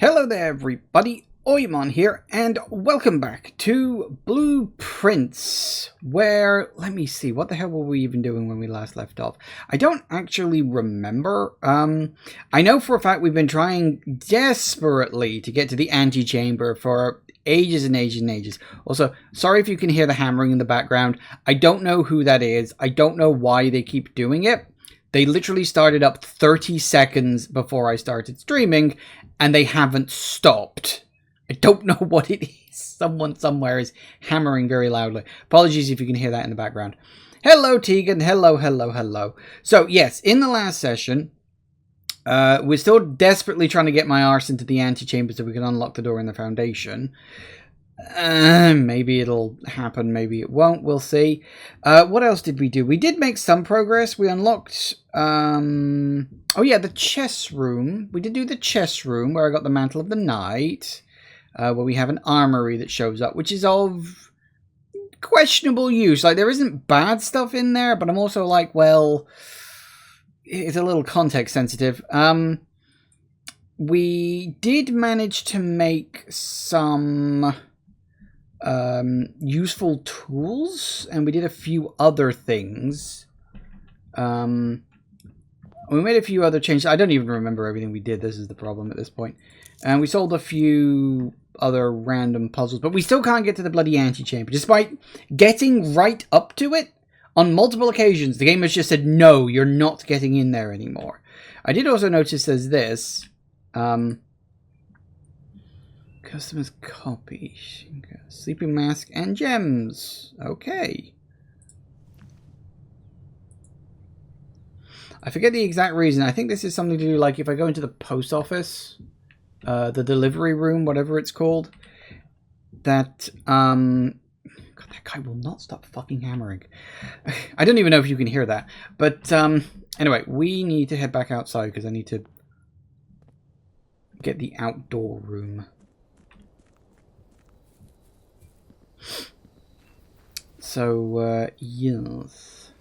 Hello there everybody, Oymon here, and welcome back to Blueprints, where, let me see, what the hell were we even doing when we last left off? I don't actually remember. I know for a fact we've been trying desperately to get to the Antechamber for ages and ages and ages. Also, sorry if you can hear the hammering in the background. I don't know who that is. I don't know why they keep doing it. They literally started up 30 seconds before I started streaming, and they haven't stopped. I don't know what it is. Someone somewhere is hammering very loudly. Apologies if you can hear that in the background. Hello, Tegan. Hello, hello, hello. So, yes, in the last session, we're still desperately trying to get my arse into the antechamber so we can unlock the door in the foundation. Maybe it'll happen, maybe it won't, we'll see. What else did we do? We did make some progress. We unlocked, oh yeah, the chess room. We did do the chess room where I got the Mantle of the Knight, where we have an armory that shows up, which is of questionable use. Like, there isn't bad stuff in there, but I'm also like, well, it's a little context sensitive. We did manage to make some useful tools, and we did a few other things. We made a few other changes. I don't even remember everything we did. This is the problem at this point. And we solved a few other random puzzles, but we still can't get to the bloody antechamber. Despite getting right up to it on multiple occasions, the game has just said, no, you're not getting in there anymore. I did also notice there's this. Customer's copy. Sleeping mask and gems. Okay. I forget the exact reason. I think this is something to do, like, if I go into the post office, the delivery room, whatever it's called, that, God, that guy will not stop fucking hammering. I don't even know if you can hear that. But, anyway, we need to head back outside because I need to get the outdoor room. So, yes.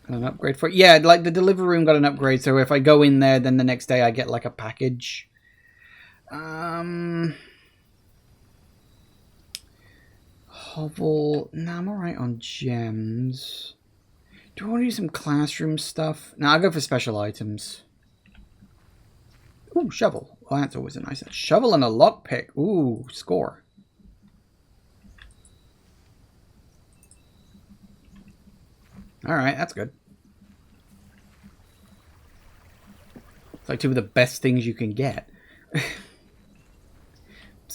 Got an upgrade for it. Yeah, like the delivery room got an upgrade, so if I go in there, then the next day I get like a package. Hovel. Nah, I'm alright on gems. Do I want to do some classroom stuff? Nah, I'll go for special items. Ooh, shovel. Well, that's always a nice shovel and a lockpick. Ooh, score. Alright, that's good. It's like two of the best things you can get.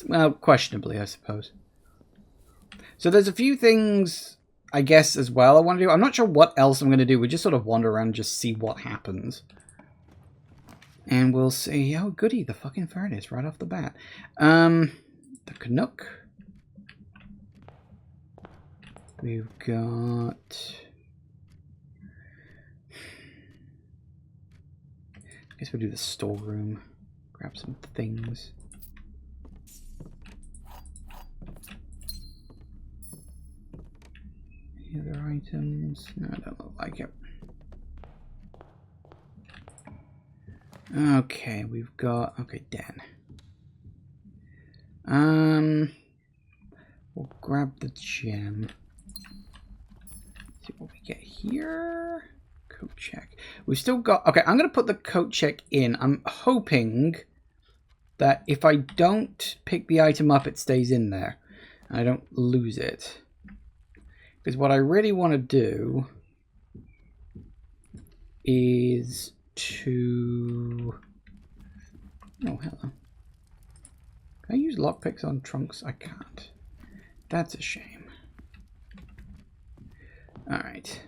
Well, questionably, I suppose. So there's a few things, I guess, as well I want to do. I'm not sure what else I'm going to do. We just sort of wander around and just see what happens. And we'll see. Oh, goody, the fucking furnace right off the bat. The Canuck. We've got... I guess we'll do the storeroom. Grab some things. Any other items? No, I don't look like it. Okay, we've got... Okay, Dan. We'll grab the gem. See what we get here. Coat check. We've still got... Okay, I'm going to put the coat check in. I'm hoping that if I don't pick the item up, it stays in there. And I don't lose it. Because what I really want to do is to... Oh, hello. Can I use lockpicks on trunks? I can't. That's a shame. Alright.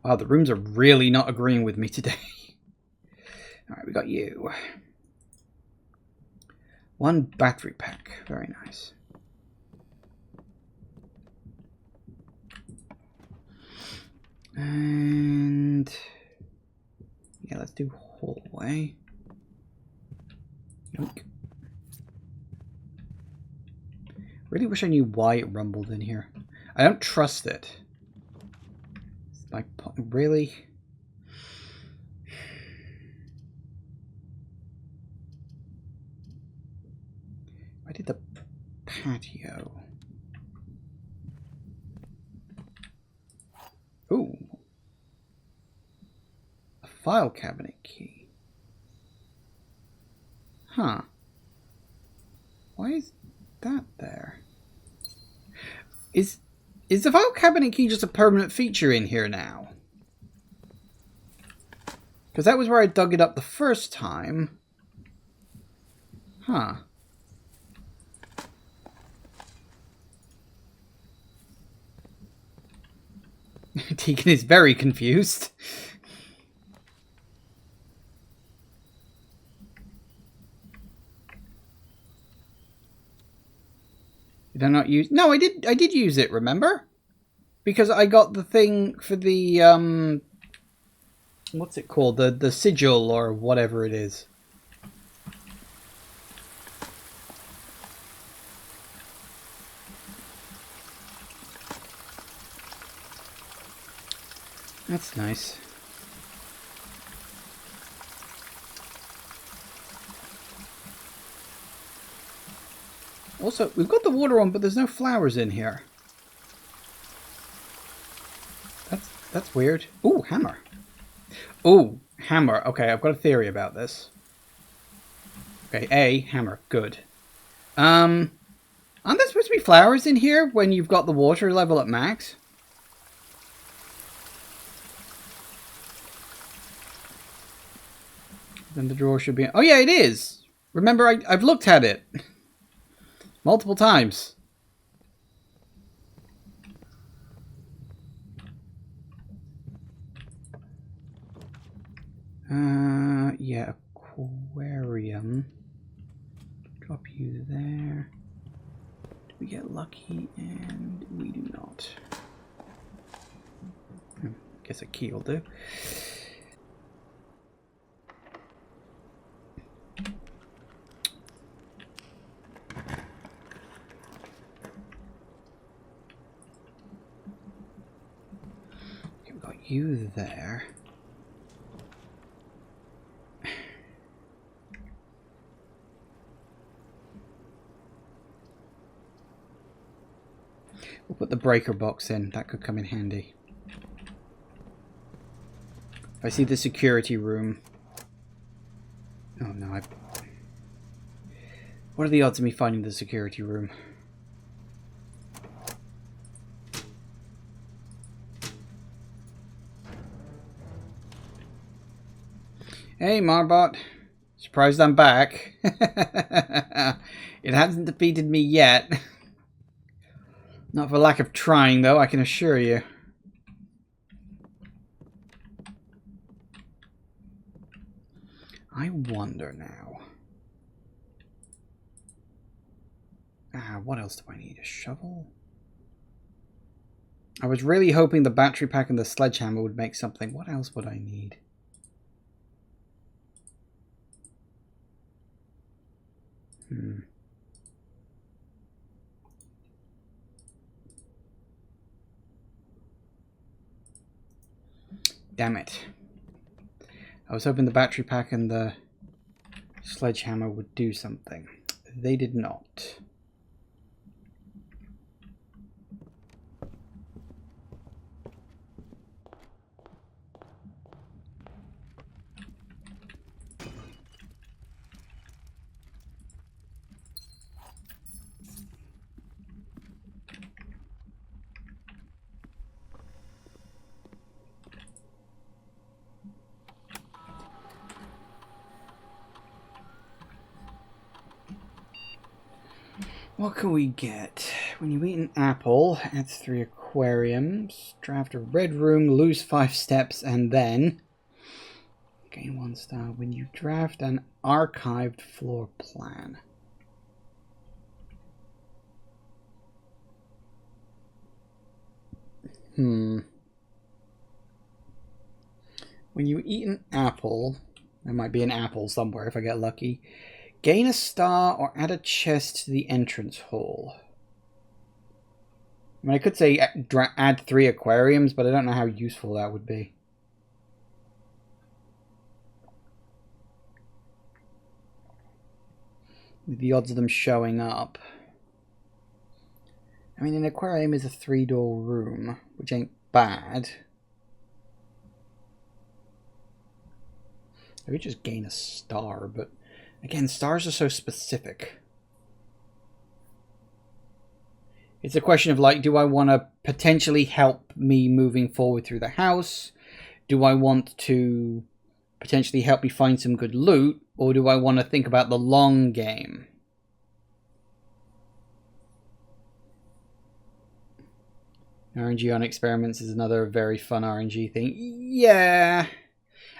Wow, the rooms are really not agreeing with me today. Alright, we got you. One battery pack. Very nice. And... yeah, let's do hallway. Yoink. Really wish I knew why it rumbled in here. I don't trust it. It's like, really? I did the patio. Ooh. A file cabinet key. Huh. Why is that there? Is the file cabinet key just a permanent feature in here now? Because that was where I dug it up the first time. Huh. Tegan is very confused. Did I not use? No, I did use it. Remember? Because I got the thing for the what's it called? The sigil or whatever it is. That's nice. Also, we've got the water on, but there's no flowers in here. That's weird. Ooh, hammer. Ooh, hammer. Okay, I've got a theory about this. Okay, hammer. Good. Aren't there supposed to be flowers in here when you've got the water level at max? Then the drawer should be... Oh yeah, it is! Remember, I've looked at it. Multiple times. Yeah, aquarium. Drop you there. Do we get lucky? And we do not. Guess a key will do. Okay, we got you there. We'll put the breaker box in. That could come in handy. If I see the security room... Oh no, What are the odds of me finding the security room? Hey, Marbot. Surprised I'm back. It hasn't defeated me yet. Not for lack of trying, though, I can assure you. I wonder now. What else do I need? A shovel? I was really hoping the battery pack and the sledgehammer would make something. What else would I need? Damn it. I was hoping the battery pack and the sledgehammer would do something. They did not. What can we get? When you eat an apple, adds 3 aquariums, draft a red room, lose 5 steps, and then gain 1 star when you draft an archived floor plan. When you eat an apple, there might be an apple somewhere if I get lucky. Gain a star or add a chest to the entrance hole. I mean, I could say add 3 aquariums, but I don't know how useful that would be. With the odds of them showing up. I mean, an aquarium is a 3-door room, which ain't bad. I could just gain a star, but again, stars are so specific. It's a question of, like, do I want to potentially help me moving forward through the house? Do I want to potentially help me find some good loot? Or do I want to think about the long game? RNG on experiments is another very fun RNG thing. Yeah.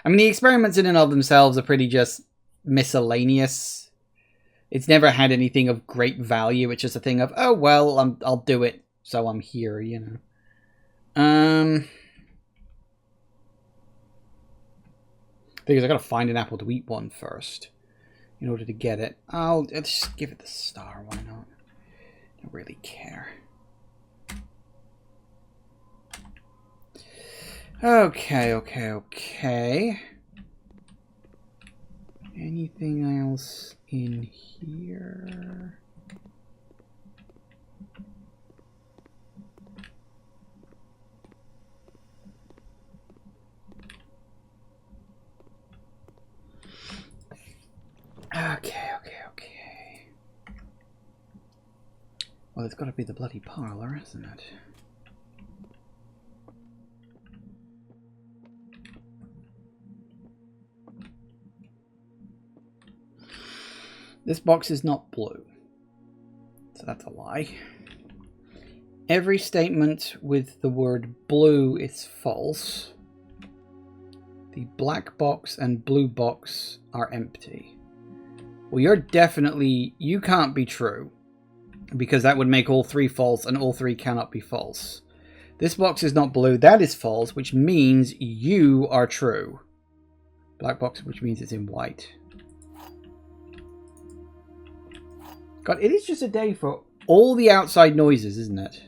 I mean, the experiments in and of themselves are pretty just miscellaneous. It's never had anything of great value. It's just a thing of, oh, well, I'll do it, so I'm here, you know. Because I gotta find an apple to eat one first in order to get it. I'll just give it the star, why not? I don't really care. Okay. Anything else in here? Okay. Well, it's got to be the bloody parlor, hasn't it? This box is not blue, so that's a lie. Every statement with the word blue is false. The black box and blue box are empty. Well, you can't be true, because that would make all 3 false, and all 3 cannot be false. This box is not blue, that is false, which means you are true. Black box, which means it's in white. God, it is just a day for all the outside noises, isn't it?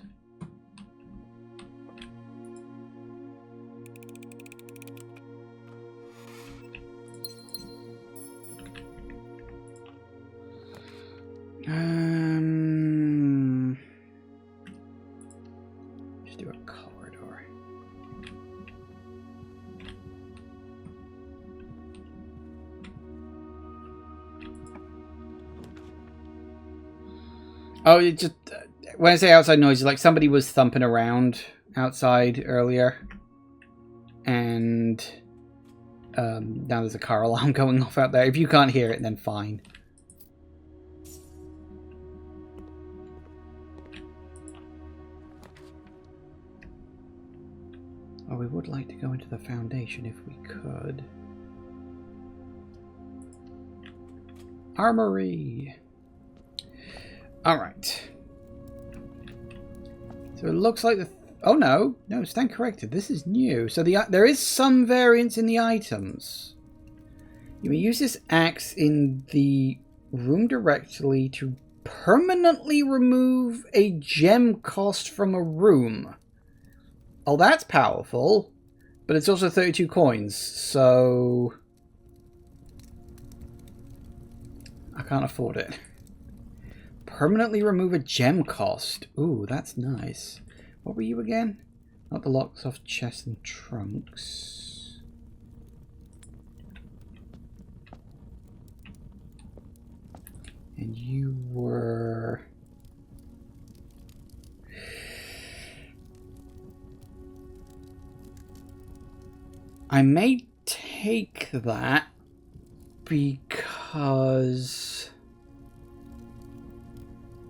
Just do a corridor. Oh, it just when I say outside noise, like somebody was thumping around outside earlier, and now there's a car alarm going off out there. If you can't hear it, then fine. Oh, we would like to go into the foundation if we could. Armory. All right. So it looks like the... Oh, no, stand corrected. This is new. So there is some variance in the items. You may use this axe in the room directly to permanently remove a gem cost from a room. Oh, that's powerful. But it's also 32 coins, so... I can't afford it. Permanently remove a gem cost. Ooh, that's nice. What were you again? Not the locks off chests and trunks. And you were... I may take that because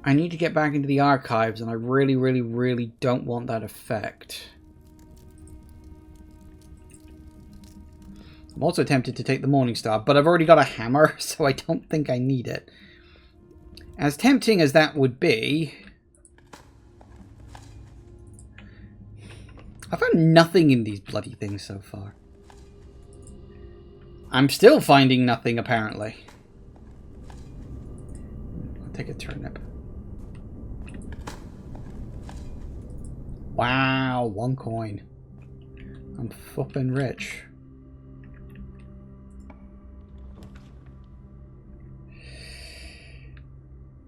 I need to get back into the archives, and I really, really, really don't want that effect. I'm also tempted to take the Morningstar, but I've already got a hammer, so I don't think I need it. As tempting as that would be, I found nothing in these bloody things so far. I'm still finding nothing, apparently. I'll take a turnip. Wow, 1 coin. I'm flipping rich.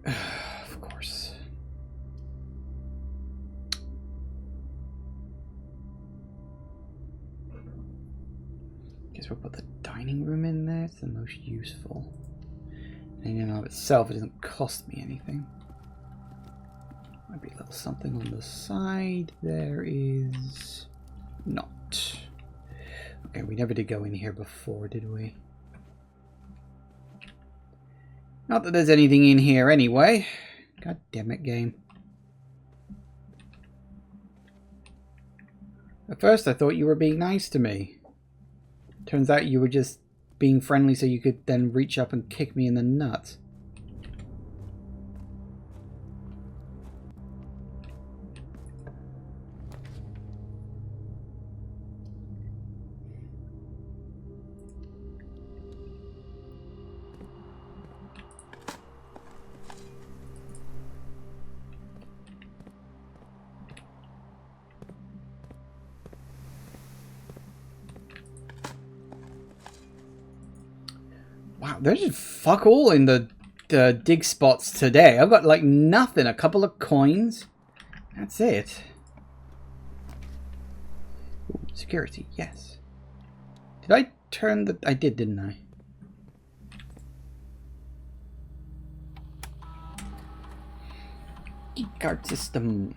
Of course. Guess we'll put the dining room in there. It's the most useful. And in and of itself, it doesn't cost me anything. Might be a little something on the side. There is not. Okay, we never did go in here before, did we? Not that there's anything in here anyway. God damn it, game. At first I thought you were being nice to me. Turns out you were just being friendly so you could then reach up and kick me in the nuts. Wow, there's just fuck all in the dig spots today. I've got like nothing. A couple of coins. That's it. Ooh, security, yes. Did I turn the... I did, didn't I? Card system.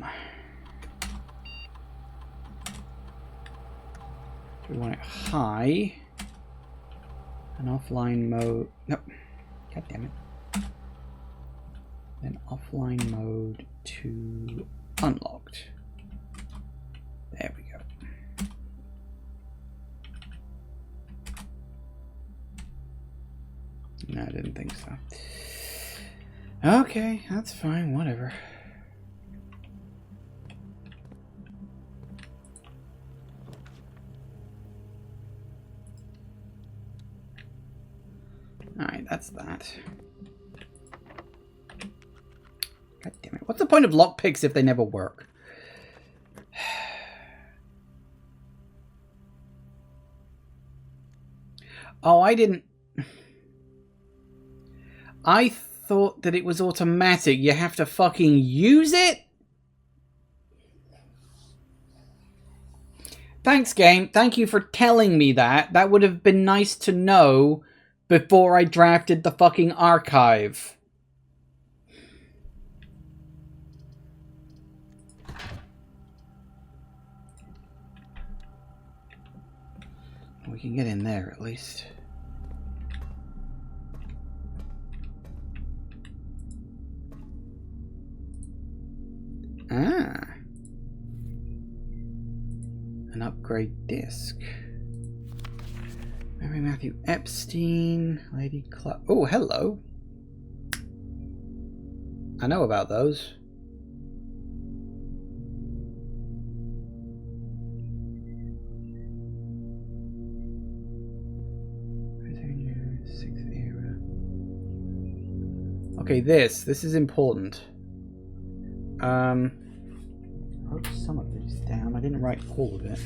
Do we want it high? An offline mode. No. God damn it. Then offline mode to unlocked. There we go. No, I didn't think so. Okay, that's fine, whatever. Alright, that's that. God damn it. What's the point of lockpicks if they never work? Oh, I didn't... I thought that it was automatic. You have to fucking use it? Thanks, game. Thank you for telling me that. That would have been nice to know before I drafted the fucking archive. We can get in there at least. Ah. An upgrade disc. Mary Matthew Epstein, Lady Cla... Oh, hello. I know about those. Sixth era. Okay, this is important. I wrote some of this down. I didn't write all of it.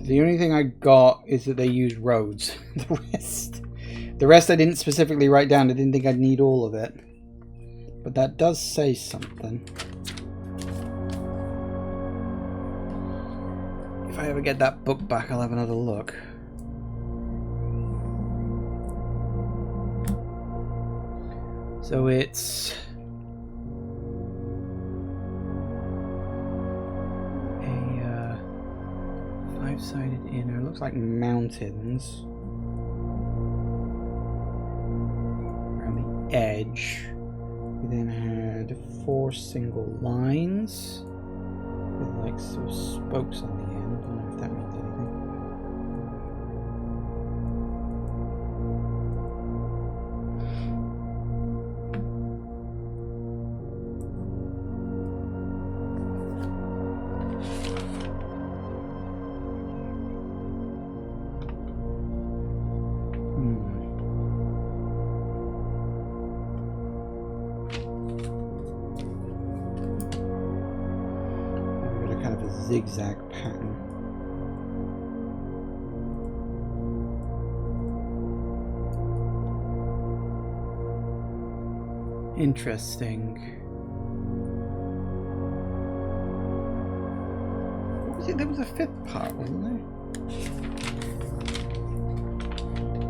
The only thing I got is that they use roads. The rest I didn't specifically write down. I didn't think I'd need all of it. But that does say something. If I ever get that book back, I'll have another look. So it's... five-sided inner, looks like mountains around the edge. We then had 4 single lines with like sort of spokes on the end. I don't know if that means anything. zigzag pattern. Interesting. What was it? There was a fifth part, wasn't there?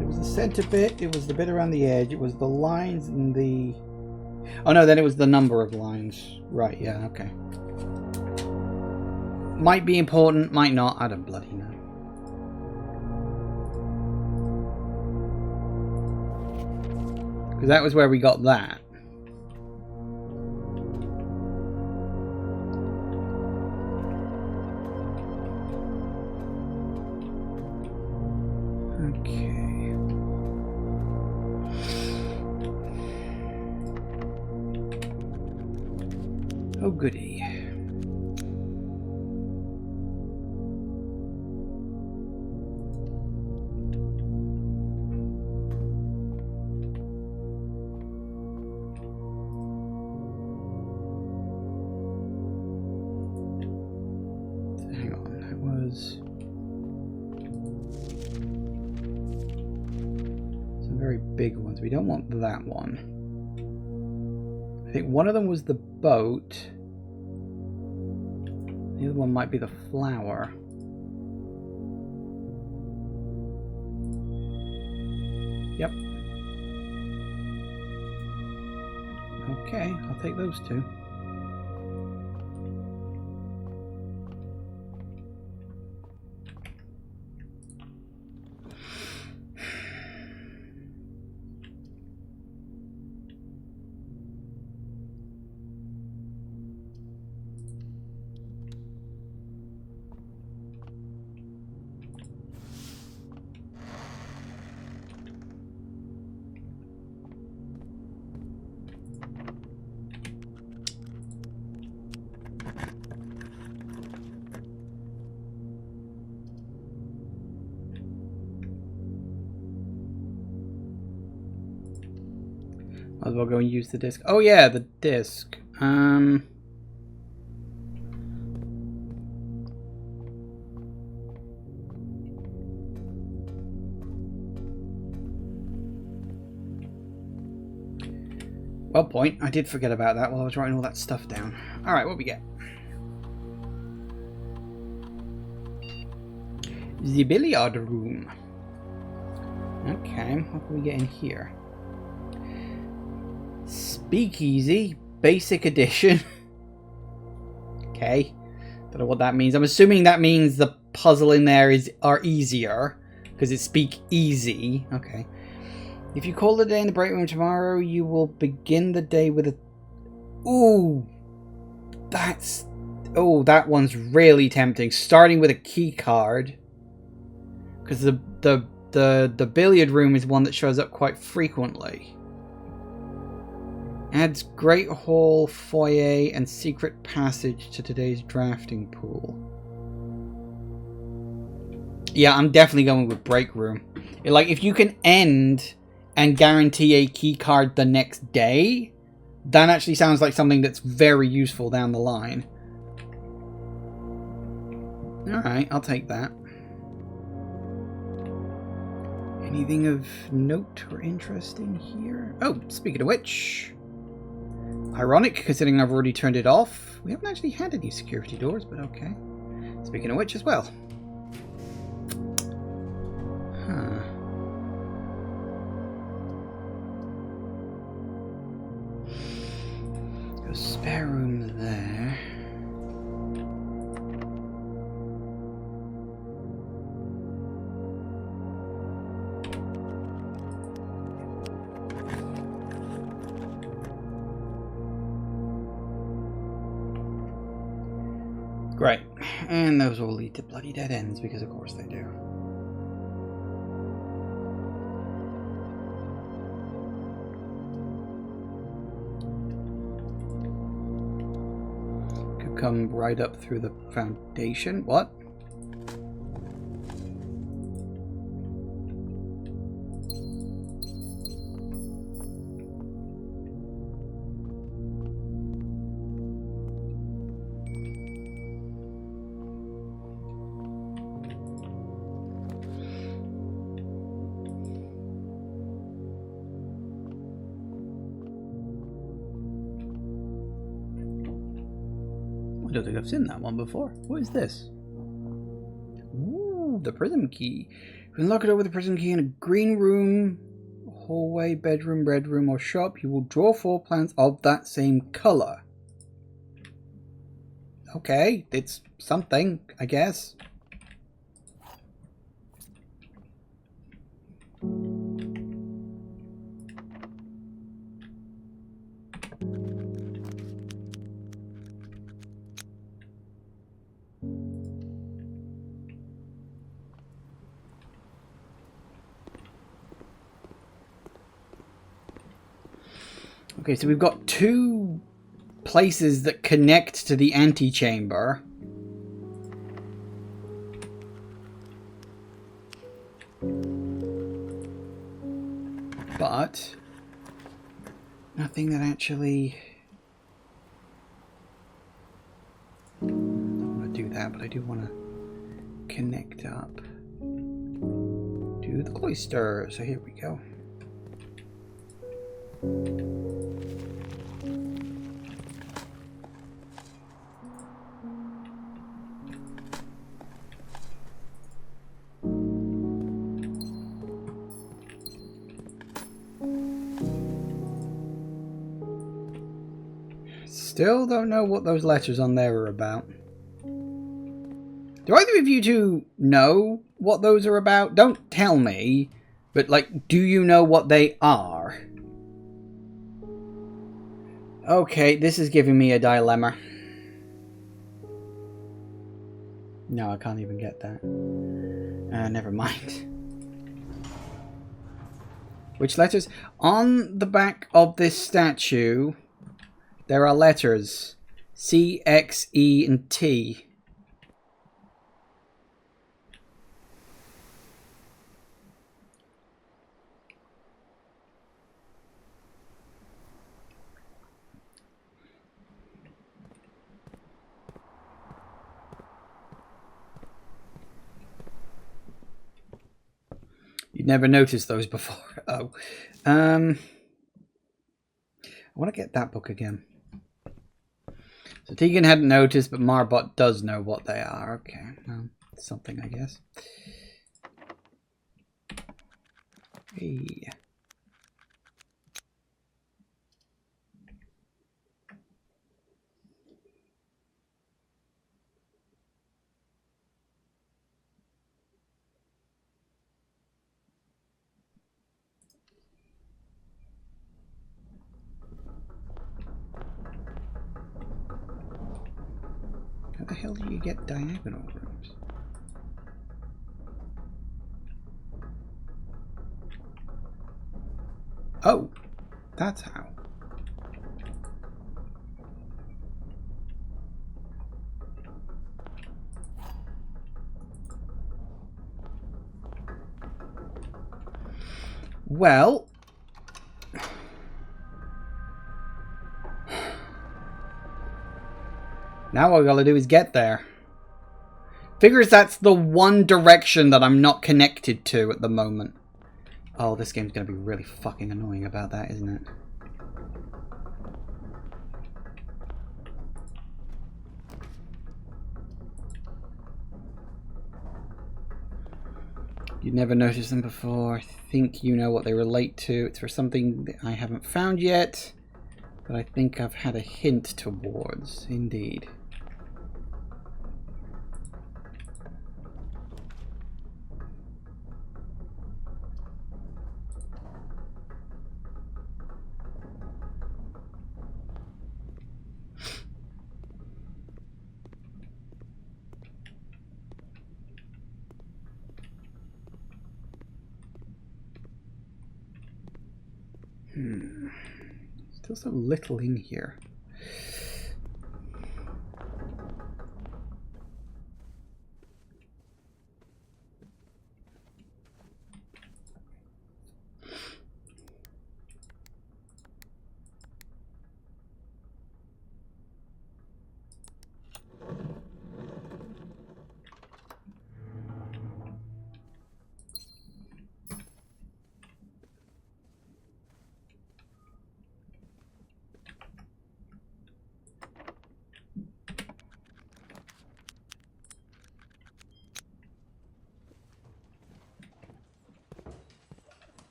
It was the center bit, it was the bit around the edge, it was the lines and the... Oh no, then it was the number of lines. Right, yeah, okay. Might be important, might not, I don't bloody know. Because that was where we got that. Okay. Oh goody. Hang on, that was some very big ones. We don't want that one. I think one of them was the boat. The other one might be the flower. Yep. Okay, I'll take those two. Might as well go and use the disc. Oh yeah, the disc. Well, point. I did forget about that while I was writing all that stuff down. Alright, what we get? The billiard room. Okay, what can we get in here? Speakeasy, basic edition. Okay, don't know what that means. I'm assuming that means the puzzle in there are easier because it's speak easy. Okay. If you call the day in the break room tomorrow, you will begin the day with a... Ooh, that's... Oh, that one's really tempting. Starting with a key card, because the billiard room is one that shows up quite frequently. Adds Great Hall, Foyer, and Secret Passage to today's drafting pool. Yeah, I'm definitely going with Break Room. Like, if you can end and guarantee a key card the next day, that actually sounds like something that's very useful down the line. Alright, I'll take that. Anything of note or interesting here? Oh, speaking of which... Ironic, considering I've already turned it off. We haven't actually had any security doors, but okay. Speaking of which as well. Huh. Got a spare room there. Great. And those will lead to bloody dead ends, because of course they do. Could come right up through the foundation. What? I don't think I've seen that one before. What is this? Ooh, the prism key. You can lock it over the prism key in a green room, hallway, bedroom, red room, or shop. You will draw 4 plants of that same color. Okay, it's something, I guess. Okay, so we've got 2 places that connect to the antechamber. But nothing that actually... I don't want to do that, but I do want to connect up to the cloister. So here we go. Still don't know what those letters on there are about. Do either of you two know what those are about? Don't tell me, but like, do you know what they are? Okay, this is giving me a dilemma. No, I can't even get that. Never mind. Which letters? On the back of this statue, there are letters. C, X, E, and T. You'd never noticed those before. Oh. I want to get that book again. So Tegan hadn't noticed, but Marbot does know what they are. Okay, well, something, I guess. Hey. How the hell do you get diagonal rooms? Oh, that's how. Well, now all I gotta do is get there. Figures that's the one direction that I'm not connected to at the moment. Oh, this game's gonna be really fucking annoying about that, isn't it? You'd never noticed them before. I think you know what they relate to. It's for something that I haven't found yet, but I think I've had a hint towards. Indeed. Still so little in here.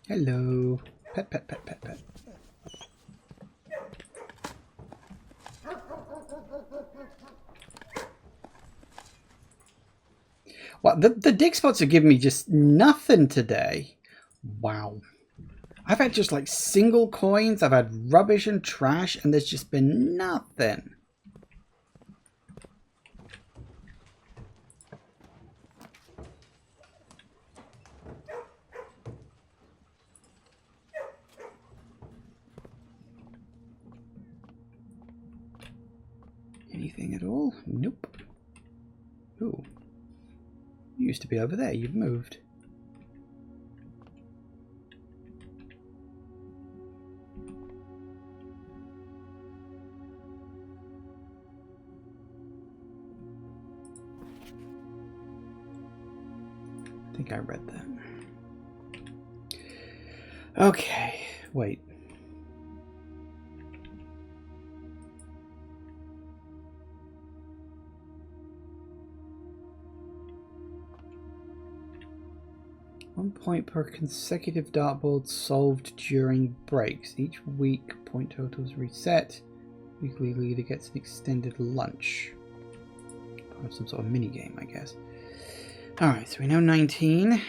Hello. Pet, pet, pet, pet, pet. Well, the dig spots are giving me just nothing today. Wow. I've had just like single coins, I've had rubbish and trash, and there's just been nothing. Anything at all? Nope. Ooh. You used to be over there, you've moved. I think I read that. Okay, wait. One point per consecutive dartboard solved during breaks. Each week, point totals reset. Weekly leader gets an extended lunch. Part of some sort of mini game, I guess. Alright, so we know 19.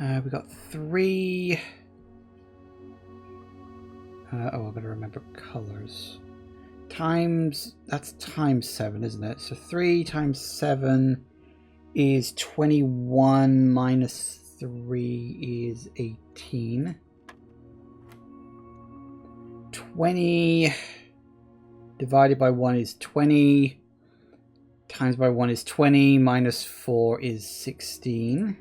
We got 3. Oh, I've got to remember colors. Times, that's times 7, isn't it? So 3 times 7 is 21 minus 3 is 18. 20 divided by 1 is 20. Times by 1 is 20. Minus 4 is 16.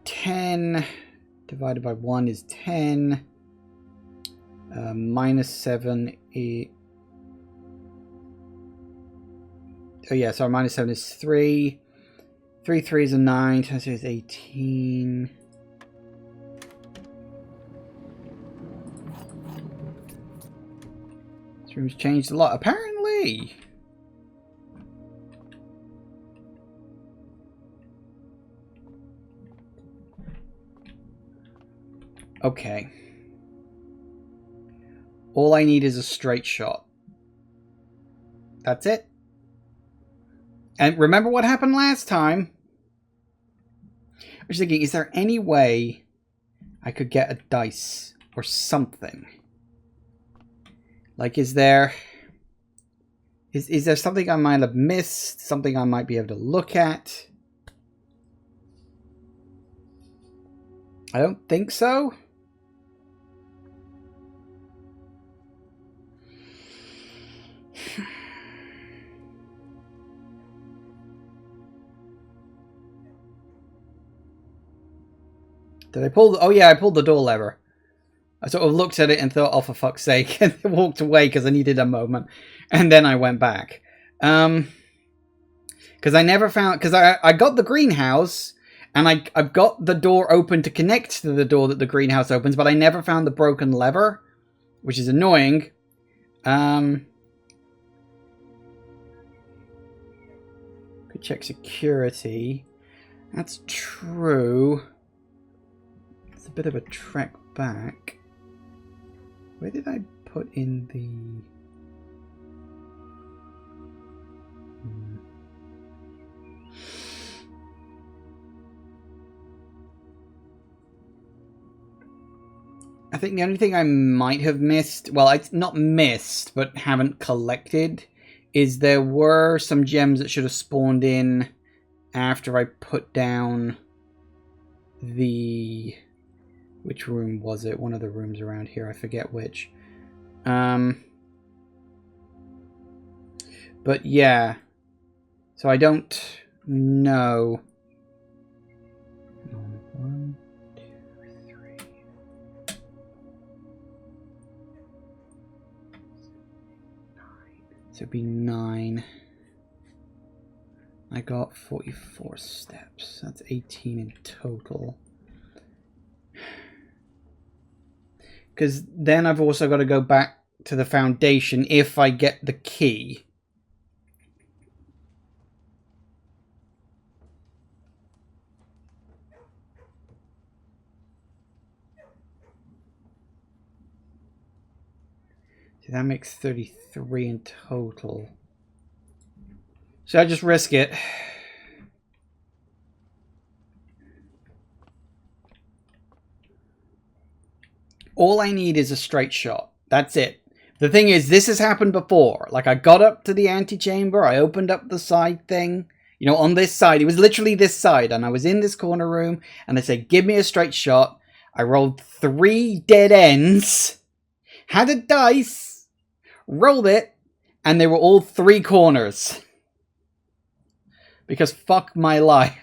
10 divided by 1 is 10. Minus 7 is... Oh yeah, so minus 7 is 3. 3 3s are 9. Times 2 is 18. This room's changed a lot, apparently. Okay. All I need is a straight shot. That's it. And remember what happened last time? I was thinking, is there any way I could get a dice or something? Like, is there something I might have missed? Something I might be able to look at? I don't think so. Did I pull the... Oh yeah, I pulled the door lever. I sort of looked at it and thought, oh, for fuck's sake, and walked away because I needed a moment. And then I went back. Because I never found... Because I got the greenhouse, and I've got the door open to connect to the door that the greenhouse opens, but I never found the broken lever, which is annoying. Could check security. That's true. It's a bit of a trek back. Where did I put in the... I think the only thing I might have missed, well, it's not missed, but haven't collected, is there were some gems that should have spawned in after I put down the... Which room was it? One of the rooms around here. I forget which. But yeah. So I don't know. 1, 2, 3. So it'd be 9. I got 44 steps. That's 18 in total. Because then I've also got to go back to the foundation if I get the key. That makes 33 in total. Should I just risk it? All I need is a straight shot. That's it. The thing is, this has happened before. Like, I got up to the antechamber, I opened up the side thing. You know, on this side. It was literally this side. And I was in this corner room. And they said, give me a straight shot. I rolled 3 dead ends. Had a dice. Rolled it. And they were all 3 corners. Because fuck my life.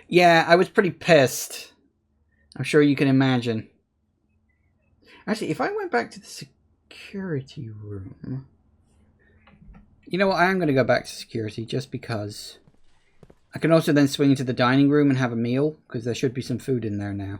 Yeah, I was pretty pissed. I'm sure you can imagine. Actually, if I went back to the security room... You know what? I am going to go back to security just because. I can also then swing into the dining room and have a meal, because there should be some food in there now.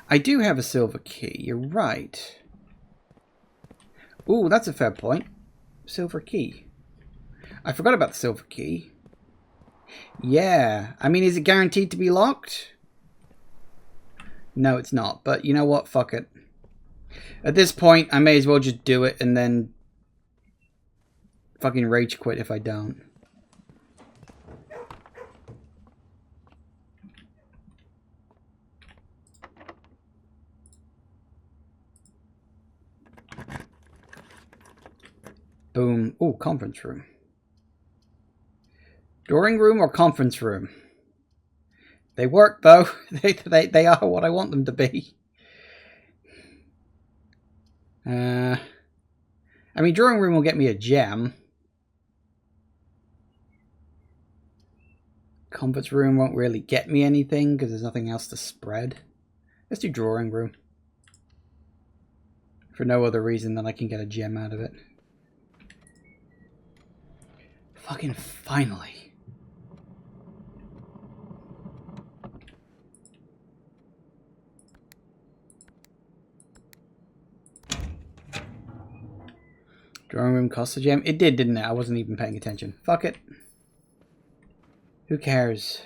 I do have a silver key, you're right. Ooh, that's a fair point. Silver key. I forgot about the silver key. Yeah. I mean, is it guaranteed to be locked? No, it's not. But you know what? Fuck it. At this point, I may as well just do it and then fucking rage quit if I don't. Boom. Ooh, conference room. Drawing room or conference room? They work, though. They are what I want them to be. I mean, drawing room will get me a gem. Conference room won't really get me anything because there's nothing else to spread. Let's do drawing room. For no other reason than I can get a gem out of it. Fucking finally. Drawing room costs a gem? It did, didn't it? I wasn't even paying attention. Fuck it. Who cares?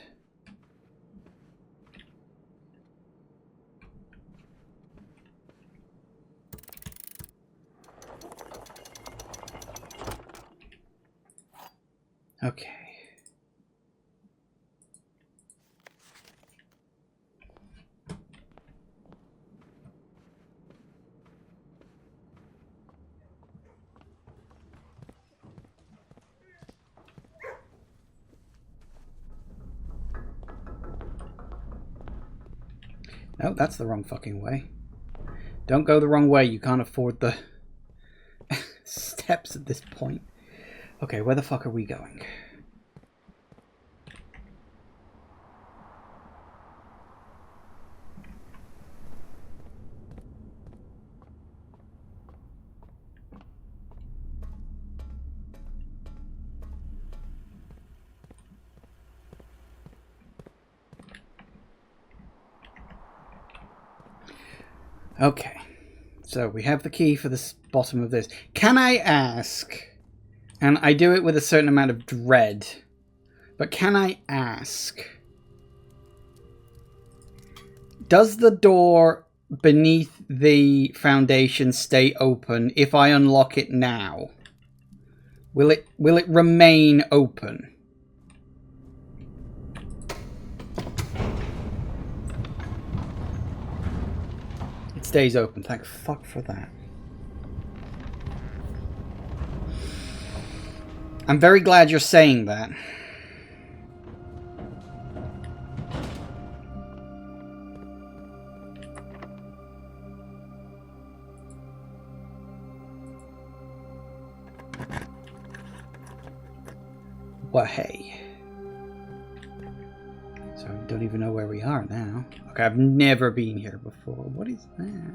Okay. No, that's the wrong fucking way. Don't go the wrong way. You can't afford the steps at this point. Okay, where the fuck are we going? Okay, so we have the key for the bottom of this. Can I ask, and I do it with a certain amount of dread, but can I ask, does the door beneath the foundation stay open if I unlock it now? Will it remain open? Stays open. Thank fuck for that. I'm very glad you're saying that. Well, hey. So I don't even know where we are now. Okay, I've never been here before. What is that?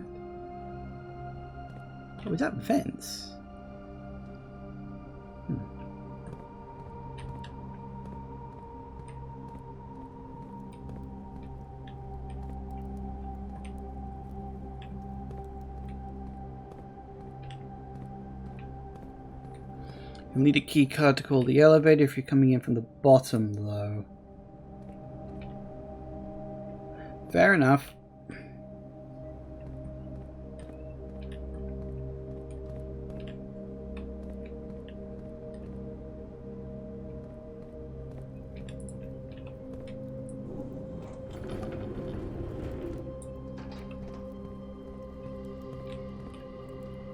Oh, is that vents? Hmm. You'll need a key card to call the elevator if you're coming in from the bottom, though. Fair enough.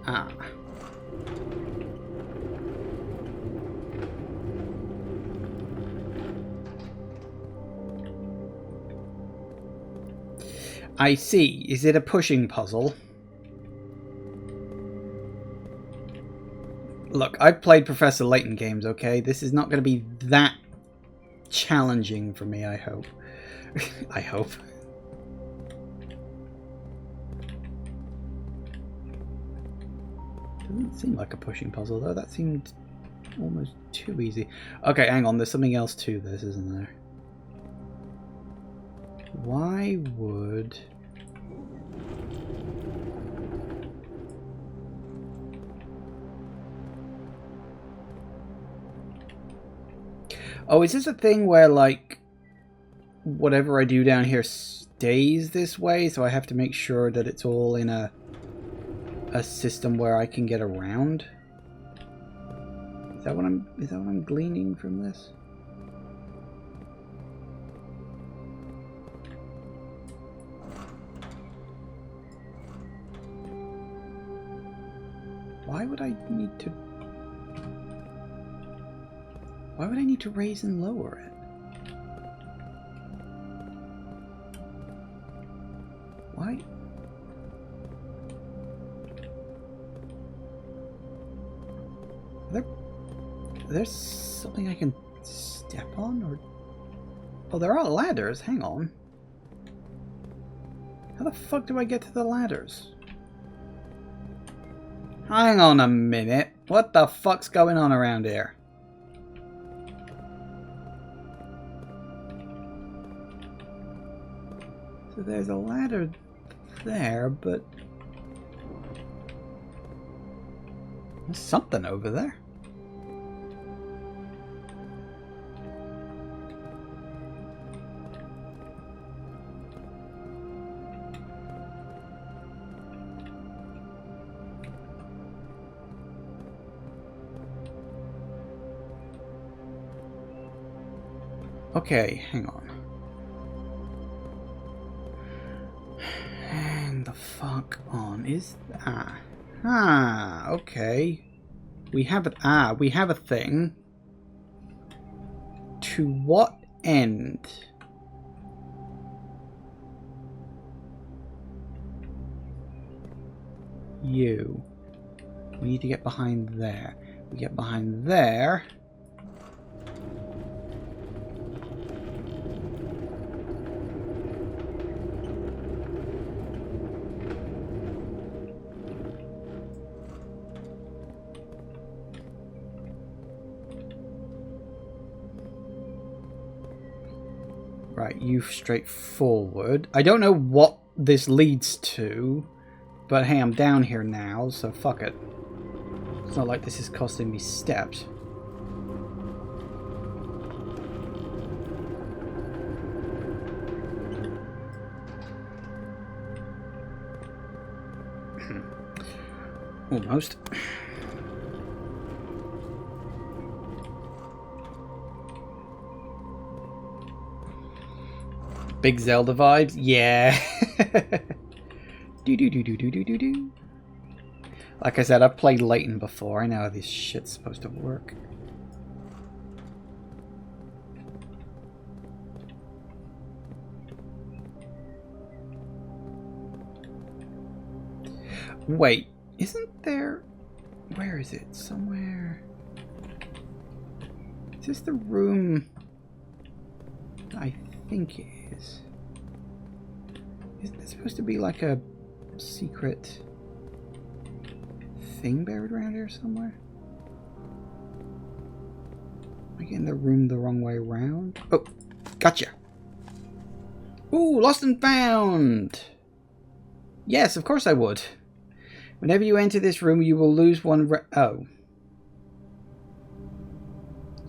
Ah. I see. Is it a pushing puzzle? Look, I've played Professor Layton games, okay? This is not going to be that challenging for me, I hope. I hope. Doesn't seem like a pushing puzzle, though. That seemed almost too easy. Okay, hang on. There's something else to this, isn't there? Why would... Oh, is this a thing where, like, whatever I do down here stays this way? So I have to make sure that it's all in a system where I can get around? Is that what I'm gleaning from this? Why would I need to... Why would I need to raise and lower it? Why? There's something I can step on, or... Oh, there are ladders. Hang on. How the fuck do I get to the ladders? Hang on a minute. What the fuck's going on around here? So there's a ladder there, but... There's something over there. Okay, hang on. Hang the fuck on. Is... okay. We have it. We have a thing. To what end? You. We need to get behind there. We get behind there. Right, you straight forward. I don't know what this leads to, but hey, I'm down here now, so fuck it. It's not like this is costing me steps. Almost. Big Zelda vibes? Yeah. Do. Like I said, I've played Layton before. I know how this shit's supposed to work. Wait, isn't there... Where is it? Somewhere... Is this the room... I think it is. Isn't there supposed to be like a secret thing buried around here somewhere? Am I getting the room the wrong way around? Oh, gotcha. Ooh, lost and found. Yes, of course I would. Whenever you enter this room, you will lose one oh.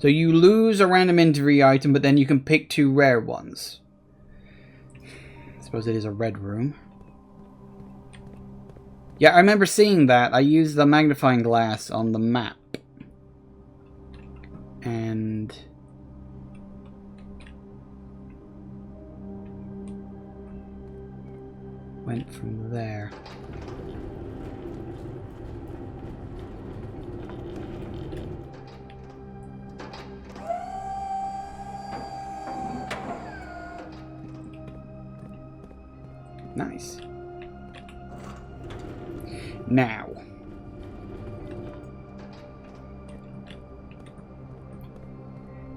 So you lose a random inventory item, but then you can pick 2 rare ones. I suppose it is a red room. Yeah, I remember seeing that. I used the magnifying glass on the map. And... went from there. Nice. Now.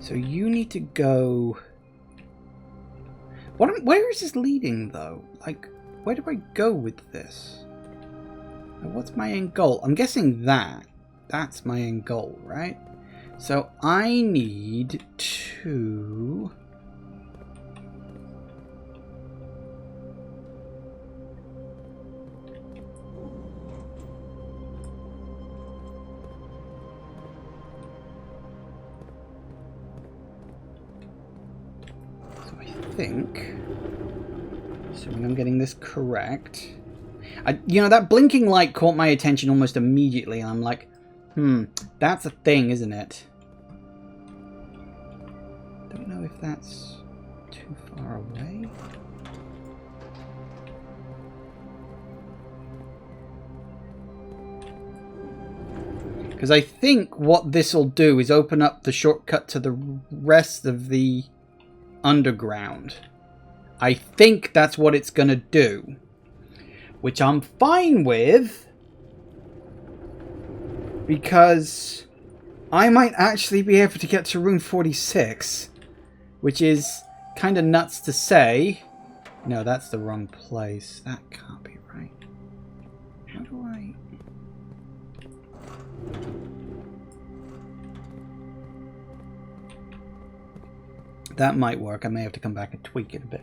So you need to go... where is this leading, though? Like, where do I go with this? What's my end goal? I'm guessing that's my end goal, right? So I need to... think, assuming I'm getting this correct, you know, that blinking light caught my attention almost immediately, and I'm like, that's a thing, isn't it? Don't know if that's too far away. Because I think what this will do is open up the shortcut to the rest of the underground. I think that's what it's gonna do, which I'm fine with, because I might actually be able to get to room 46, which is kind of nuts to say. No, that's the wrong place. That can't be right. How do I... That might work. I may have to come back and tweak it a bit.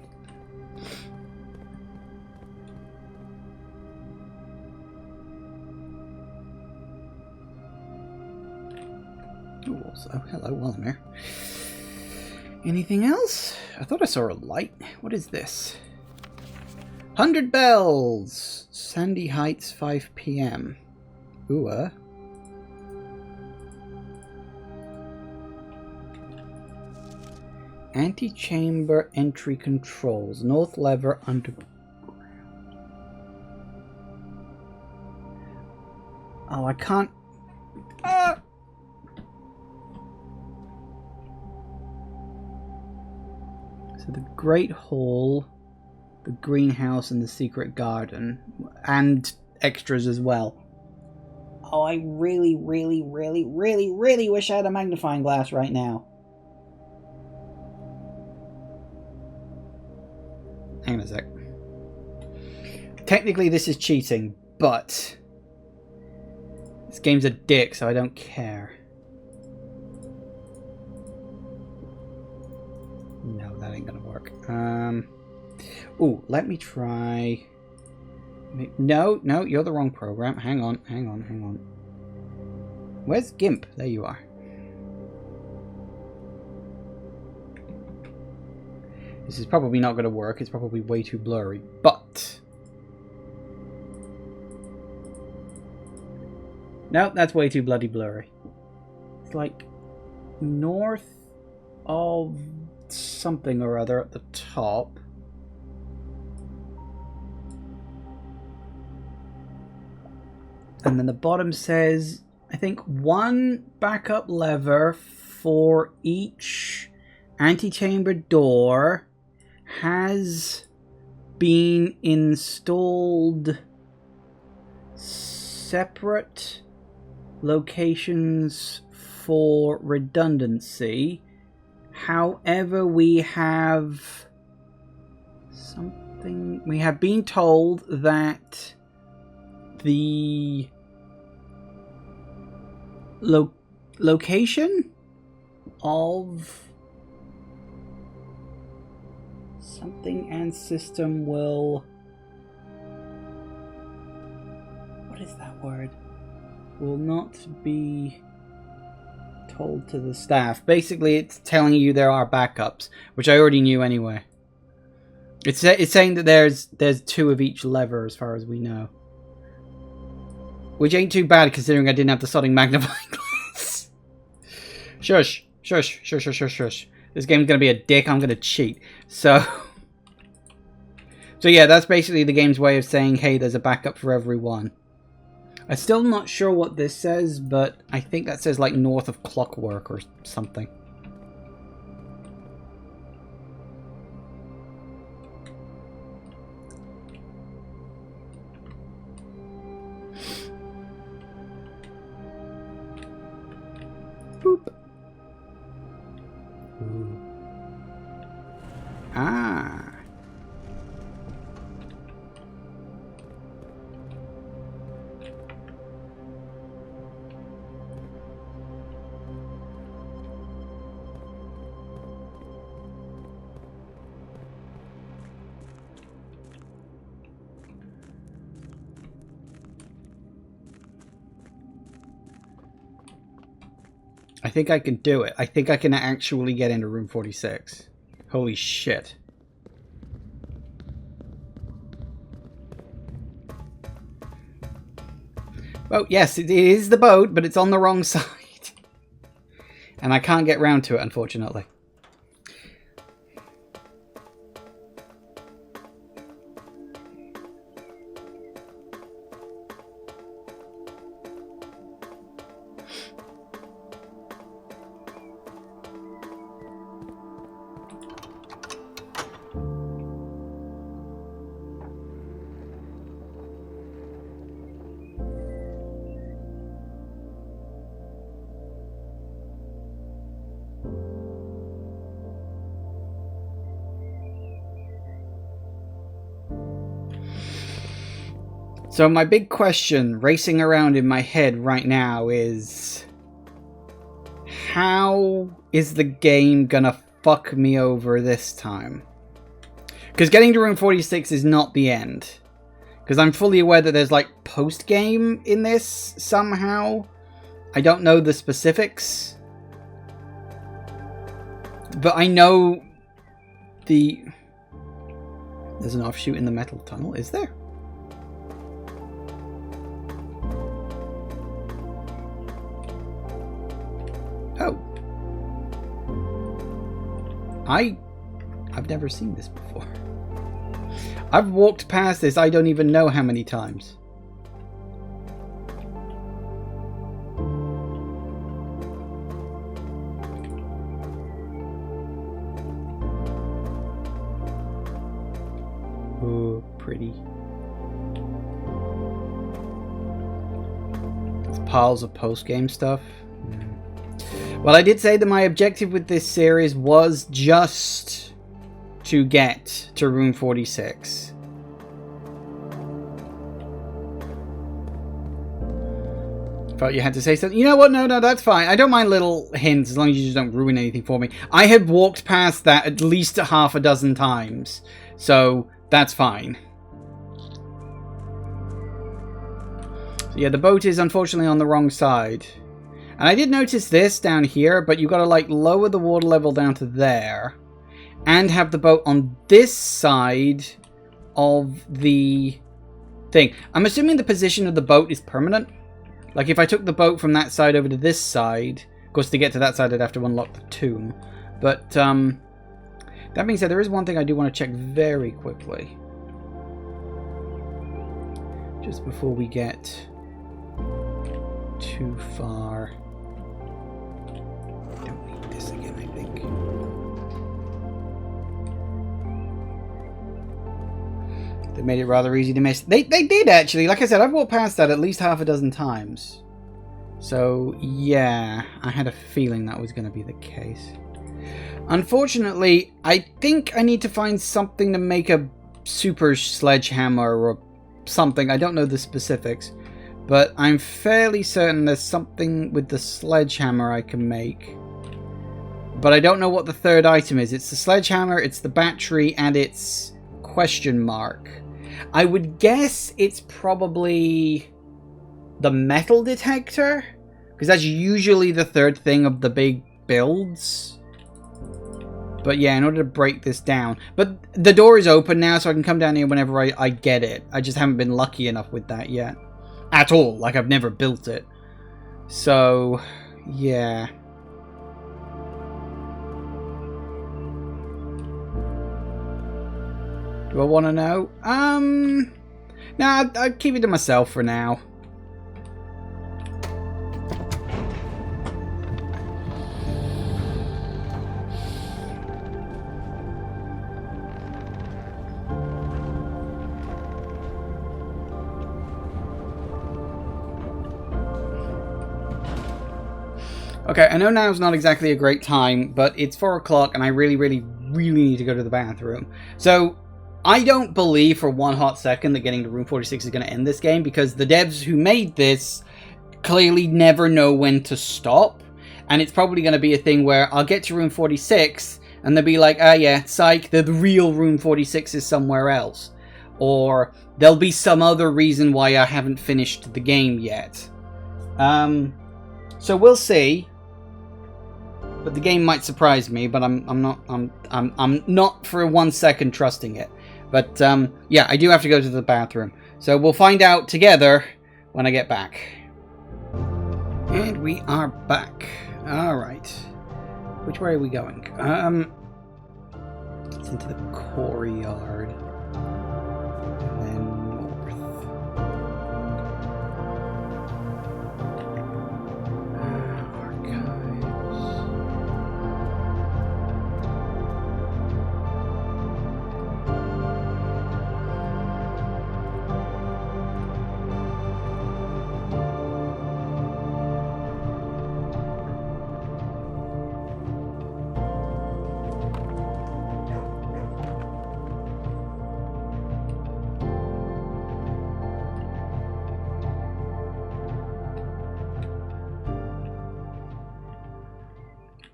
Oh, also, hello, while I'm here. Anything else? I thought I saw a light. What is this? 100 bells! Sandy Heights, 5 p.m. Ooh, Antechamber entry controls. North lever underground. Oh, I can't... So the Great Hall, the greenhouse, and the secret garden. And extras as well. Oh, I really, really, really, really, really wish I had a magnifying glass right now. Hang on a sec. Technically this is cheating, but this game's a dick, so I don't care. No, that ain't gonna work. Ooh, let me try... No, you're the wrong program. Hang on. Where's GIMP? There you are. This is probably not going to work. It's probably way too blurry. But... no, that's way too bloody blurry. It's like north of something or other at the top. And then the bottom says, I think, 1 backup lever for each antechamber door has been installed. Separate locations for redundancy. However, we have something... we have been told that the location of something and system will... what is that word? Will not be Told to the staff. Basically, it's telling you there are backups, which I already knew anyway. It's saying that there's 2 of each lever as far as we know. Which ain't too bad considering I didn't have the sodding magnifying glass. Shush. Shush. Shush, shush, shush, shush. This game's gonna be a dick, I'm gonna cheat. So yeah, that's basically the game's way of saying, hey, there's a backup for everyone. I'm still not sure what this says, but I think that says like north of Clockwork or something. Boop. Ooh. Ah. I think I can do it. I think I can actually get into room 46. Holy shit. Well, yes, it is the boat, but it's on the wrong side. And I can't get round to it, unfortunately. So my big question racing around in my head right now is, how is the game gonna fuck me over this time? Because getting to room 46 is not the end. Because I'm fully aware that there's like post-game in this somehow. I don't know the specifics. But I know there's an offshoot in the metal tunnel, is there? Oh. I've never seen this before. I've walked past this I don't even know how many times. Oh, pretty. There's piles of post-game stuff. Well, I did say that my objective with this series was just to get to room 46. Felt you had to say something. You know what? No, that's fine. I don't mind little hints as long as you just don't ruin anything for me. I had walked past that at least half a dozen times, so that's fine. So yeah, the boat is unfortunately on the wrong side. And I did notice this down here, but you gotta like lower the water level down to there and have the boat on this side of the thing. I'm assuming the position of the boat is permanent. Like if I took the boat from that side over to this side, of course to get to that side I'd have to unlock the tomb. But that being said, there is one thing I do want to check very quickly. Just before we get too far. Don't need this again, I think. They made it rather easy to miss. They did actually. Like I said, I've walked past that at least half a dozen times. So yeah, I had a feeling that was going to be the case. Unfortunately, I think I need to find something to make a super sledgehammer or something. I don't know the specifics. But I'm fairly certain there's something with the sledgehammer I can make. But I don't know what the third item is. It's the sledgehammer, it's the battery, and it's question mark. I would guess it's probably the metal detector. Because that's usually the third thing of the big builds. But yeah, in order to break this down. But the door is open now, so I can come down here whenever I get it. I just haven't been lucky enough with that yet. At all. Like, I've never built it. So, yeah. Do I want to know? Nah, I'll keep it to myself for now. Okay, I know now's not exactly a great time, but it's 4 o'clock and I really need to go to the bathroom. So, I don't believe for one hot second that getting to room 46 is going to end this game, because the devs who made this clearly never know when to stop. And it's probably going to be a thing where I'll get to room 46 and they'll be like, ah yeah, psych, the real room 46 is somewhere else. Or there'll be some other reason why I haven't finished the game yet. So we'll see. But the game might surprise me, but I'm not for 1 second trusting it. But yeah, I do have to go to the bathroom. So we'll find out together when I get back. And we are back. Alright. Which way are we going? It's into the courtyard. And then north. Archives.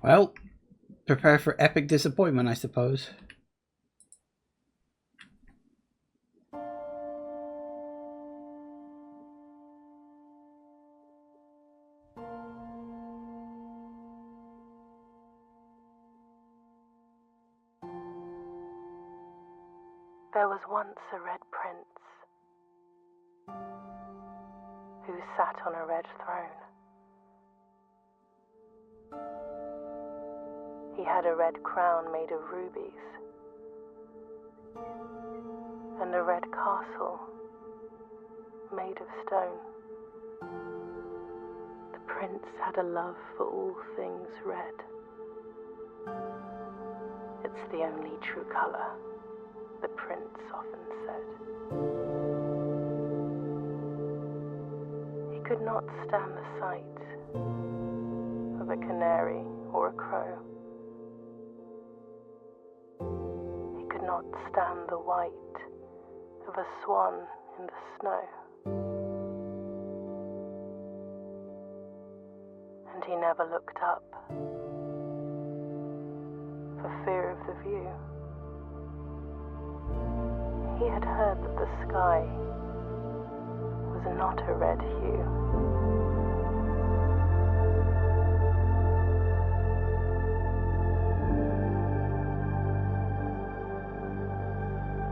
Well, prepare for epic disappointment, I suppose. There was once a red prince who sat on a red throne. He had a red crown made of rubies and a red castle made of stone. The prince had a love for all things red. It's the only true color, the prince often said. He could not stand the sight of a canary or a crow. He could not stand the white of a swan in the snow. And he never looked up for fear of the view. He had heard that the sky was not a red hue.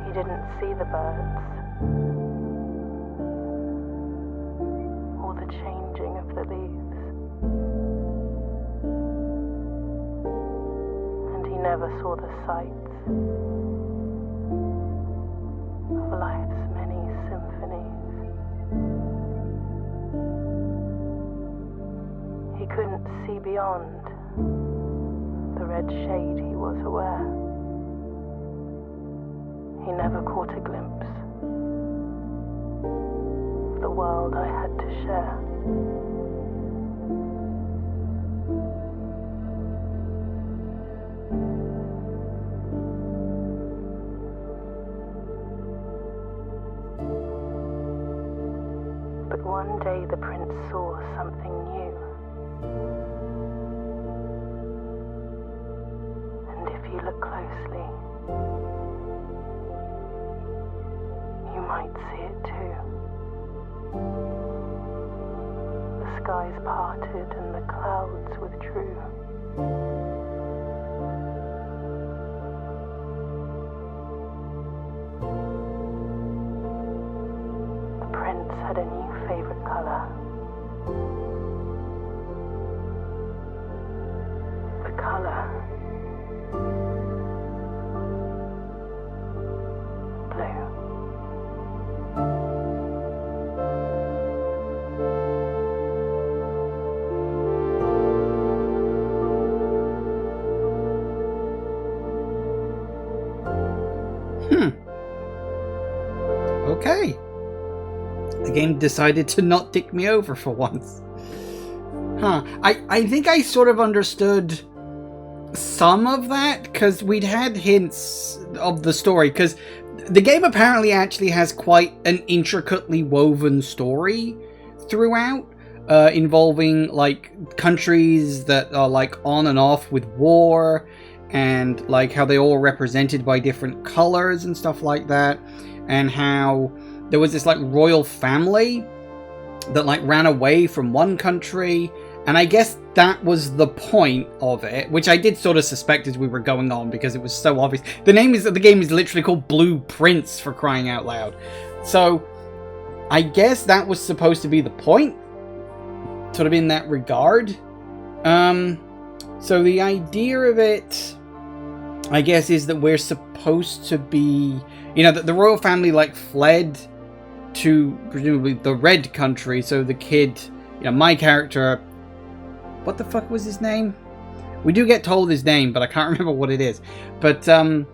He didn't see the birds or the changing of the leaves, and he never saw the sights of life's many symphonies. He couldn't see beyond the red shade he was aware. He never caught a glimpse of the world I had to share. But one day the prince saw something new. And if you look closely, you might see it too. The skies parted and the clouds withdrew. The prince had a new favorite color. The color blue. Okay. The game decided to not dick me over for once. Huh. I think I sort of understood some of that, because we'd had hints of the story, because the game apparently actually has quite an intricately woven story throughout, involving like countries that are like on and off with war, and like how they all are represented by different colors and stuff like that, and how there was this like royal family that like ran away from one country. And I guess that was the point of it, which I did sort of suspect as we were going on, because it was so obvious. The name of the game is literally called Blue Prince, for crying out loud. So I guess that was supposed to be the point, sort of in that regard. So the idea of it, I guess, is that we're supposed to be, you know, that the royal family like fled to presumably the Red Country. So the kid, you know, my character, what the fuck was his name? We do get told his name, but I can't remember what it is. But you know,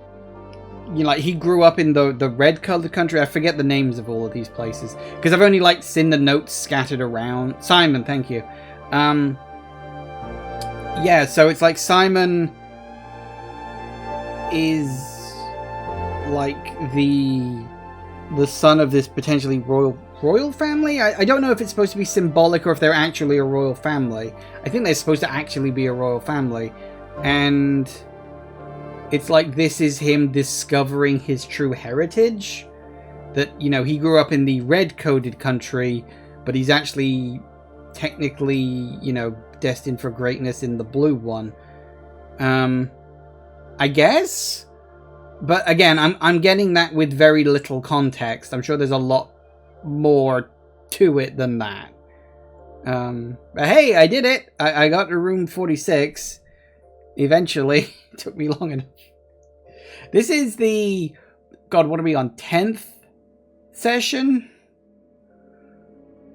like he grew up in the red colored country. I forget the names of all of these places because I've only like seen the notes scattered around. Simon, thank you. Yeah, so it's like Simon is like the son of this potentially royal family. I don't know if it's supposed to be symbolic or if they're actually a royal family. I think they're supposed to actually be a royal family, and it's like this is him discovering his true heritage, that, you know, he grew up in the red coded country, but he's actually technically, you know, destined for greatness in the blue one. I guess. But again, I'm getting that with very little context. I'm sure there's a lot more to it than that. But hey, I did it. I got to room 46. Eventually. It took me long enough. This is the... God, what are we on? 10th session?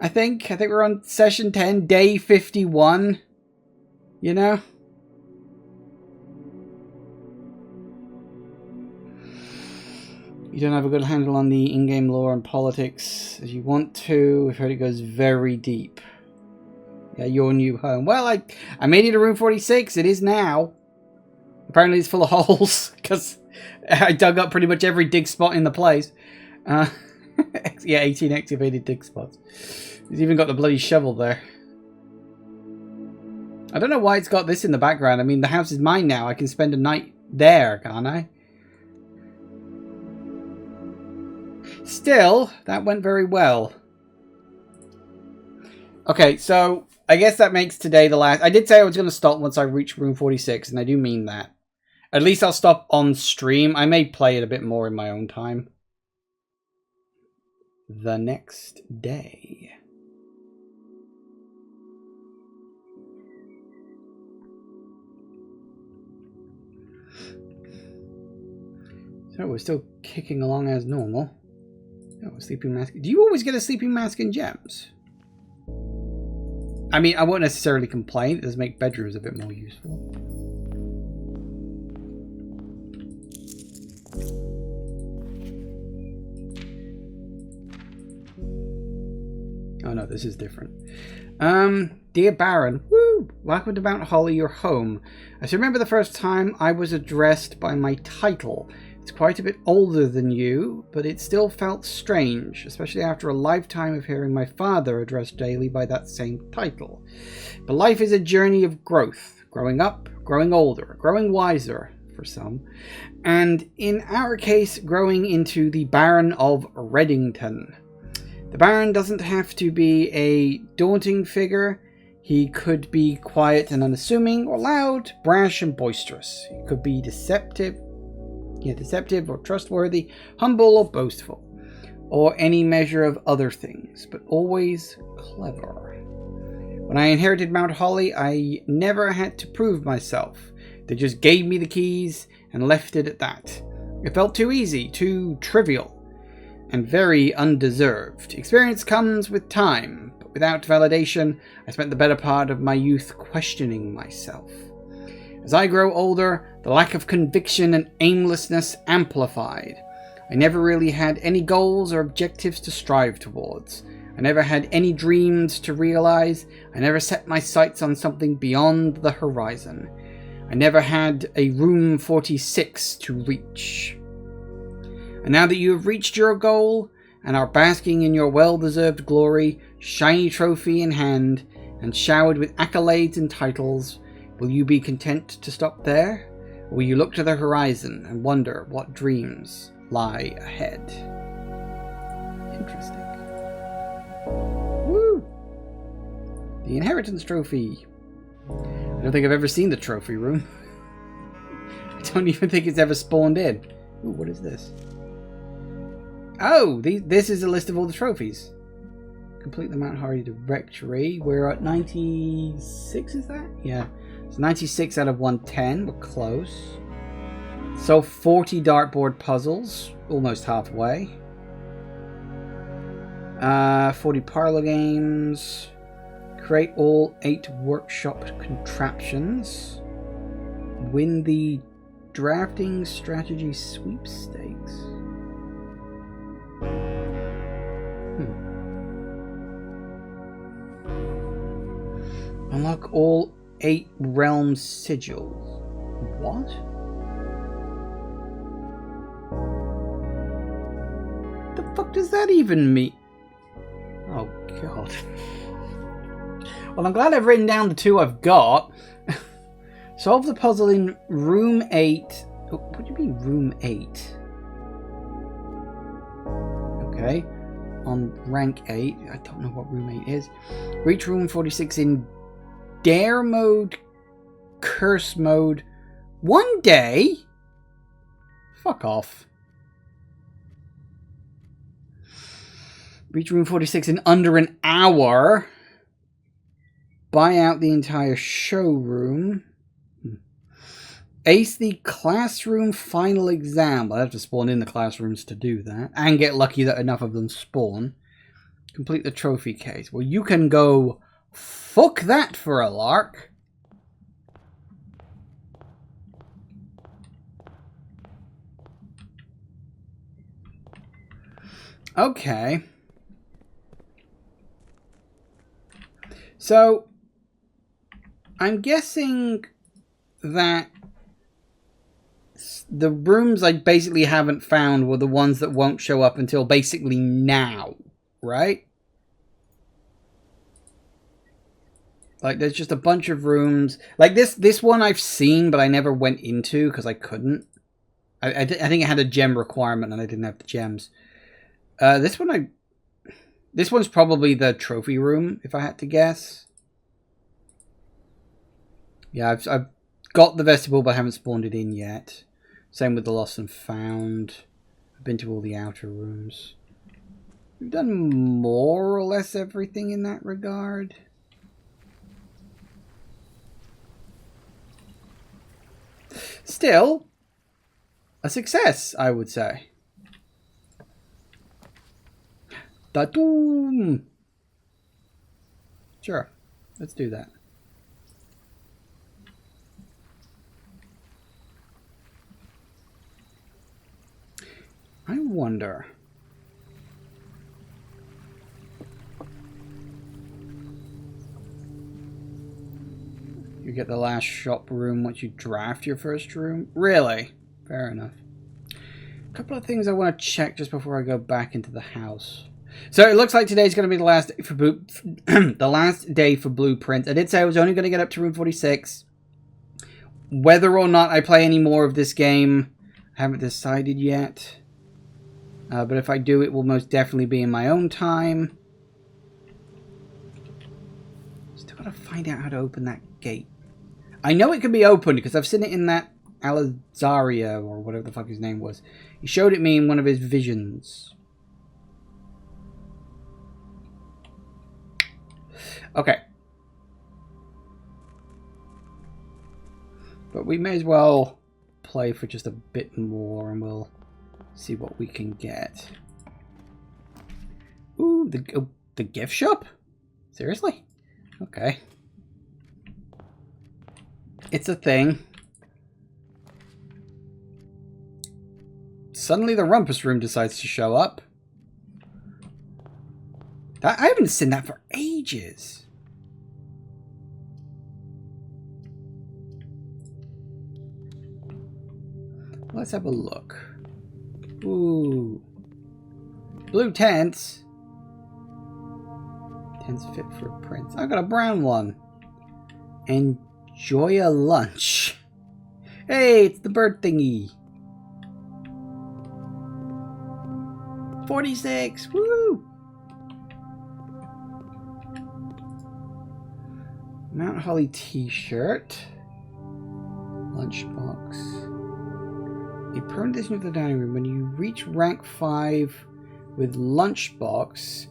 I think we're on session 10, day 51. You know? You don't have a good handle on the in-game lore and politics as you want to. I've heard it goes very deep. Yeah, your new home. Well, I made it to room 46. It is now. Apparently it's full of holes, because I dug up pretty much every dig spot in the place. Yeah, 18 activated dig spots. He's even got the bloody shovel there. I don't know why it's got this in the background. I mean, the house is mine now. I can spend a night there, can't I? Still, that went very well. Okay, so I guess that makes today the last... I did say I was going to stop once I reach room 46, and I do mean that. At least I'll stop on stream. I may play it a bit more in my own time. The next day. So we're still kicking along as normal. Oh, a sleeping mask. Do you always get a sleeping mask in gems? I mean, I won't necessarily complain. It does make bedrooms a bit more useful. Oh no, this is different. Dear Baron, woo! Welcome to Mount Holly, your home. I remember the first time I was addressed by my title. It's quite a bit older than you, but it still felt strange, especially after a lifetime of hearing my father addressed daily by that same title. But life is a journey of growth, growing up, growing older, growing wiser, for some, and in our case, growing into the Baron of Reddington. The Baron doesn't have to be a daunting figure. He could be quiet and unassuming, or loud, brash and boisterous. He could be deceptive or trustworthy, humble or boastful, or any measure of other things, but always clever. When I inherited Mount Holly, I never had to prove myself. They just gave me the keys and left it at that. It felt too easy, too trivial, and very undeserved. Experience comes with time, but without validation, I spent the better part of my youth questioning myself. As I grow older, the lack of conviction and aimlessness amplified. I never really had any goals or objectives to strive towards. I never had any dreams to realize. I never set my sights on something beyond the horizon. I never had a room 46 to reach. And now that you have reached your goal and are basking in your well-deserved glory, shiny trophy in hand, and showered with accolades and titles, will you be content to stop there? Or will you look to the horizon and wonder what dreams lie ahead? Interesting. Woo! The inheritance trophy. I don't think I've ever seen the trophy room. I don't even think it's ever spawned in. Ooh, what is this? Oh, this is a list of all the trophies. Complete the Mount Hardy directory. We're at 96, is that? Yeah. It's 96 out of 110. We're close. So 40 dartboard puzzles. Almost halfway. 40 parlor games. Create all 8 workshop contraptions. Win the drafting strategy sweepstakes. Unlock all 8 realm sigils. What? The fuck does that even mean? Oh god. Well, I'm glad I've written down the 2 I've got. Solve the puzzle in room 8. Oh, what do you mean room 8? Okay. On rank 8. I don't know what room 8 is. Reach room 46 in Dare mode, curse mode, one day? Fuck off. Reach room 46 in under an hour. Buy out the entire showroom. Ace the classroom final exam. I'll have to spawn in the classrooms to do that. And get lucky that enough of them spawn. Complete the trophy case. Well, you can go fuck that for a lark. Okay. So, I'm guessing that the rooms I basically haven't found were the ones that won't show up until basically now, right? Like, there's just a bunch of rooms. Like, this one I've seen, but I never went into because I couldn't. I think it had a gem requirement and I didn't have the gems. This one's probably the trophy room, if I had to guess. Yeah, I've got the vestibule, but I haven't spawned it in yet. Same with the lost and found. I've been to all the outer rooms. We've done more or less everything in that regard. Still, a success, I would say. Da-doom! Sure, let's do that. I wonder... You get the last shop room once you draft your first room? Really? Fair enough. A couple of things I want to check just before I go back into the house. So it looks like today's going to be the last day for the last day for Blueprints. I did say I was only going to get up to room 46. Whether or not I play any more of this game, I haven't decided yet. But if I do, it will most definitely be in my own time. Still Gotta find out how to open that gate. I know it can be opened because I've seen it in that Alazaria or whatever the fuck his name was. He showed it me in one of his visions. Okay. But we may as well play for just a bit more and we'll see what we can get. Ooh, the gift shop? Seriously? Okay. It's a thing. Suddenly the rumpus room decides to show up. I haven't seen that for ages. Let's have a look. Ooh. Blue tents. Tents fit for a prince. I got a brown one. Enjoy a lunch. Hey, it's the bird thingy. 46. Woo! Mount Holly t-shirt. Lunchbox. A permanent addition of the dining room. When you reach rank 5 with lunchbox,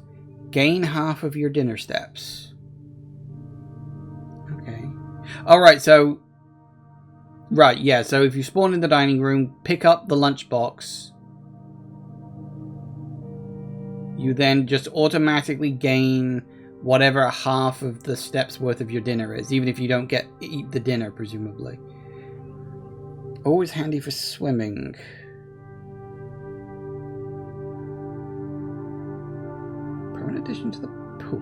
gain half of your dinner steps. Okay. Alright, so... Right, yeah, so if you spawn in the dining room, pick up the lunchbox. You then just automatically gain whatever half of the steps worth of your dinner is, even if you don't eat the dinner, presumably. Always handy for swimming. Permanent addition to the pool.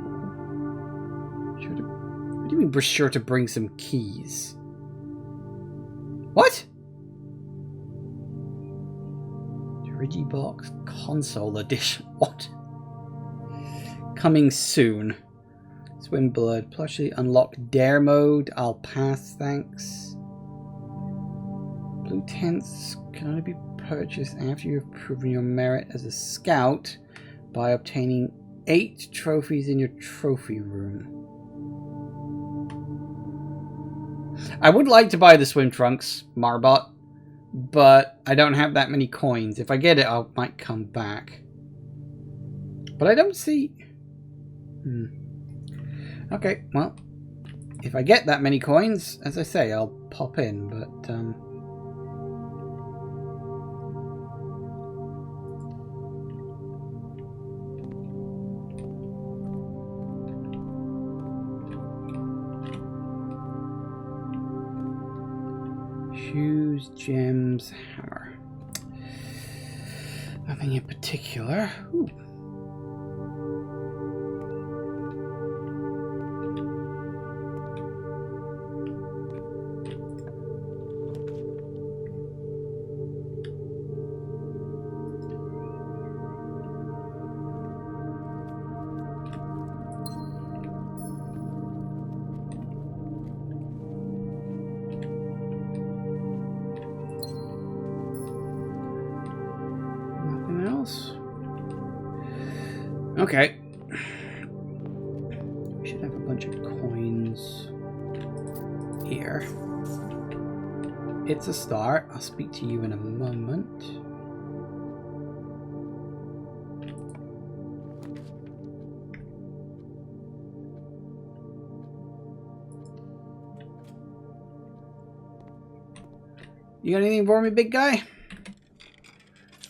What do you mean we're sure to bring some keys? What? Digibox console edition. What? Coming soon. Swim blood. Plushly unlock dare mode. I'll pass, thanks. Blue tents can only be purchased after you have proven your merit as a scout by obtaining 8 trophies in your trophy room. I would like to buy the swim trunks, Marbot, but I don't have that many coins. If I get it, I might come back. But I don't see... Okay, well, if I get that many coins, as I say, I'll pop in, but... Shoes, gems, hammer. Nothing in particular. Ooh. Okay. We should have a bunch of coins here. It's a start. I'll speak to you in a moment. You got anything for me, big guy?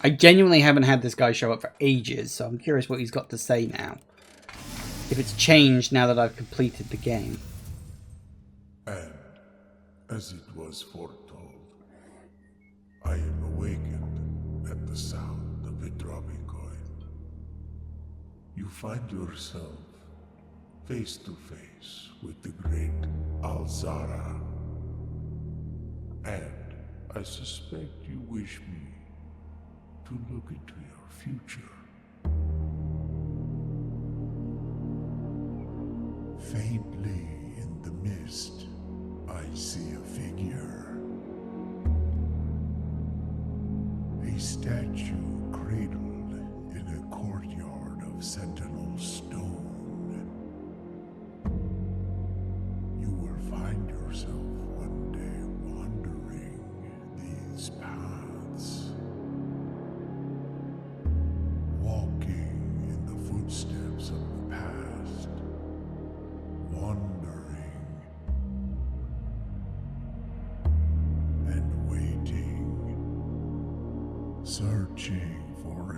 I genuinely haven't had this guy show up for ages, so I'm curious what he's got to say now. If it's changed now that I've completed the game. And, as it was foretold, I am awakened at the sound of a dropping coin. You find yourself face to face with the great Alzara. And I suspect you wish me to look into your future. Faintly in the mist, I see a figure. A statue cradled in a courtyard of sentinel stone.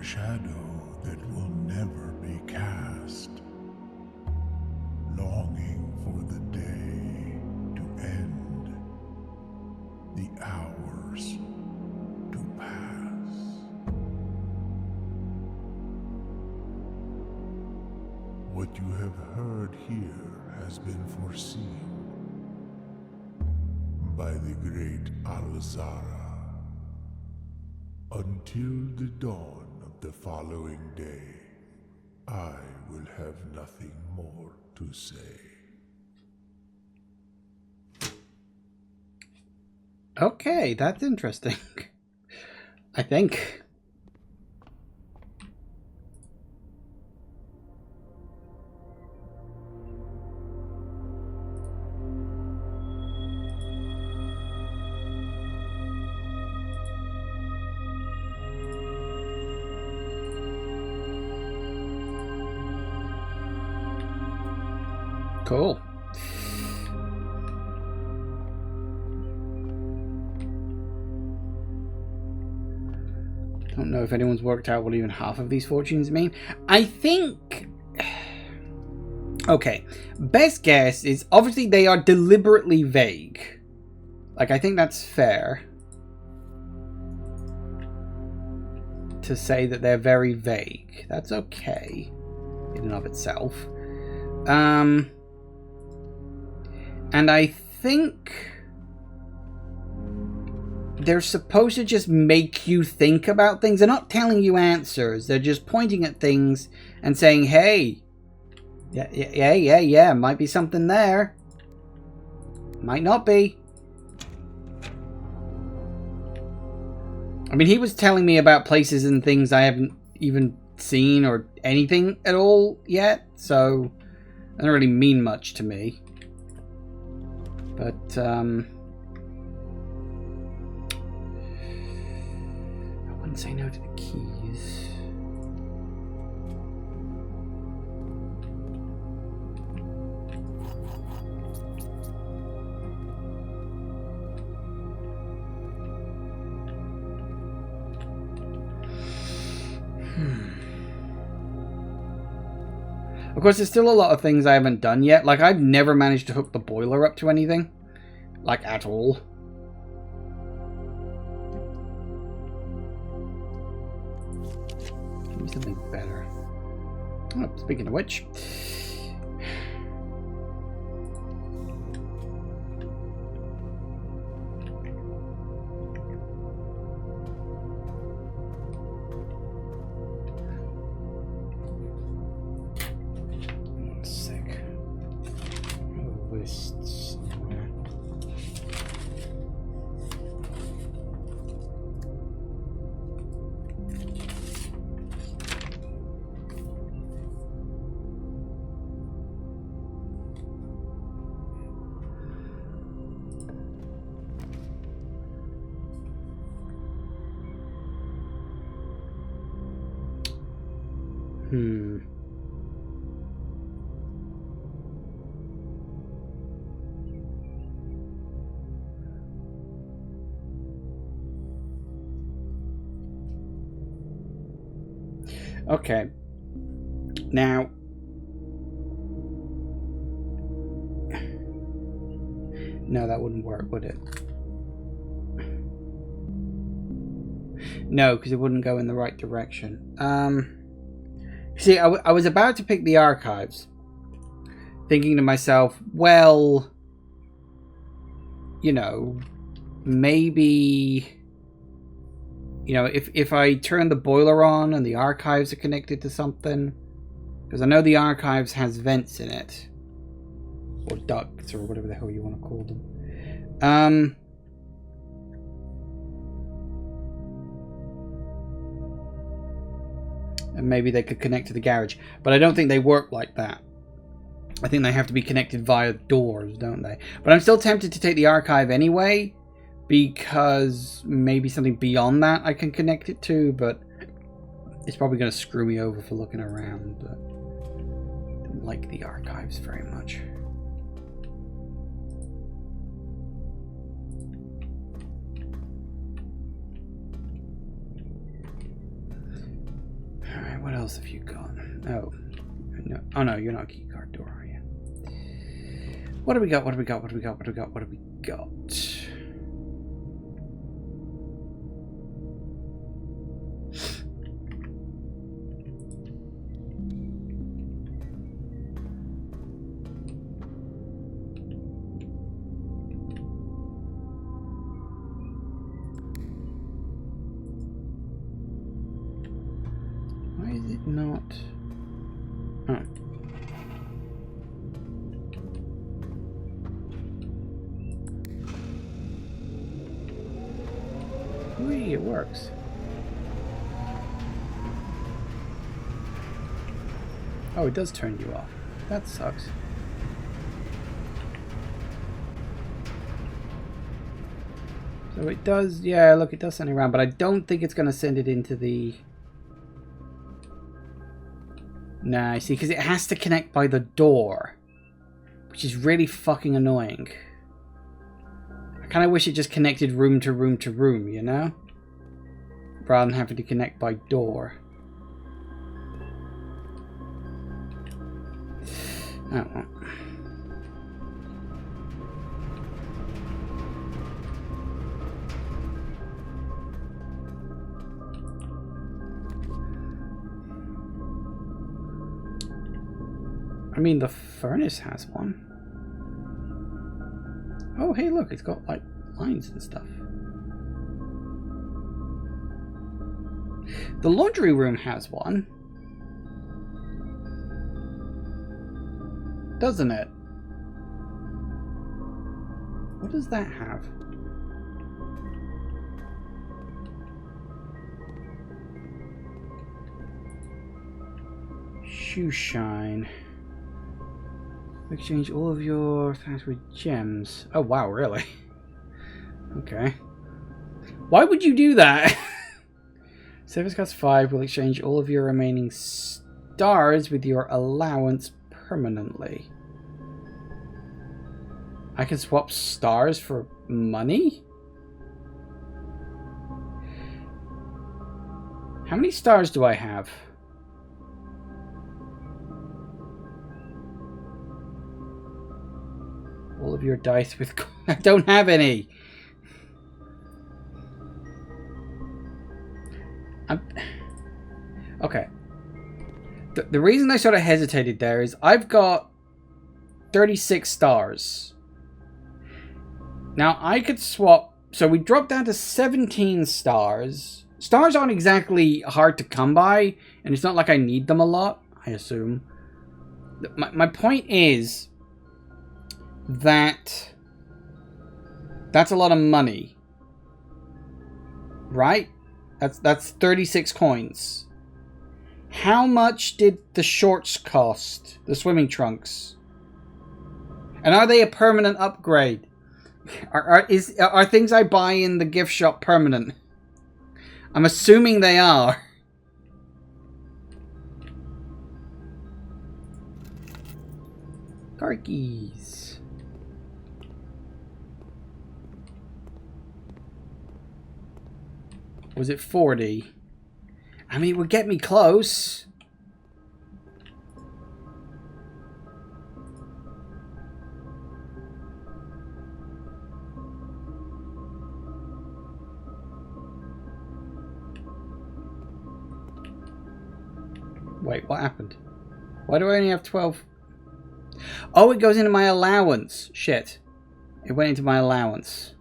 shadow that will never be cast, longing for the day to end, the hours to pass. What you have heard here has been foreseen by the great Alzara. Until the dawn of the following day, I will have nothing more to say. Okay, that's interesting. I think. Cool. Don't know if anyone's worked out what even half of these fortunes mean. I think... Okay, best guess is obviously they are deliberately vague. Like, I think that's fair to say that they're very vague. That's okay in and of itself. And I think they're supposed to just make you think about things. They're not telling you answers. They're just pointing at things and saying, hey, yeah, might be something there. Might not be. I mean, he was telling me about places and things I haven't even seen or anything at all yet, so it doesn't really mean much to me. But, I wouldn't say no to the keys. Of course, there's still a lot of things I haven't done yet. Like, I've never managed to hook the boiler up to anything. Like, at all. Give me something better. Oh, speaking of which... Okay. Now... No, that wouldn't work, would it? No, because it wouldn't go in the right direction. See, I was about to pick the archives, thinking to myself, well, you know, maybe, you know, if I turn the boiler on and the archives are connected to something, because I know the archives has vents in it, or ducts, or whatever the hell you want to call them. And maybe they could connect to the garage. But I don't think they work like that. I think they have to be connected via doors, don't they? But I'm still tempted to take the archive anyway, because maybe something beyond that I can connect it to, but it's probably going to screw me over for looking around. But I don't like the archives very much. else have you got? Oh. No. Oh no, you're not a keycard door, are you? What do we got? What do we got? What do we got? What do we got? What do we got? Why is it not? Oh. Whee, it works. Oh, it does turn you off. That sucks. So it does, yeah, look, it does send it around, but I don't think it's going to send it into the... Nah, I see, because it has to connect by the door, which is really fucking annoying. I kind of wish it just connected room to room to room, you know? Rather than having to connect by door. Oh, well. I mean, the furnace has one. Oh, hey, look, it's got, like, lines and stuff. The laundry room has one. Doesn't it? What does that have? Shoe shine. Exchange all of your things with gems. Oh wow, really? Okay. Why would you do that? Service cost 5 will exchange all of your remaining stars with your allowance permanently. I can swap stars for money? How many stars do I have? All of your dice with... I don't have any! Okay. The reason I sort of hesitated there is I've got 36 stars. Now, I could swap... So we dropped down to 17 stars. Stars aren't exactly hard to come by, and it's not like I need them a lot, I assume. My point is that that's a lot of money. Right? That's 36 coins. How much did the shorts cost? The swimming trunks? And are they a permanent upgrade? Are things I buy in the gift shop permanent? I'm assuming they are. Car keys. Was it 40? I mean, it would get me close. Wait, what happened? Why do I only have 12? Oh, it goes into my allowance. Shit. It went into my allowance.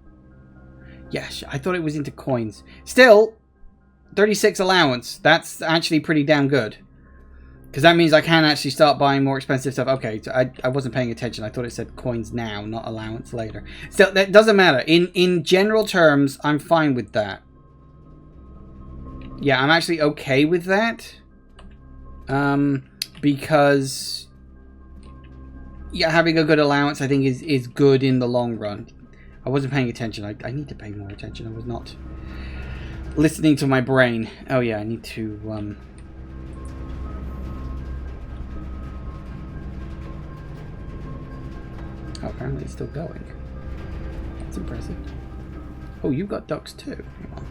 Yes, I thought it was into coins. Still, 36 allowance. That's actually pretty damn good. Because that means I can actually start buying more expensive stuff. Okay, so I wasn't paying attention. I thought it said coins now, not allowance later. Still, that doesn't matter. In general terms, I'm fine with that. Yeah, I'm actually okay with that. Because... yeah, having a good allowance, I think, is good in the long run. I wasn't paying attention. I need to pay more attention. I was not listening to my brain. Oh yeah, I need to... Oh, apparently it's still going. That's impressive. Oh, you've got ducks too. Hang on.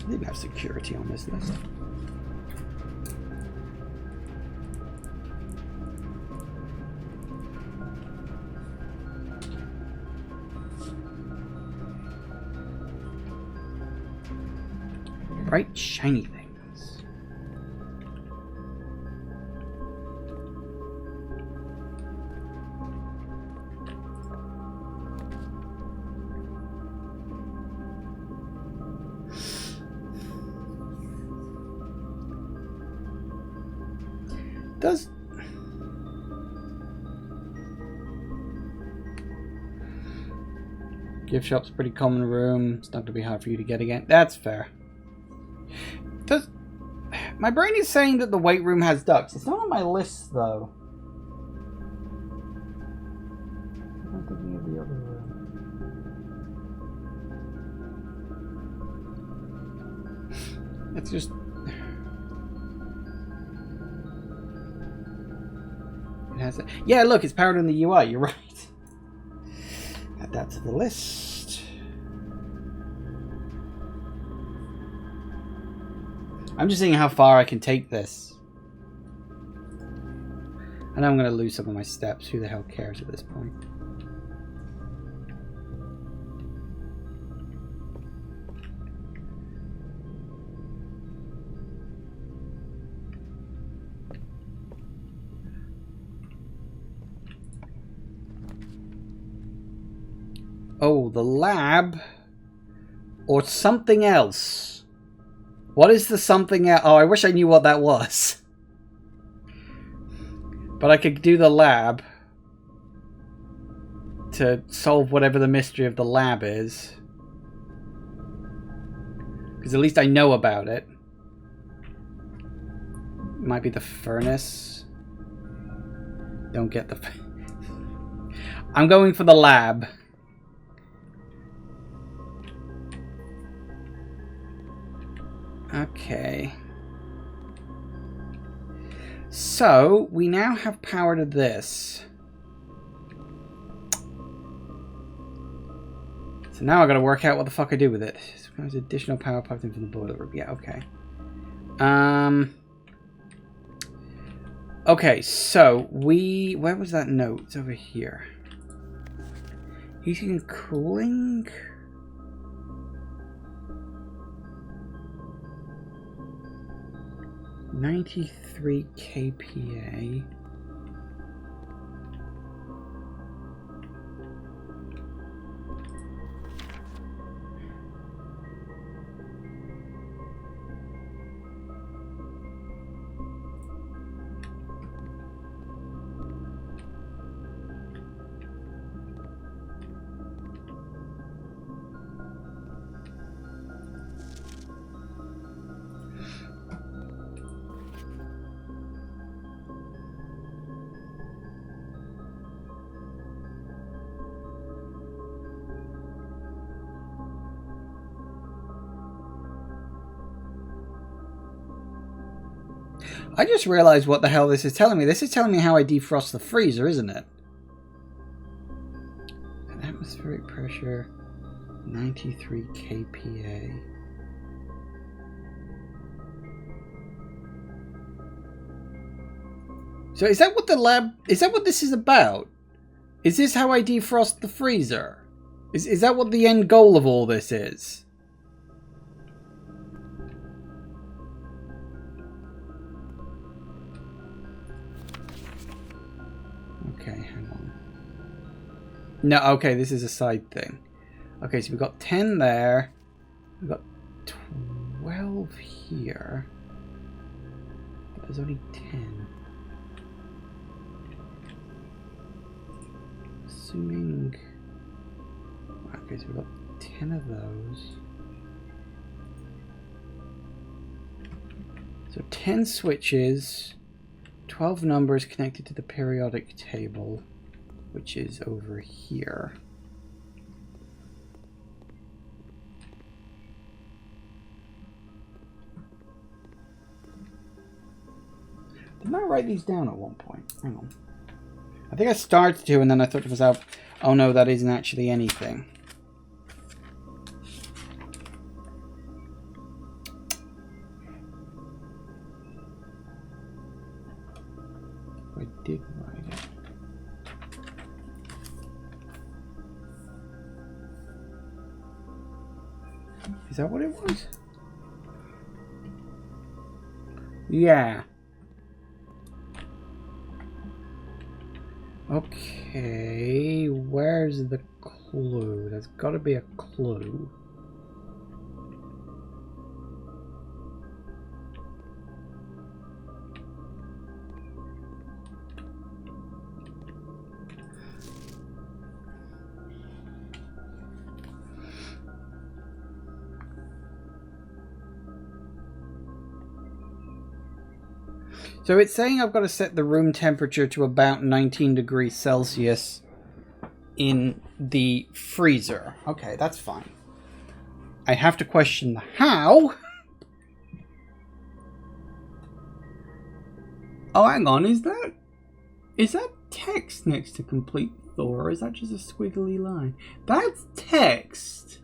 I didn't have security on this list. Bright, shiny things. Does... Gift shop's a pretty common room. It's not going to be hard for you to get again. That's fair. Does... My brain is saying that the weight room has ducks. It's not on my list, though. I'm thinking of the other room. It's just... It has a... Yeah, look, it's powered on the UI. You're right. Add that to the list. I'm just seeing how far I can take this. I know I'm going to lose some of my steps. Who the hell cares at this point? Oh, the lab or something else. What is the something else? Oh, I wish I knew what that was. But I could do the lab to solve whatever the mystery of the lab is. Because at least I know about it. Might be the furnace. Don't get the... I'm going for the lab. Okay. So, we now have power to this. So now I gotta work out what the fuck I do with it. There's additional power plugged in from the boiler room. Yeah, okay. Okay, so we... Where was that note? It's over here. Heating and cooling... 93 kPa. I just realized what the hell this is telling me. This is telling me how I defrost the freezer, isn't it? Atmospheric pressure, 93 kPa. So is that what the lab... Is that what this is about? Is this how I defrost the freezer? Is that what the end goal of all this is? Okay, hang on. No, okay, this is a side thing. Okay, so we've got 10 there. We've got 12 here. But there's only 10. Assuming... Okay, so we've got 10 of those. So 10 switches. 12 numbers connected to the periodic table, which is over here. Didn't I write these down at one point? Hang on. I think I started to, and then I thought to myself, oh no, that isn't actually anything. Is that what it was? Yeah. Okay, where's the clue? There's got to be a clue. So it's saying I've got to set the room temperature to about 19 degrees Celsius in the freezer. Okay, that's fine. I have to question the how. Oh, hang on, is that text next to complete Thor, or is that just a squiggly line? That's text.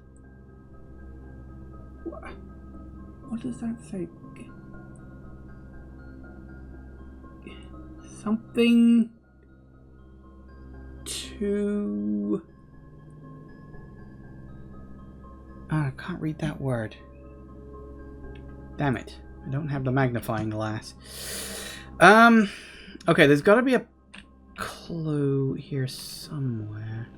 What does that say? Something to... I can't read that word. Damn it. I don't have the magnifying glass. Okay, there's got to be a clue here somewhere.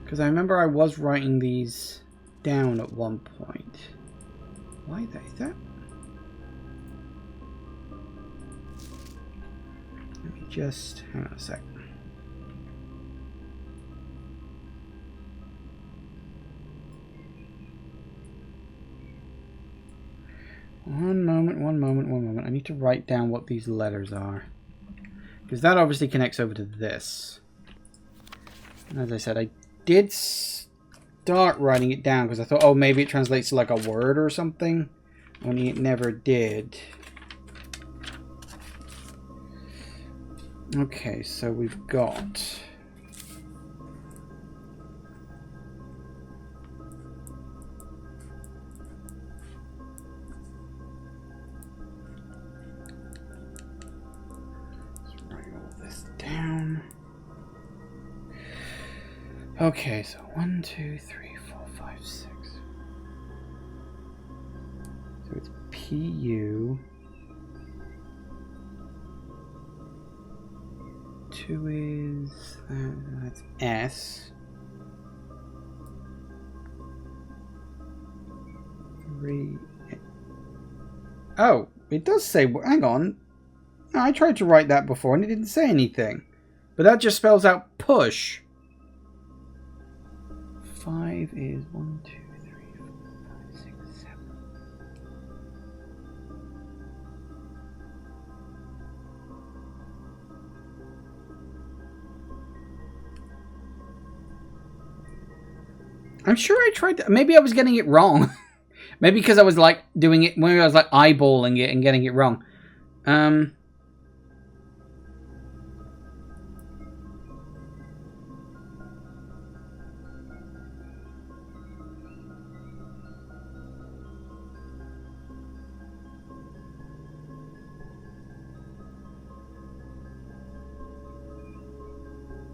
Because I remember I was writing these down at one point. Why is that? Let me just... hang on a sec. One moment. I need to write down what these letters are. Because that obviously connects over to this. And as I said, I did start writing it down because I thought, oh, maybe it translates to like a word or something. Only it never did. Okay, so we've got... Okay, so 1, 2, 3, 4, 5, 6. So it's PU. 2 is that's S. 3. Oh, it does say. Hang on. No, I tried to write that before and it didn't say anything. But that just spells out push. 5 is 1, 2, 3, 4, 5, 6, 7. I'm sure I tried to, maybe I was getting it wrong. Maybe because I was like doing it, maybe I was like eyeballing it and getting it wrong.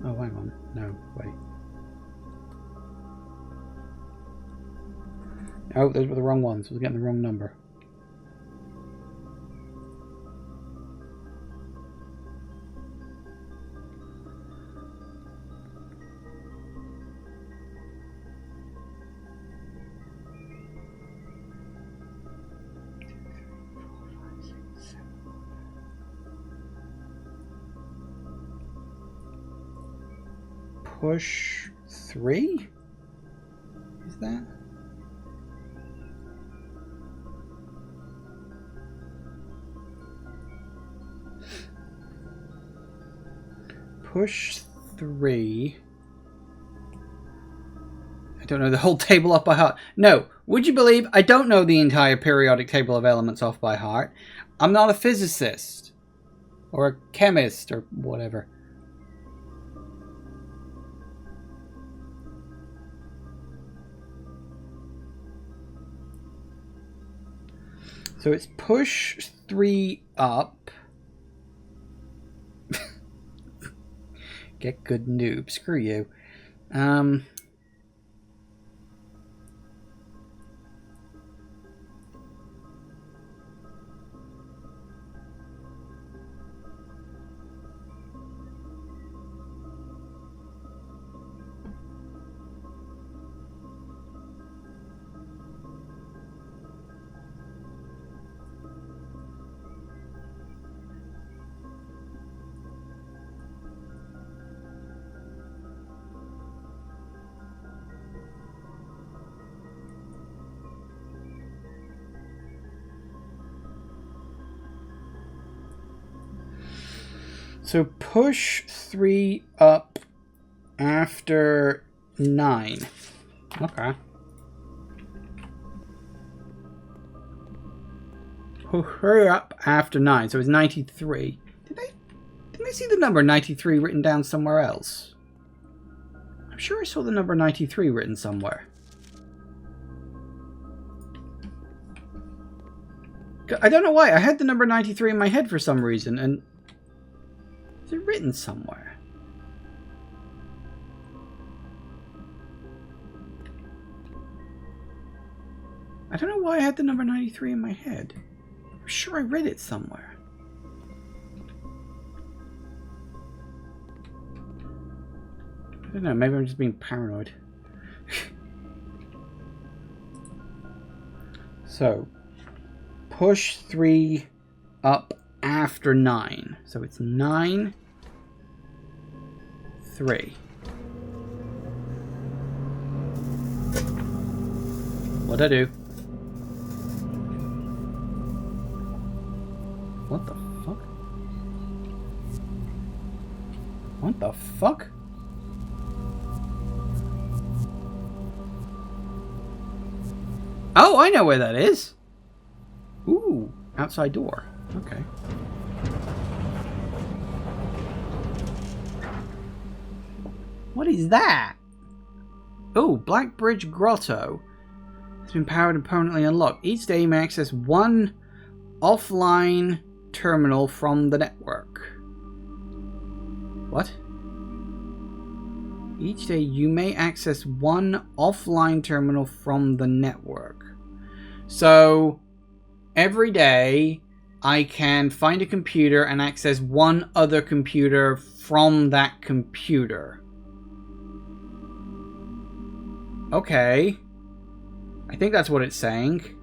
Oh, hang on. No, wait. Oh, those were the wrong ones. I was getting the wrong number. Push 3? Is that? push 3. I don't know the whole table off by heart. No, would you believe I don't know the entire periodic table of elements off by heart? I'm not a physicist. Or a chemist, or whatever. So it's push 3 up. Get good noob. Screw you. So push 3 up after 9. Okay. Hurry up after 9. So it's 93. Didn't I see the number 93 written down somewhere else? I'm sure I saw the number 93 written somewhere. I don't know why. I had the number 93 in my head for some reason, and is it written somewhere? I don't know why I had the number 93 in my head. I'm sure I read it somewhere. I don't know, maybe I'm just being paranoid. So, push 3 up after 9. So it's 9, 3. What'd I do? What the fuck? What the fuck? Oh, I know where that is. Ooh, outside door. Okay. What is that? Oh, Black Bridge Grotto. It's been powered and permanently unlocked. Each day you may access one offline terminal from the network. What? Each day you may access one offline terminal from the network. So, every day I can find a computer and access one other computer from that computer. Okay. I think that's what it's saying.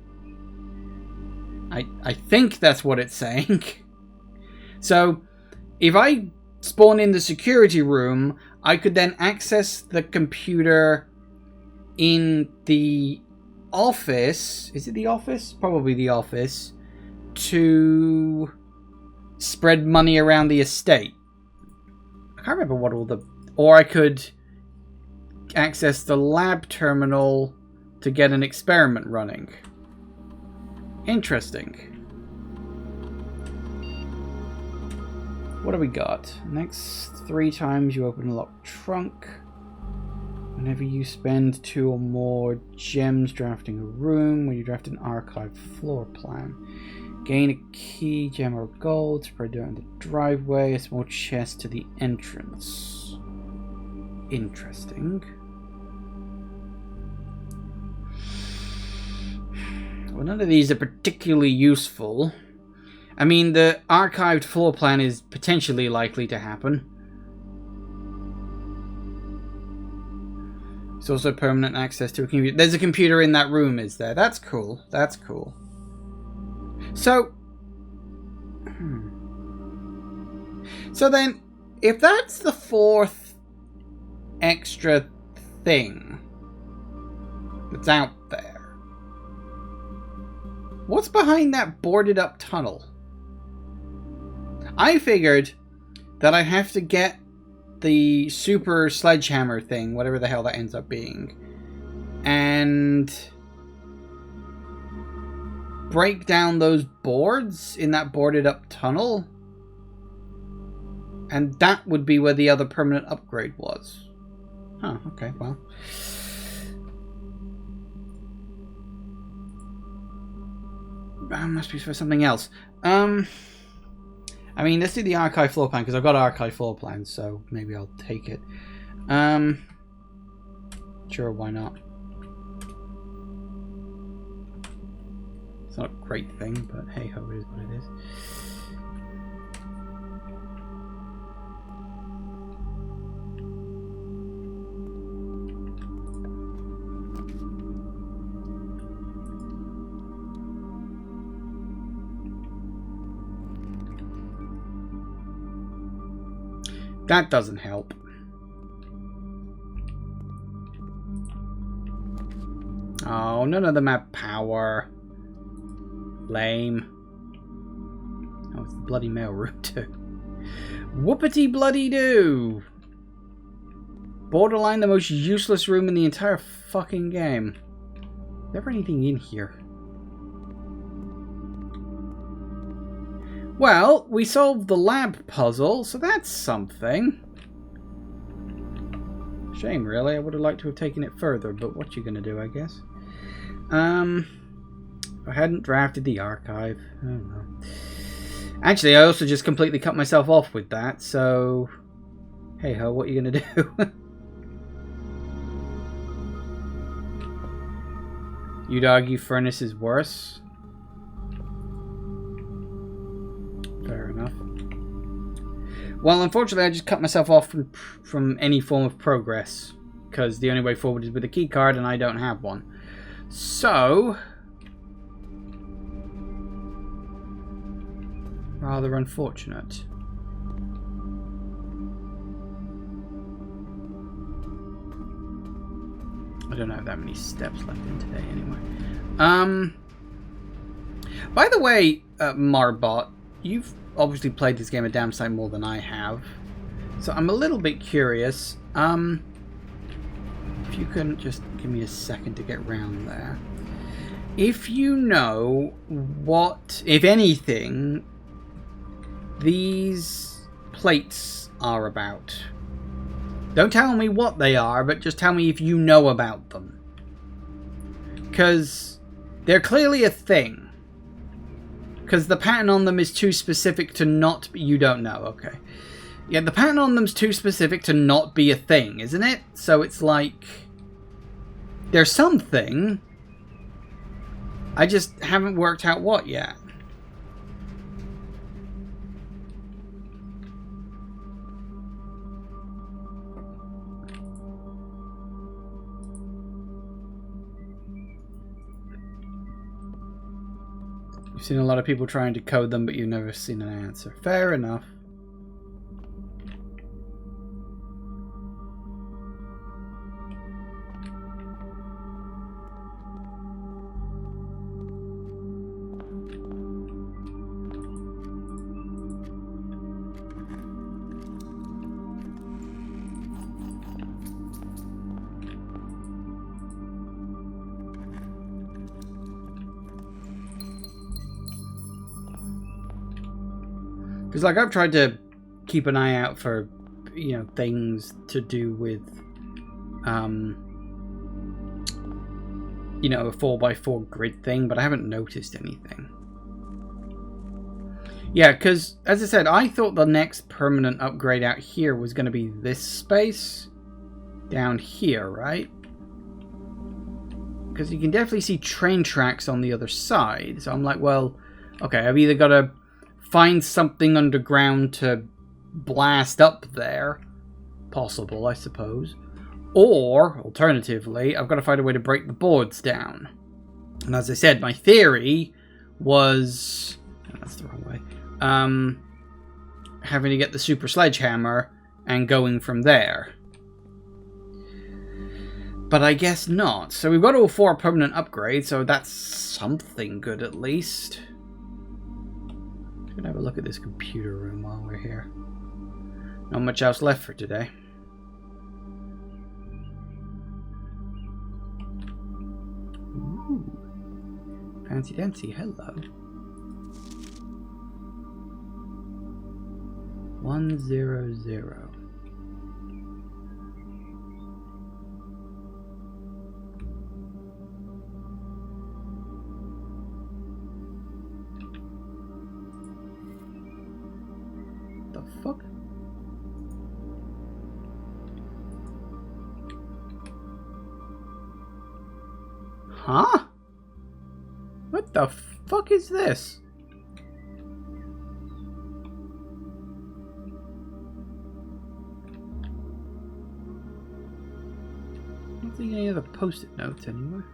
I think that's what it's saying. So, if I spawn in the security room, I could then access the computer in the office. Is it the office? Probably the office. To spread money around the estate. I can't remember what all the... Or I could access the lab terminal to get an experiment running. Interesting. What do we got? Next 3 times you open a locked trunk. Whenever you spend 2 or more gems drafting a room, when you draft an archived floor plan. Gain a key, gem or gold, spread down the driveway, a small chest to the entrance. Interesting. Well, none of these are particularly useful. I mean, the archived floor plan is potentially likely to happen. It's also permanent access to a computer. There's a computer in that room, is there? That's cool. That's cool. So... So then, if that's the 4th extra thing that's out there, what's behind that boarded up tunnel? I figured that I have to get the super sledgehammer thing, whatever the hell that ends up being, and break down those boards in that boarded up tunnel, and that would be where the other permanent upgrade was. Huh, okay, well. That must be for something else. I mean, let's do the archive floor plan, because I've got archive floor plans, so maybe I'll take it. Sure, why not? It's not a great thing, but hey ho, it is what it is. That doesn't help. Oh, none of them have power. Lame. Oh, it's the bloody mail room too. Whoopity bloody doo! Borderline the most useless room in the entire fucking game. Is there ever anything in here? Well, we solved the lab puzzle, so that's something. Shame, really. I would have liked to have taken it further, but what you gonna do, I guess? I hadn't drafted the archive. I don't know. Actually, I also just completely cut myself off with that, so... Hey ho, what are you gonna do? You'd argue furnace is worse? Fair enough. Well, unfortunately, I just cut myself off from any form of progress, because the only way forward is with a key card, and I don't have one. So, rather unfortunate. I don't have that many steps left in today, anyway. By the way, Marbot, you've obviously played this game a damn sight more than I have, so I'm a little bit curious. If you can just give me a second to get round there. If you know what, if anything, these plates are about. Don't tell me what they are, but just tell me if you know about them. Because they're clearly a thing. Because the pattern on them is too specific to not be... You don't know, okay. Yeah, the pattern on them's too specific to not be a thing, isn't it? So it's like... There's something. I just haven't worked out what yet. You've seen a lot of people trying to code them, but you've never seen an answer. Fair enough. Because, like, I've tried to keep an eye out for, you know, things to do with, you know, a 4x4 grid thing, but I haven't noticed anything. Yeah, because, as I said, I thought the next permanent upgrade out here was going to be this space down here, right? Because you can definitely see train tracks on the other side. So I'm like, well, okay, I've either got to find something underground to blast up there. Possible, I suppose. Or, alternatively, I've got to find a way to break the boards down. And as I said, my theory was... Oh, that's the wrong way. Having to get the super sledgehammer and going from there. But I guess not. So we've got all 4 permanent upgrades, so that's something good at least. Have a look at this computer room while we're here. Not much else left for today. Ooh. Fancy dancy, hello. 100. The fuck? Huh? What the fuck is this? I don't see any other post-it notes anywhere.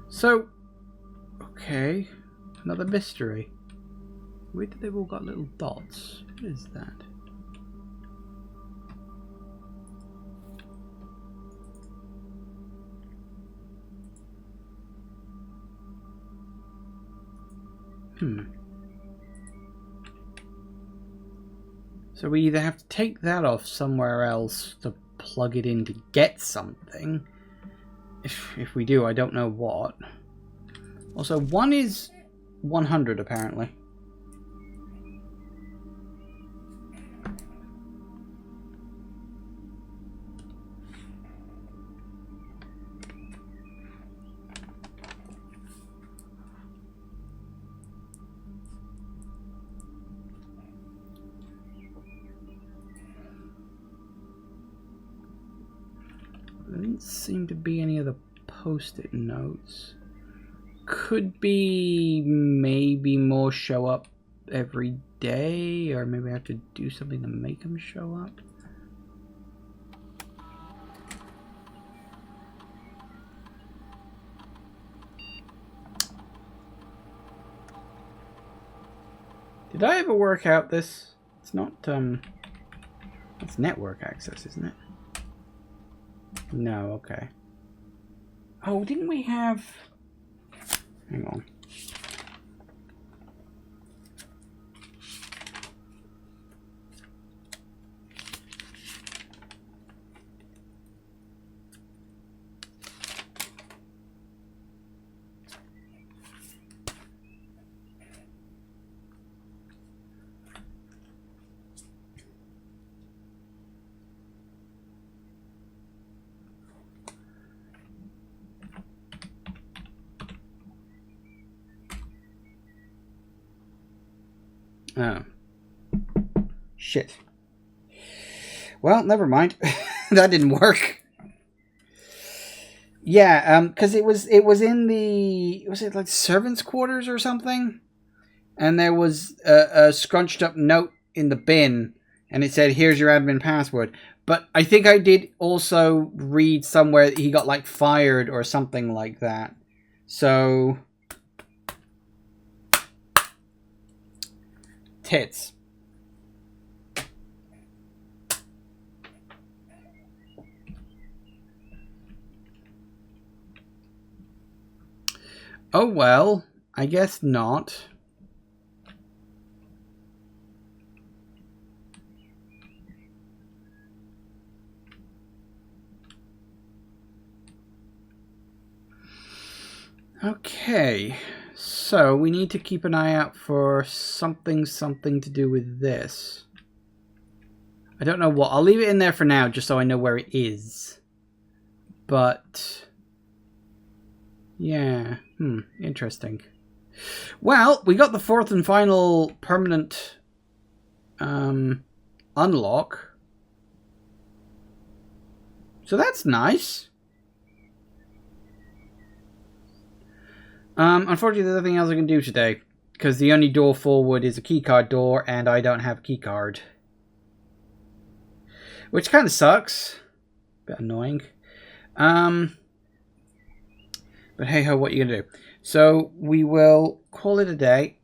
So, okay, another mystery. Where did they've all got little dots? What is that? So we either have to take that off somewhere else to plug it in to get something. If we do, I don't know what. Also, 1 is 100 apparently. There didn't seem to be any other post-it notes. Could be maybe more show up every day, or maybe I have to do something to make them show up. Did I ever work out this? It's not, it's network access, isn't it? No, okay. Oh, didn't we have... Hang on. Oh. Shit. Well, never mind. That didn't work. Yeah, because it was in the... Was it like servants' quarters or something? And there was a scrunched up note in the bin, and it said, "Here's your admin password." But I think I did also read somewhere that he got like fired or something like that. So... Tits. Oh well, I guess not. Okay, so we need to keep an eye out for something to do with this. I don't know what. I'll leave it in there for now just so I know where it is. But... yeah, interesting. Well, we got the fourth and final permanent unlock. So that's nice. Unfortunately, there's nothing else I can do today, because the only door forward is a keycard door, and I don't have a keycard. Which kind of sucks. Bit annoying. But hey ho, what are you gonna do? So we will call it a day.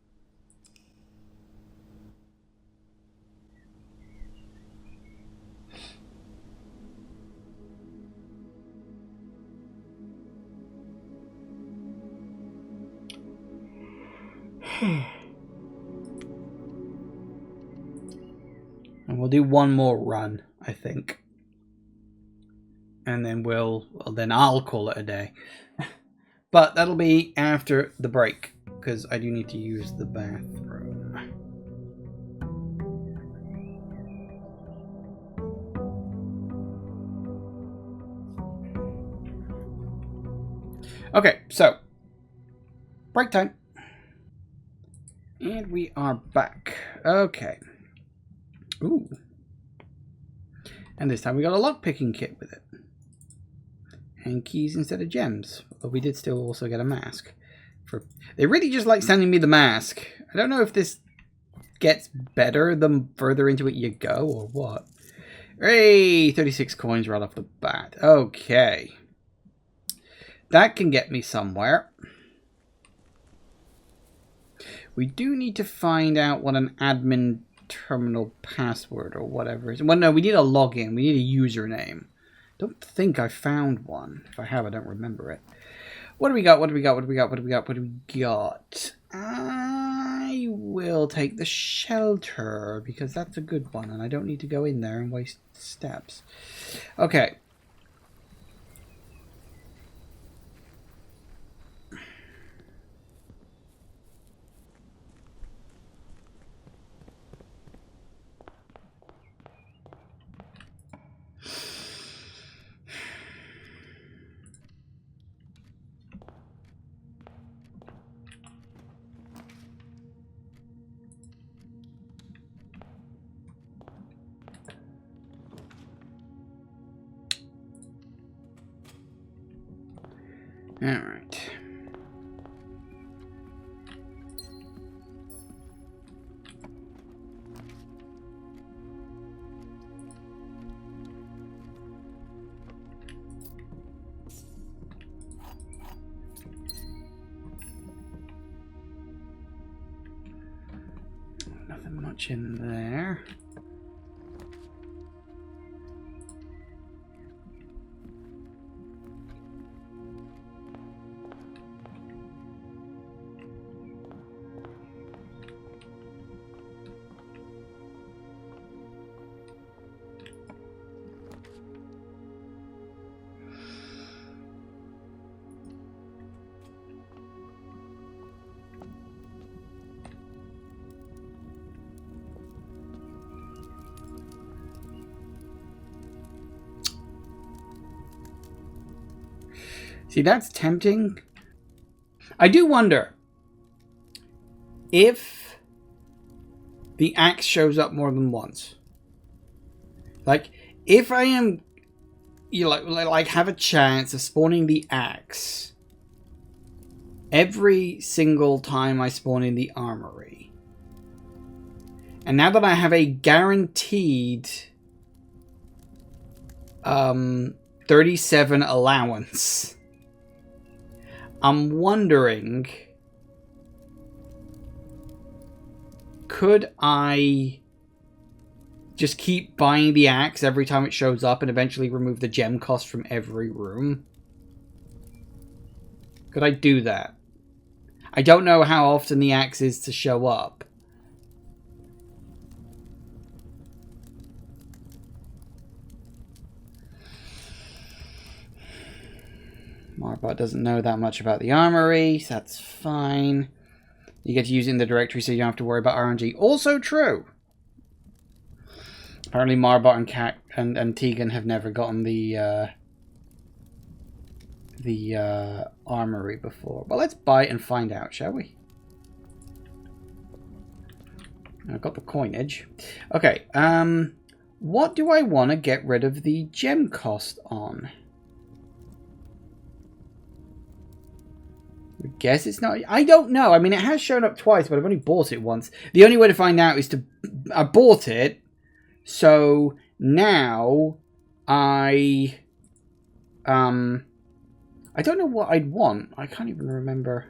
And we'll do one more run, I think. And then I'll call it a day. But that'll be after the break, because I do need to use the bathroom. Okay, so break time. And we are back. Okay. Ooh. And this time we got a lockpicking kit with it. And keys instead of gems. But we did still also get a mask. They really just like sending me the mask. I don't know if this gets better the further into it you go or what. Hey, 36 coins right off the bat. Okay. That can get me somewhere. We do need to find out what an admin terminal password or whatever is. Well, no, we need a login. We need a username. Don't think I found one. If I have, I don't remember it. What do we got? What do we got? What do we got? What do we got? What do we got? I will take the shelter because that's a good one and I don't need to go in there and waste steps. Okay. All right. Nothing much in there. See, that's tempting. I do wonder if the axe shows up more than once. Like, if I am, like have a chance of spawning the axe every single time I spawn in the armory. And now that I have a guaranteed 37 allowance, I'm wondering, could I just keep buying the axe every time it shows up and eventually remove the gem cost from every room? Could I do that? I don't know how often the axe is to show up. Marbot doesn't know that much about the armory, so that's fine. You get to use it in the directory so you don't have to worry about RNG. Also true! Apparently Marbot and Cat and Tegan have never gotten the armory before. Well, let's buy it and find out, shall we? I've got the coinage. Okay, what do I want to get rid of the gem cost on? I guess it's not... I don't know. I mean, it has shown up twice, but I've only bought it once. The only way to find out is to... I bought it, so now I don't know what I'd want. I can't even remember.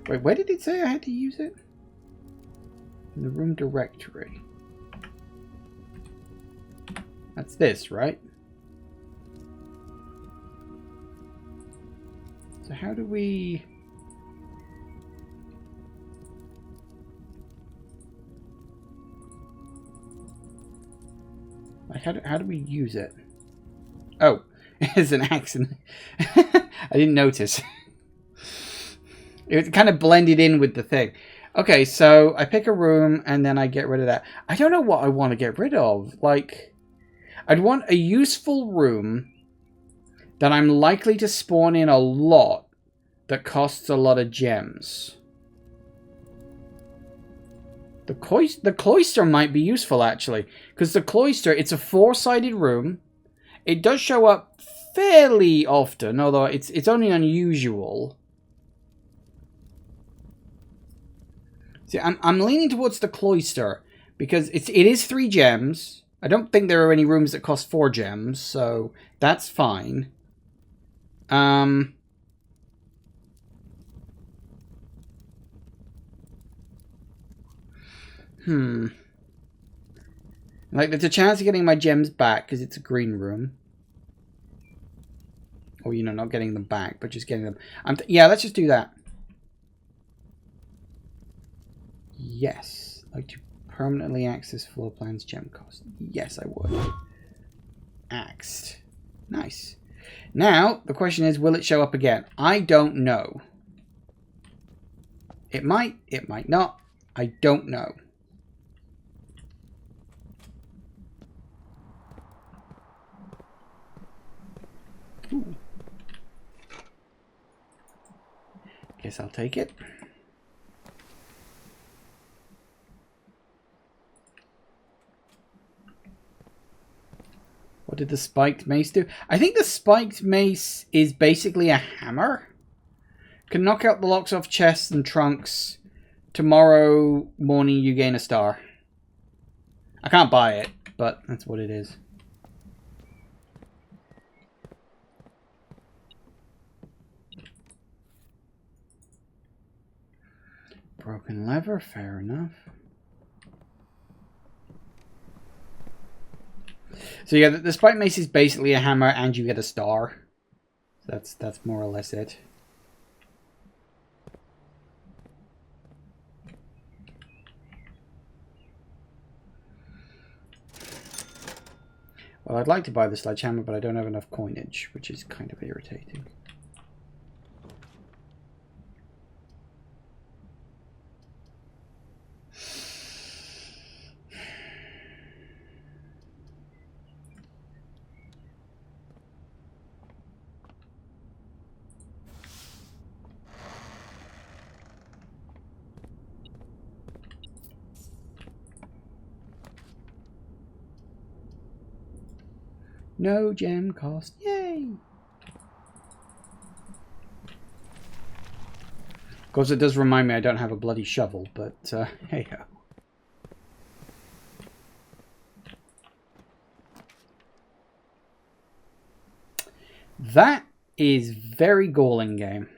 Wait, where did it say I had to use it? In the room directory. That's this, right? So how do we... Like, how do we use it? Oh, it's an accident. I didn't notice. It kind of blended in with the thing. Okay, so I pick a room and then I get rid of that. I don't know what I want to get rid of. Like, I'd want a useful room that I'm likely to spawn in a lot that costs a lot of gems. The cloister might be useful, actually. Because the cloister, it's a 4-sided room. It does show up fairly often, although it's only unusual. See, I'm leaning towards the cloister. Because it is 3 gems. I don't think there are any rooms that cost 4 gems, so that's fine. Like, there's a chance of getting my gems back because it's a green room. Or, you know, not getting them back, but just getting them. Yeah, let's just do that. Yes. Like to permanently access floor plans gem cost. Yes, I would. Axed. Nice. Now, the question is, will it show up again? I don't know. It might not. I don't know. Ooh. Guess I'll take it. What did the spiked mace do? I think the spiked mace is basically a hammer. Can knock out the locks off chests and trunks. Tomorrow morning you gain a star. I can't buy it, but that's what it is. Broken lever, fair enough. So yeah, the spike mace is basically a hammer and you get a star. That's more or less it. Well, I'd like to buy the sledgehammer, but I don't have enough coinage, which is kind of irritating. No gem cost. Yay! Of course, it does remind me I don't have a bloody shovel, but hey-ho. That is very galling, game.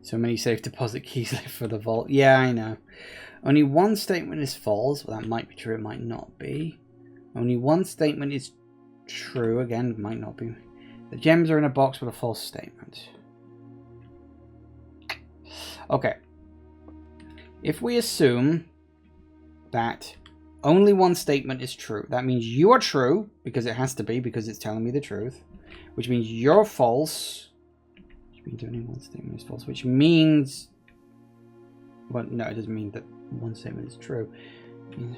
So many safe deposit keys left for the vault. Yeah, I know. Only one statement is false. Well, that might be true. It might not be. Only one statement is true. Again, it might not be. The gems are in a box with a false statement. Okay. If we assume that only one statement is true, that means you are true, because it has to be, because it's telling me the truth. Which means you're false. Only one statement is false, which means... Well, no, it doesn't mean that one statement is true. It means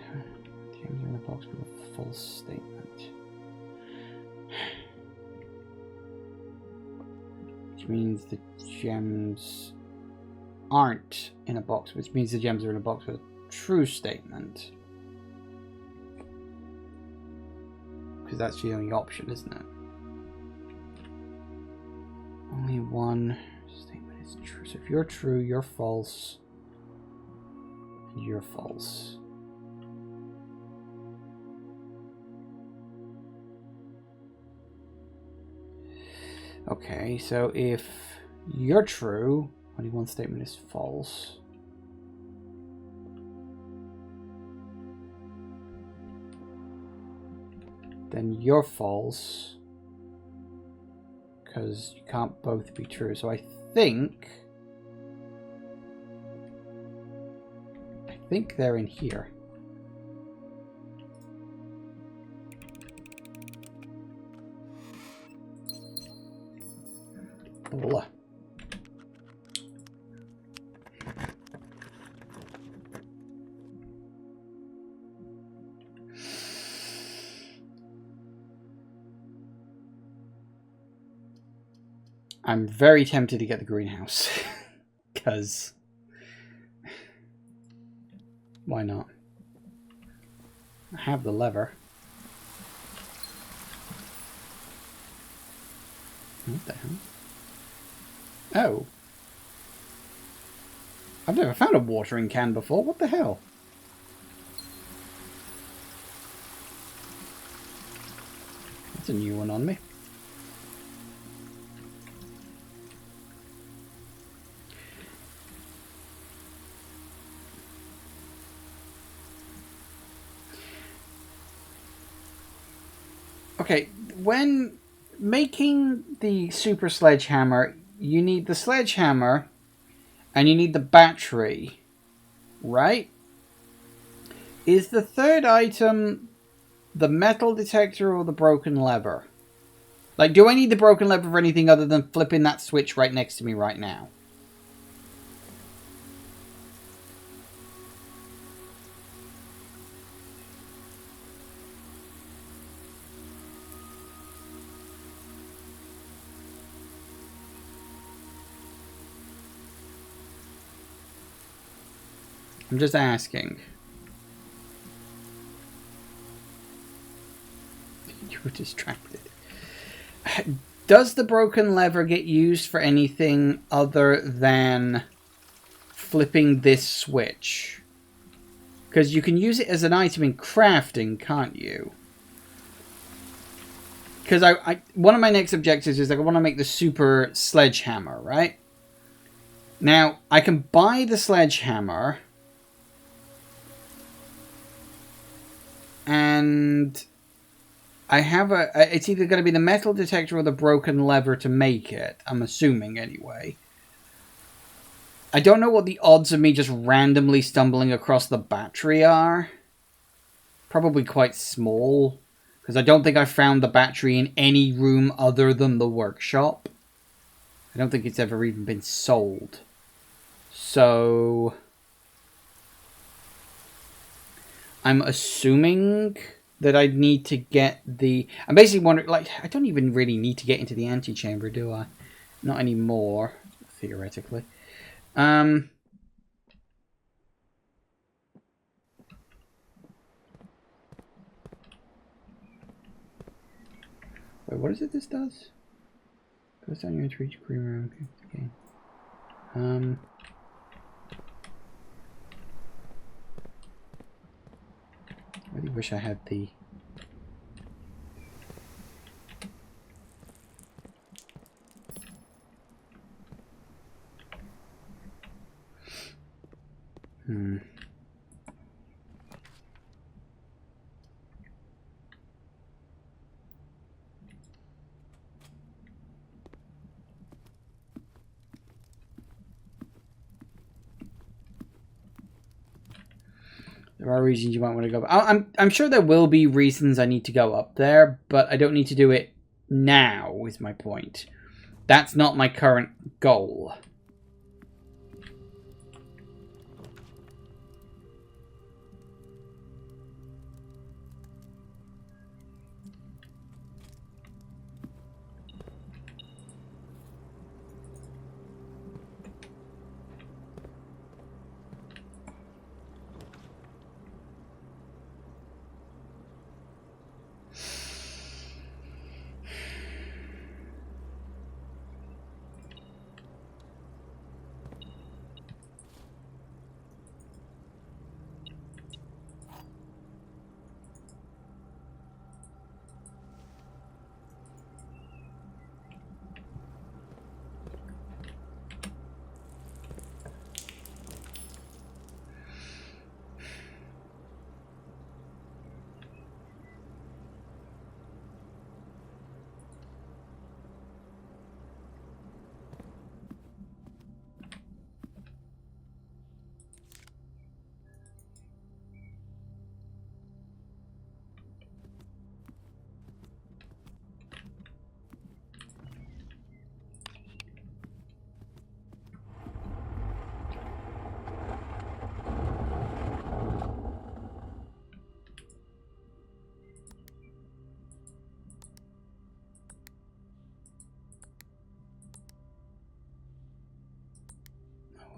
gems are in a box with a false statement. means the gems aren't in a box, which means the gems are in a box with a true statement. Because that's the only option, isn't it? Only one statement is true. So if you're true, you're false. And you're false. Okay, so if you're true, only one statement is false. Then you're false. Because you can't both be true. So I think they're in here. Blah. I'm very tempted to get the greenhouse. Because why not? I have the lever. What the hell? Oh. I've never found a watering can before. What the hell? That's a new one on me. Okay, when making the super sledgehammer, you need the sledgehammer and you need the battery, right? Is the third item the metal detector or the broken lever? Like, do I need the broken lever for anything other than flipping that switch right next to me right now? I'm just asking. You were distracted. Does the broken lever get used for anything other than flipping this switch? Because you can use it as an item in crafting, can't you? Because one of my next objectives is like I want to make the super sledgehammer, right? Now, I can buy the sledgehammer and I have it's either going to be the metal detector or the broken lever to make it. I'm assuming, anyway. I don't know what the odds of me just randomly stumbling across the battery are. Probably quite small. Because I don't think I found the battery in any room other than the workshop. I don't think it's ever even been sold. So I'm assuming that I'd need to get the... I'm basically wondering, like, I don't even really need to get into the antechamber, do I? Not anymore, theoretically. Wait, what is it this does? Goes down your reach green room. Okay. I really wish I had the... There are reasons you might want to go. I'm sure there will be reasons I need to go up there, but I don't need to do it now, is my point. That's not my current goal.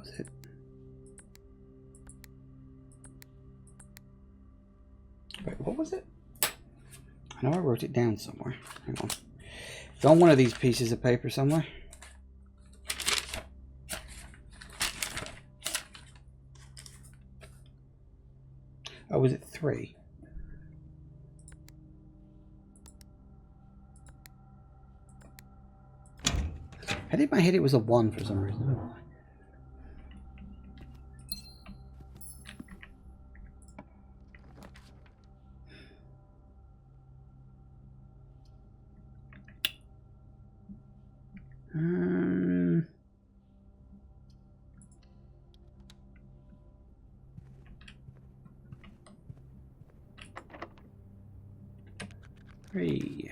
was it. Wait, what was it? I know I wrote it down somewhere. Hang on. It's on one of these pieces of paper somewhere. Oh, was it 3? I did in my head it was a 1 for some reason. I don't know why. Three.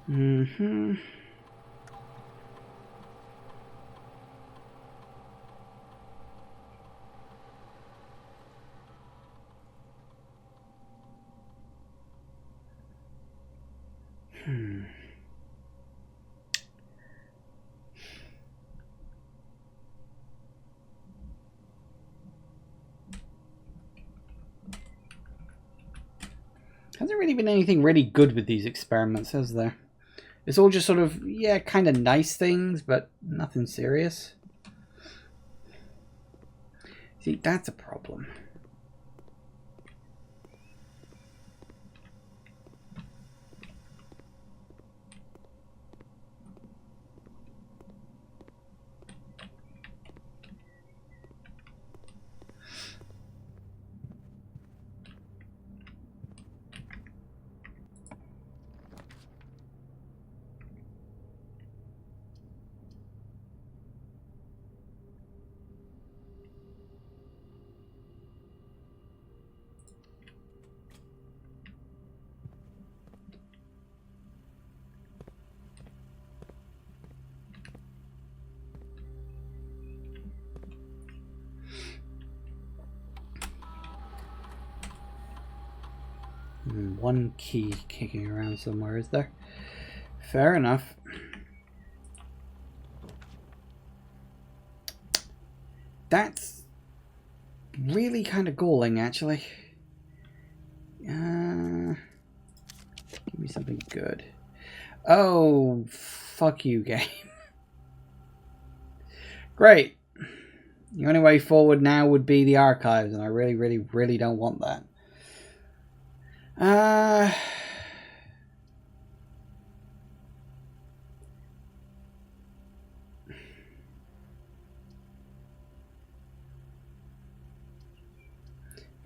Mm-hmm. Hasn't really been anything really good with these experiments, has there? It's all just sort of, yeah, kind of nice things, but nothing serious. See, that's a problem. One key kicking around somewhere, is there? Fair enough. That's really kind of galling, actually. Give me something good. Oh, fuck you, game. Great. The only way forward now would be the archives, and I really, really, really don't want that. If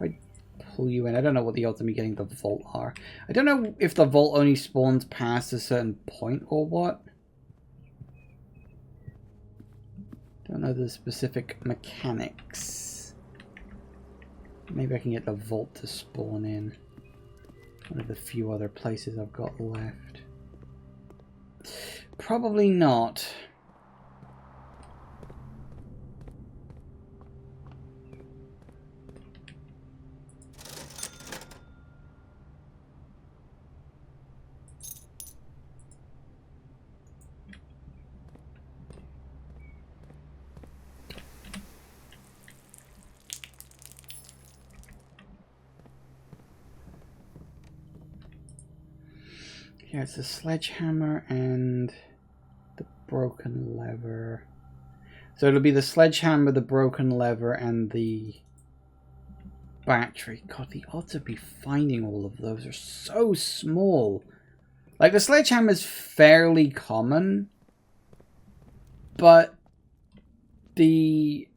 I pull you in, I don't know what the odds of me getting the vault are. I don't know if the vault only spawns past a certain point or what. Don't know the specific mechanics. Maybe I can get the vault to spawn in. One of the few other places I've got left. Probably not. Yeah, it's the sledgehammer and the broken lever. So it'll be the sledgehammer, the broken lever, and the battery. God, the odds of me finding all of those are so small. Like, the sledgehammer is fairly common, but the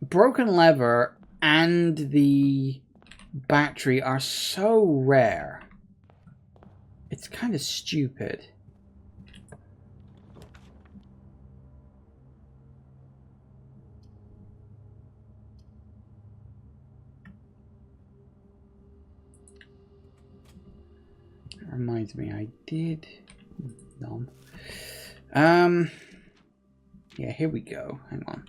broken lever and the battery are so rare. It's kind of stupid. reminds me, I did... Dumb. Yeah, here we go. Hang on.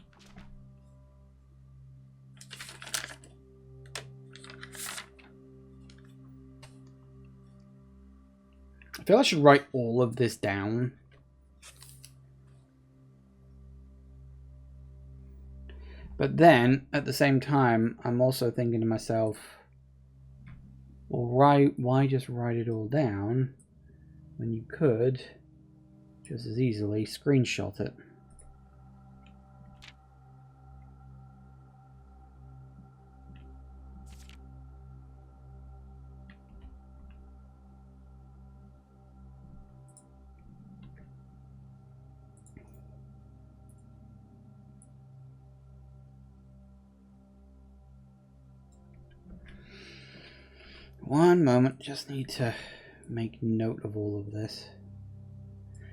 I feel I should write all of this down. But then, at the same time, I'm also thinking to myself, well, why just write it all down when you could just as easily screenshot it? One moment, just need to make note of all of this.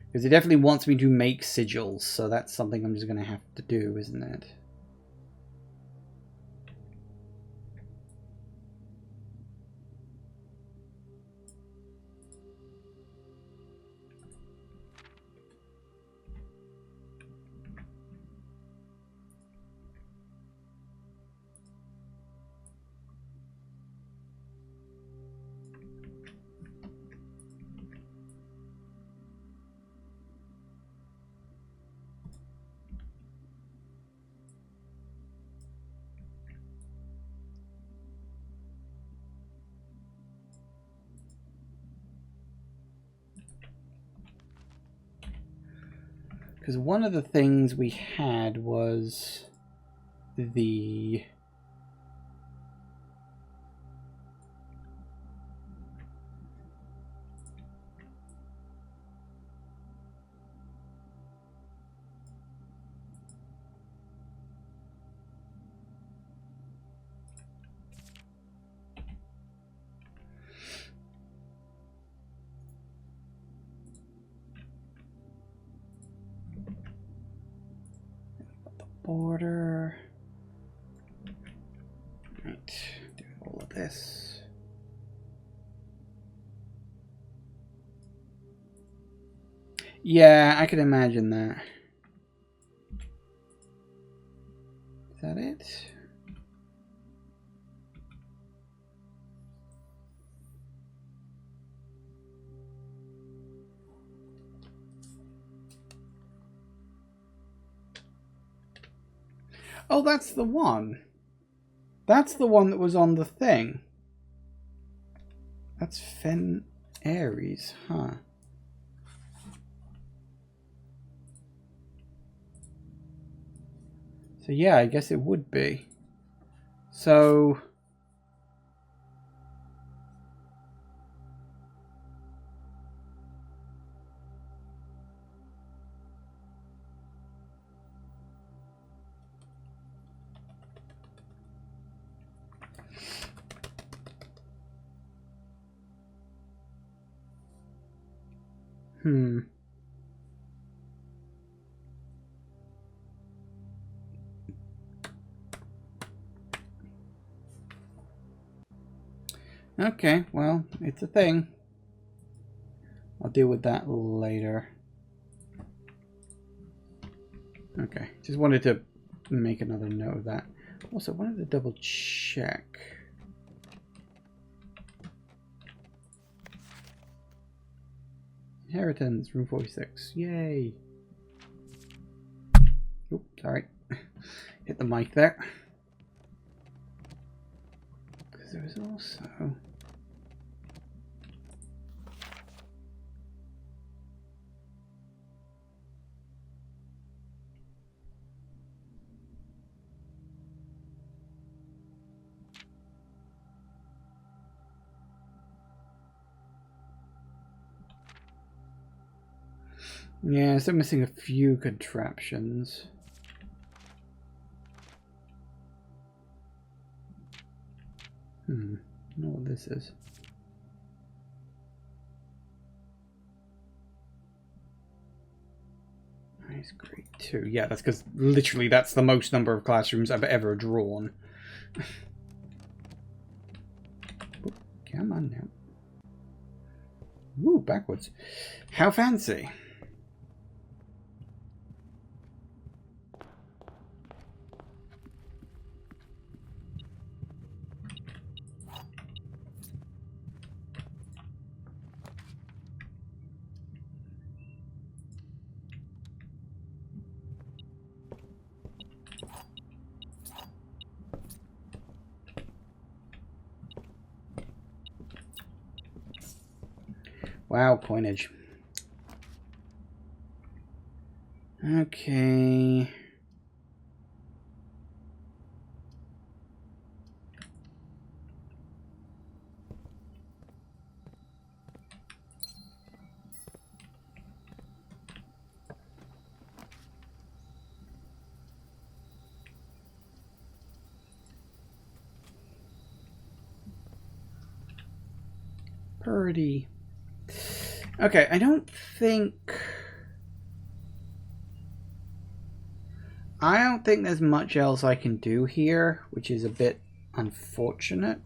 Because it definitely wants me to make sigils, so that's something I'm just going to have to do, isn't it? Because one of the things we had was the... border. Right, do all of this. Yeah, I can imagine that. Is that it? Oh, that's the one. That's the one that was on the thing. That's Fen Aries, huh? So yeah, I guess it would be. So... Okay, well, it's a thing. I'll deal with that later. Okay, just wanted to make another note of that. Also, wanted to double check. Inheritance, room 46. Yay! Oops, sorry. Hit the mic there. Because there was also... Yeah, so I'm missing a few contraptions. I don't know what this is. Nice, grade 2. Yeah, that's because literally that's the most number of classrooms I've ever drawn. Come on now. Ooh, backwards. How fancy. Wow, coinage. Okay. Pretty. Okay, I don't think there's much else I can do here, which is a bit unfortunate.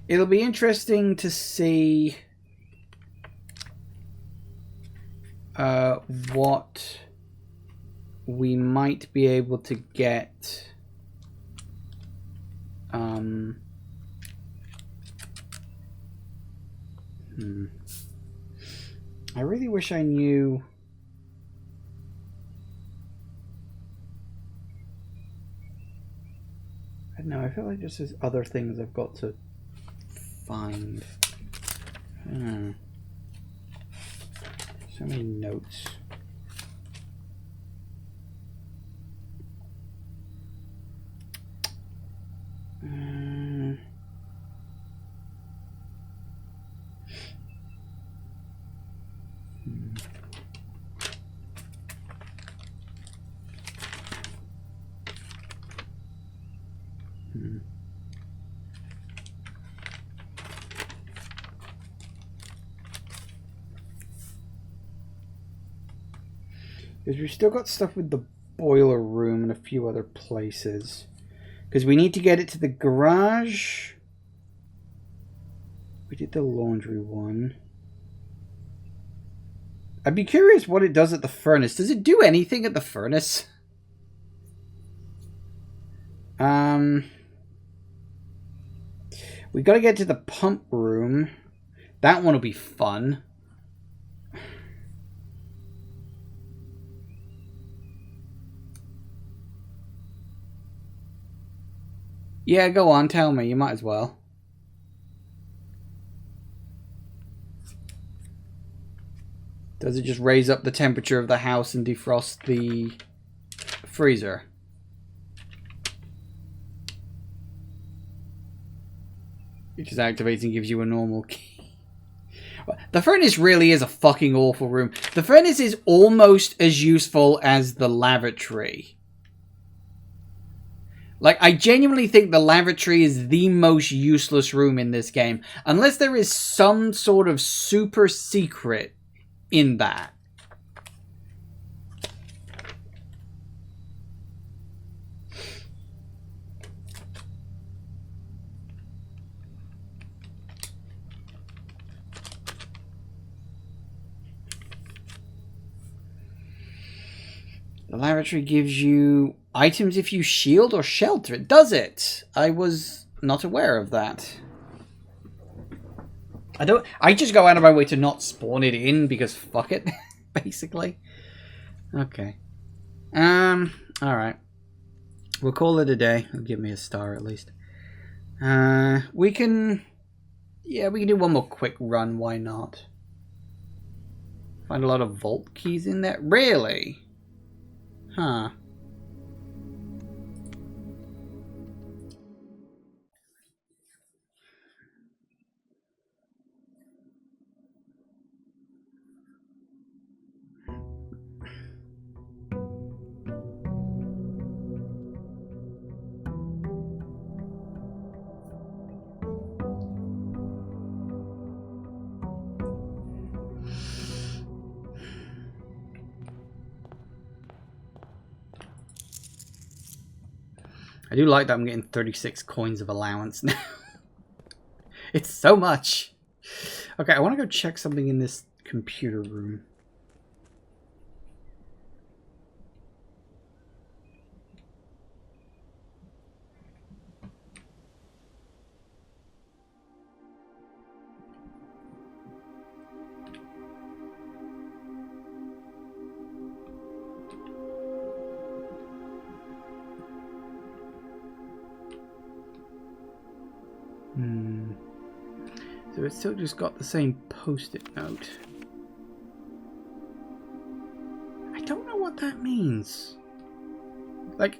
It'll be interesting to see what we might be able to get. I really wish I knew. I don't know, I feel like just there's other things I've got to find. So many notes. Because we've still got stuff with the boiler room and a few other places. Because we need to get it to the garage. We did the laundry one. I'd be curious what it does at the furnace. Does it do anything at the furnace? We got to get to the pump room. That one will be fun. Yeah, go on, tell me. You might as well. Does it just raise up the temperature of the house and defrost the freezer? It just activates and gives you a normal key. The furnace really is a fucking awful room. The furnace is almost as useful as the lavatory. Like, I genuinely think the lavatory is the most useless room in this game. Unless there is some sort of super secret in that. The lavatory gives you items if you shield or shelter it. Does it? I was not aware of that. I just go out of my way to not spawn it in because fuck it, basically. Okay. Alright. We'll call it a day. It'll give me a star at least. We can do one more quick run, why not? Find a lot of vault keys in there. Really? Huh. I do like that I'm getting 36 coins of allowance now. It's so much. Okay, I want to go check something in this computer room. So it's still just got the same post-it note. I don't know what that means. Like...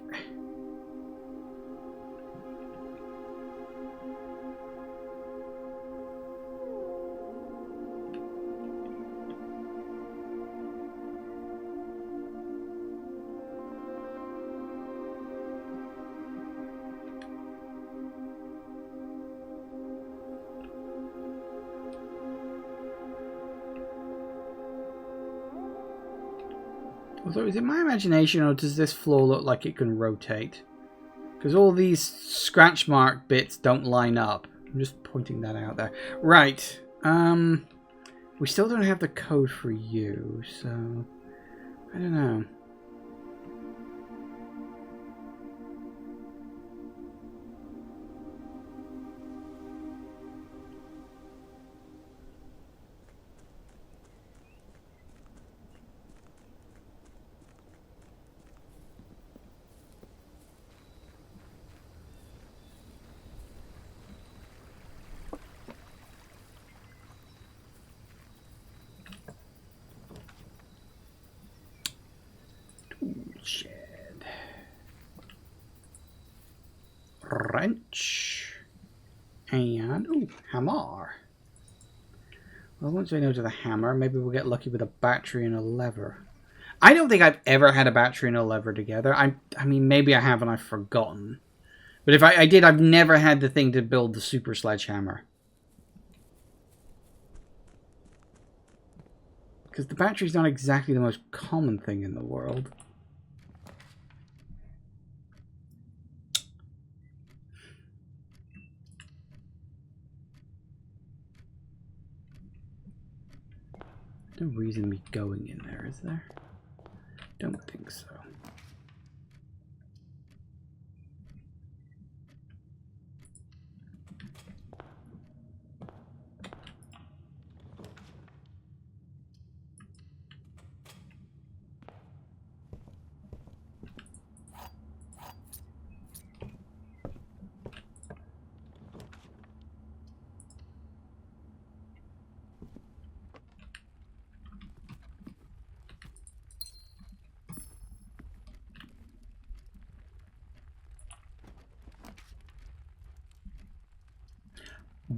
Although, is it my imagination, or does this floor look like it can rotate? Because all these scratch mark bits don't line up. I'm just pointing that out there. Right. We still don't have the code for you, so... I don't know. Shed. Wrench. And, ooh, hammer. Well, once we know to the hammer, maybe we'll get lucky with a battery and a lever. I don't think I've ever had a battery and a lever together. I mean, maybe I have and I've forgotten. But if I did, I've never had the thing to build the super sledgehammer. Because the battery's not exactly the most common thing in the world. No reason me going in there, is there? Don't think so.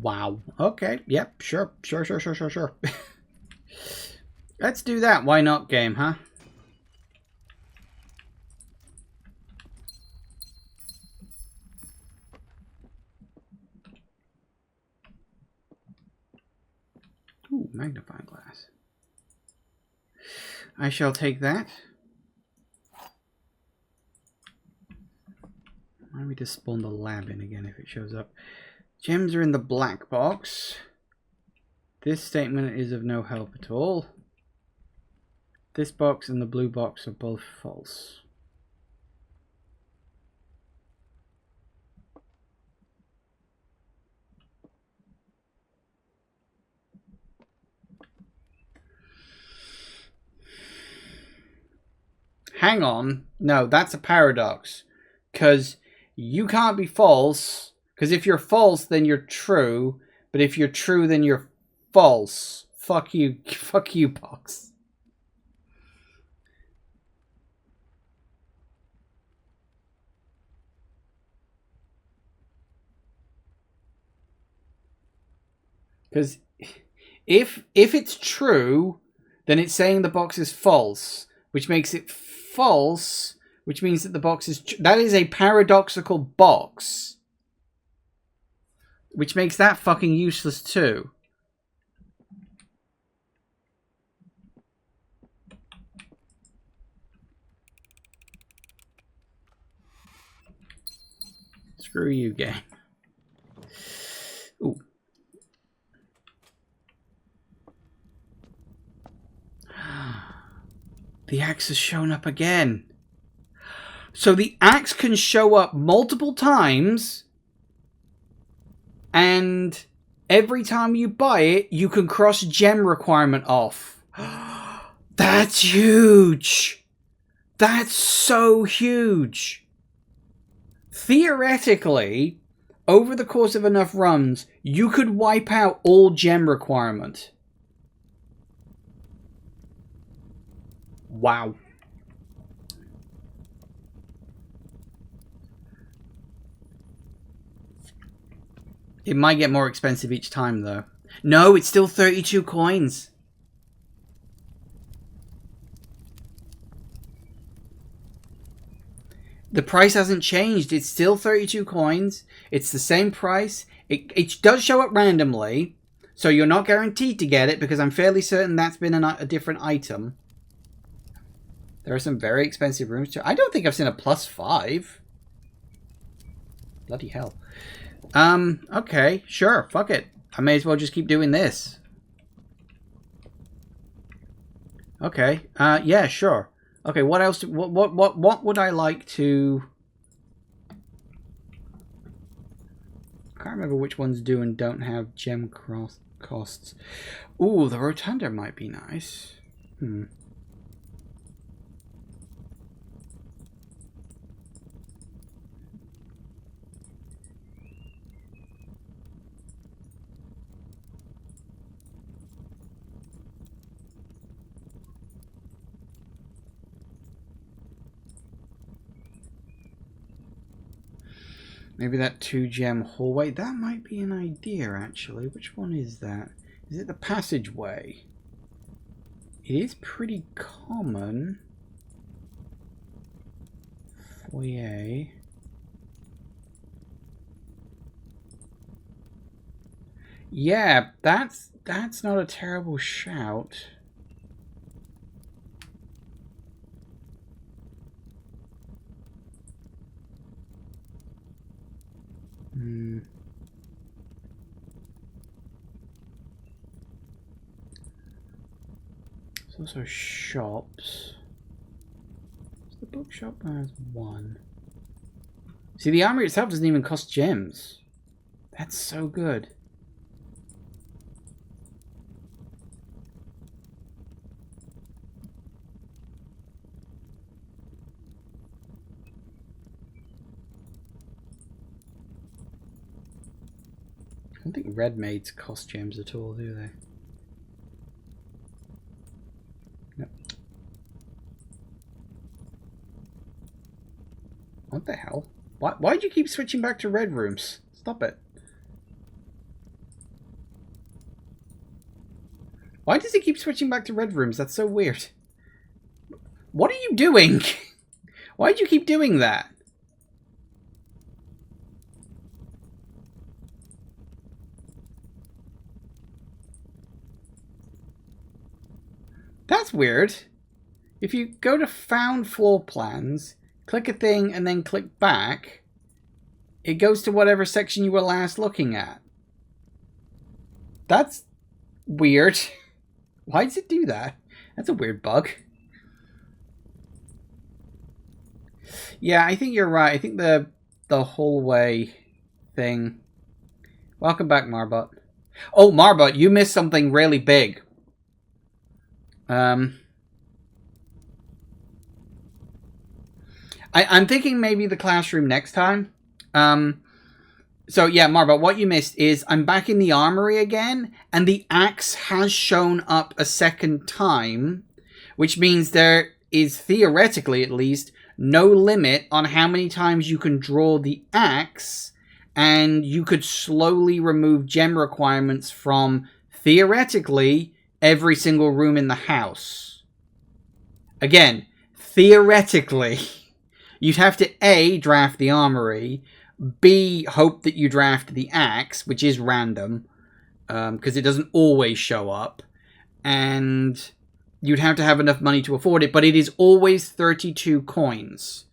Wow. Okay. Yep. Sure. Let's do that. Why not, game, huh? Ooh, magnifying glass. I shall take that. Why don't we just spawn the lab in again if it shows up? Gems are in the black box. This statement is of no help at all. This box and the blue box are both false. Hang on. No, that's a paradox. Because you can't be false. Because if you're false, then you're true. But if you're true, then you're false. Fuck you. Fuck you, box. Because if it's true, then it's saying the box is false, which makes it false, which means that the box is... That is a paradoxical box. Which makes that fucking useless too. Screw you, game. Ooh. The axe has shown up again. So the axe can show up multiple times, and every time you buy it, you can cross gem requirement off. That's huge. That's so huge. Theoretically, over the course of enough runs, you could wipe out all gem requirement. Wow. It might get more expensive each time, though. No, it's still 32 coins. The price hasn't changed. It's still 32 coins. It's the same price. It does show up randomly, so you're not guaranteed to get it, because I'm fairly certain that's been a different item. There are some very expensive rooms too. I don't think I've seen a +5. Bloody hell. Okay, sure, fuck it. I may as well just keep doing this. Okay, yeah, sure. Okay, what else? What would I like to? I can't remember which ones do and don't have gem costs. Ooh, the rotunda might be nice. Maybe that 2-gem hallway. That might be an idea, actually. Which one is that? Is it the passageway? It is pretty common. Foyer. Yeah, that's not a terrible shout. There's also shops. Is the bookshop? There's one. See, the armory itself doesn't even cost gems. That's so good. I don't think red maids cost gems at all, do they? Nope. What the hell? Why do you keep switching back to red rooms? Stop it. Why does he keep switching back to red rooms? That's so weird. What are you doing? Why do you keep doing that? That's weird. If you go to found floor plans, click a thing and then click back, it goes to whatever section you were last looking at. That's weird. Why does it do that? That's a weird bug. Yeah, I think you're right. I think the hallway thing. Welcome back, Marbot. Oh, Marbot, you missed something really big. I'm thinking maybe the classroom next time. So yeah, Marbot, what you missed is I'm back in the armory again, and the axe has shown up a second time, which means there is, theoretically at least, no limit on how many times you can draw the axe, and you could slowly remove gem requirements from, theoretically, every single room in the house. Again, theoretically, you'd have to A, draft the armory, B, hope that you draft the axe, which is random, because it doesn't always show up, and you'd have to have enough money to afford it, but it is always 32 coins,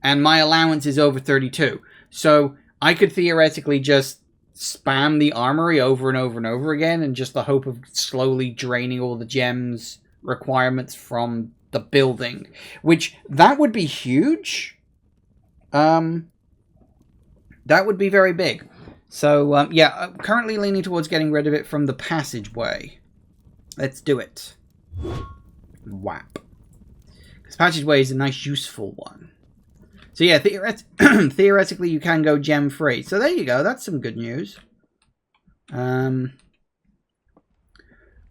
and my allowance is over 32. So I could theoretically just spam the armory over and over and over again, and just the hope of slowly draining all the gems requirements from the building, which that would be huge. That would be very big. So yeah, I'm currently leaning towards getting rid of it from the passageway. Let's do it. Whap. Because passageway is a nice, useful one. So yeah, theoretically you can go gem free. So there you go. That's some good news.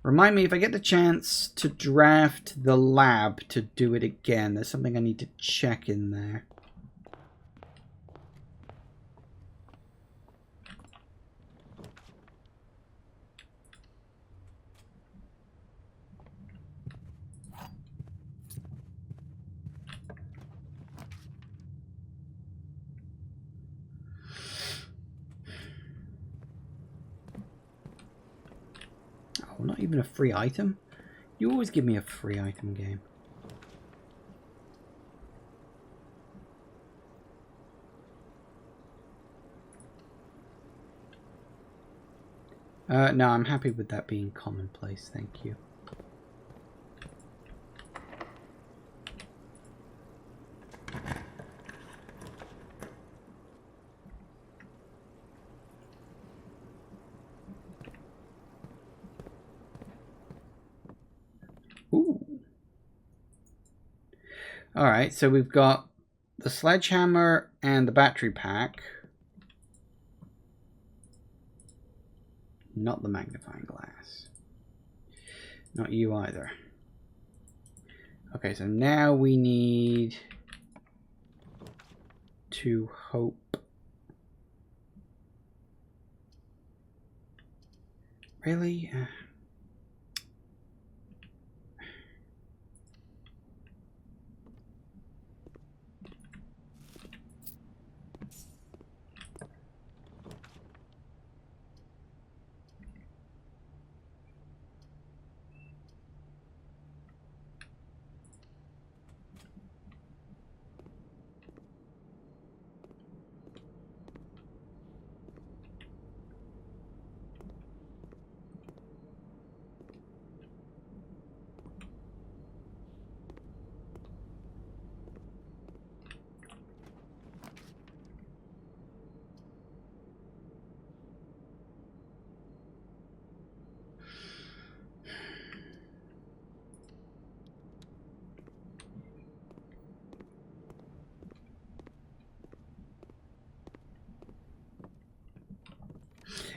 Remind me if I get the chance to draft the lab to do it again. There's something I need to check in there. Oh, not even a free item? You always give me a free item, game. No, I'm happy with that being commonplace, thank you. Ooh. Alright, so we've got the sledgehammer and the battery pack. Not the magnifying glass. Not you either. Okay, so now we need to hope. Really?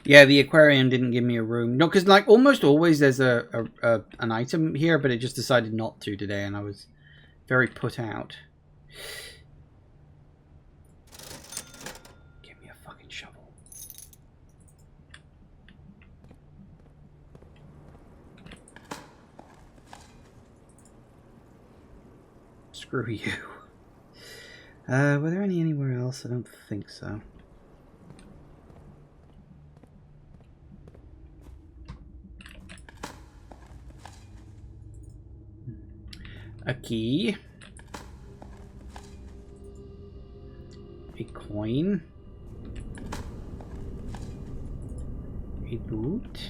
Yeah, the aquarium didn't give me a room. No, because like almost always there's an item here, but it just decided not to today, and I was very put out. Give me a fucking shovel. Screw you. Were there any anywhere else? I don't think so. A key. A coin. A boot.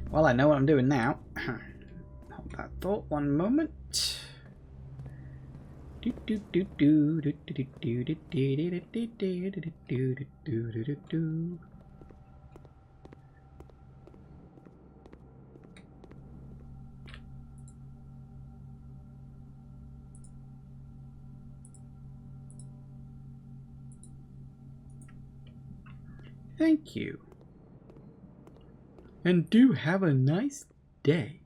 Well, I know what I'm doing now. Hold that thought one moment. Thank you. And do have a nice day.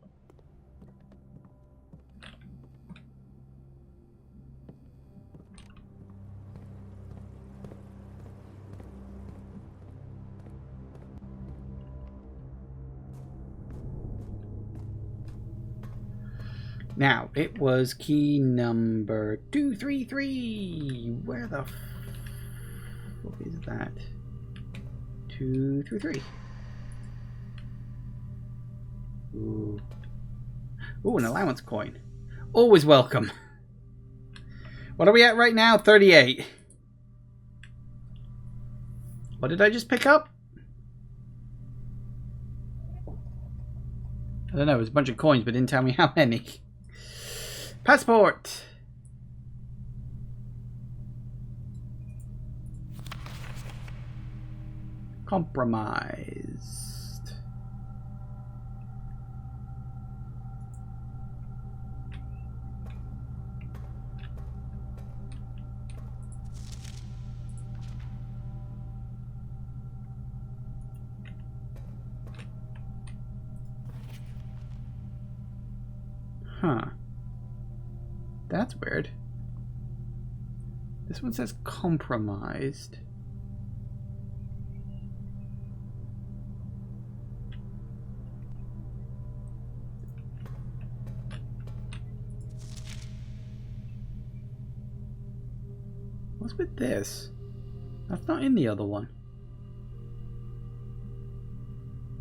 Now, it was key number 233. Where the fuck is that? 233. Ooh. Ooh, an allowance coin. Always welcome. What are we at right now? 38. What did I just pick up? I don't know, it was a bunch of coins, but didn't tell me how many. Passport! Compromised. Huh. That's weird. This one says compromised. What's with this? That's not in the other one.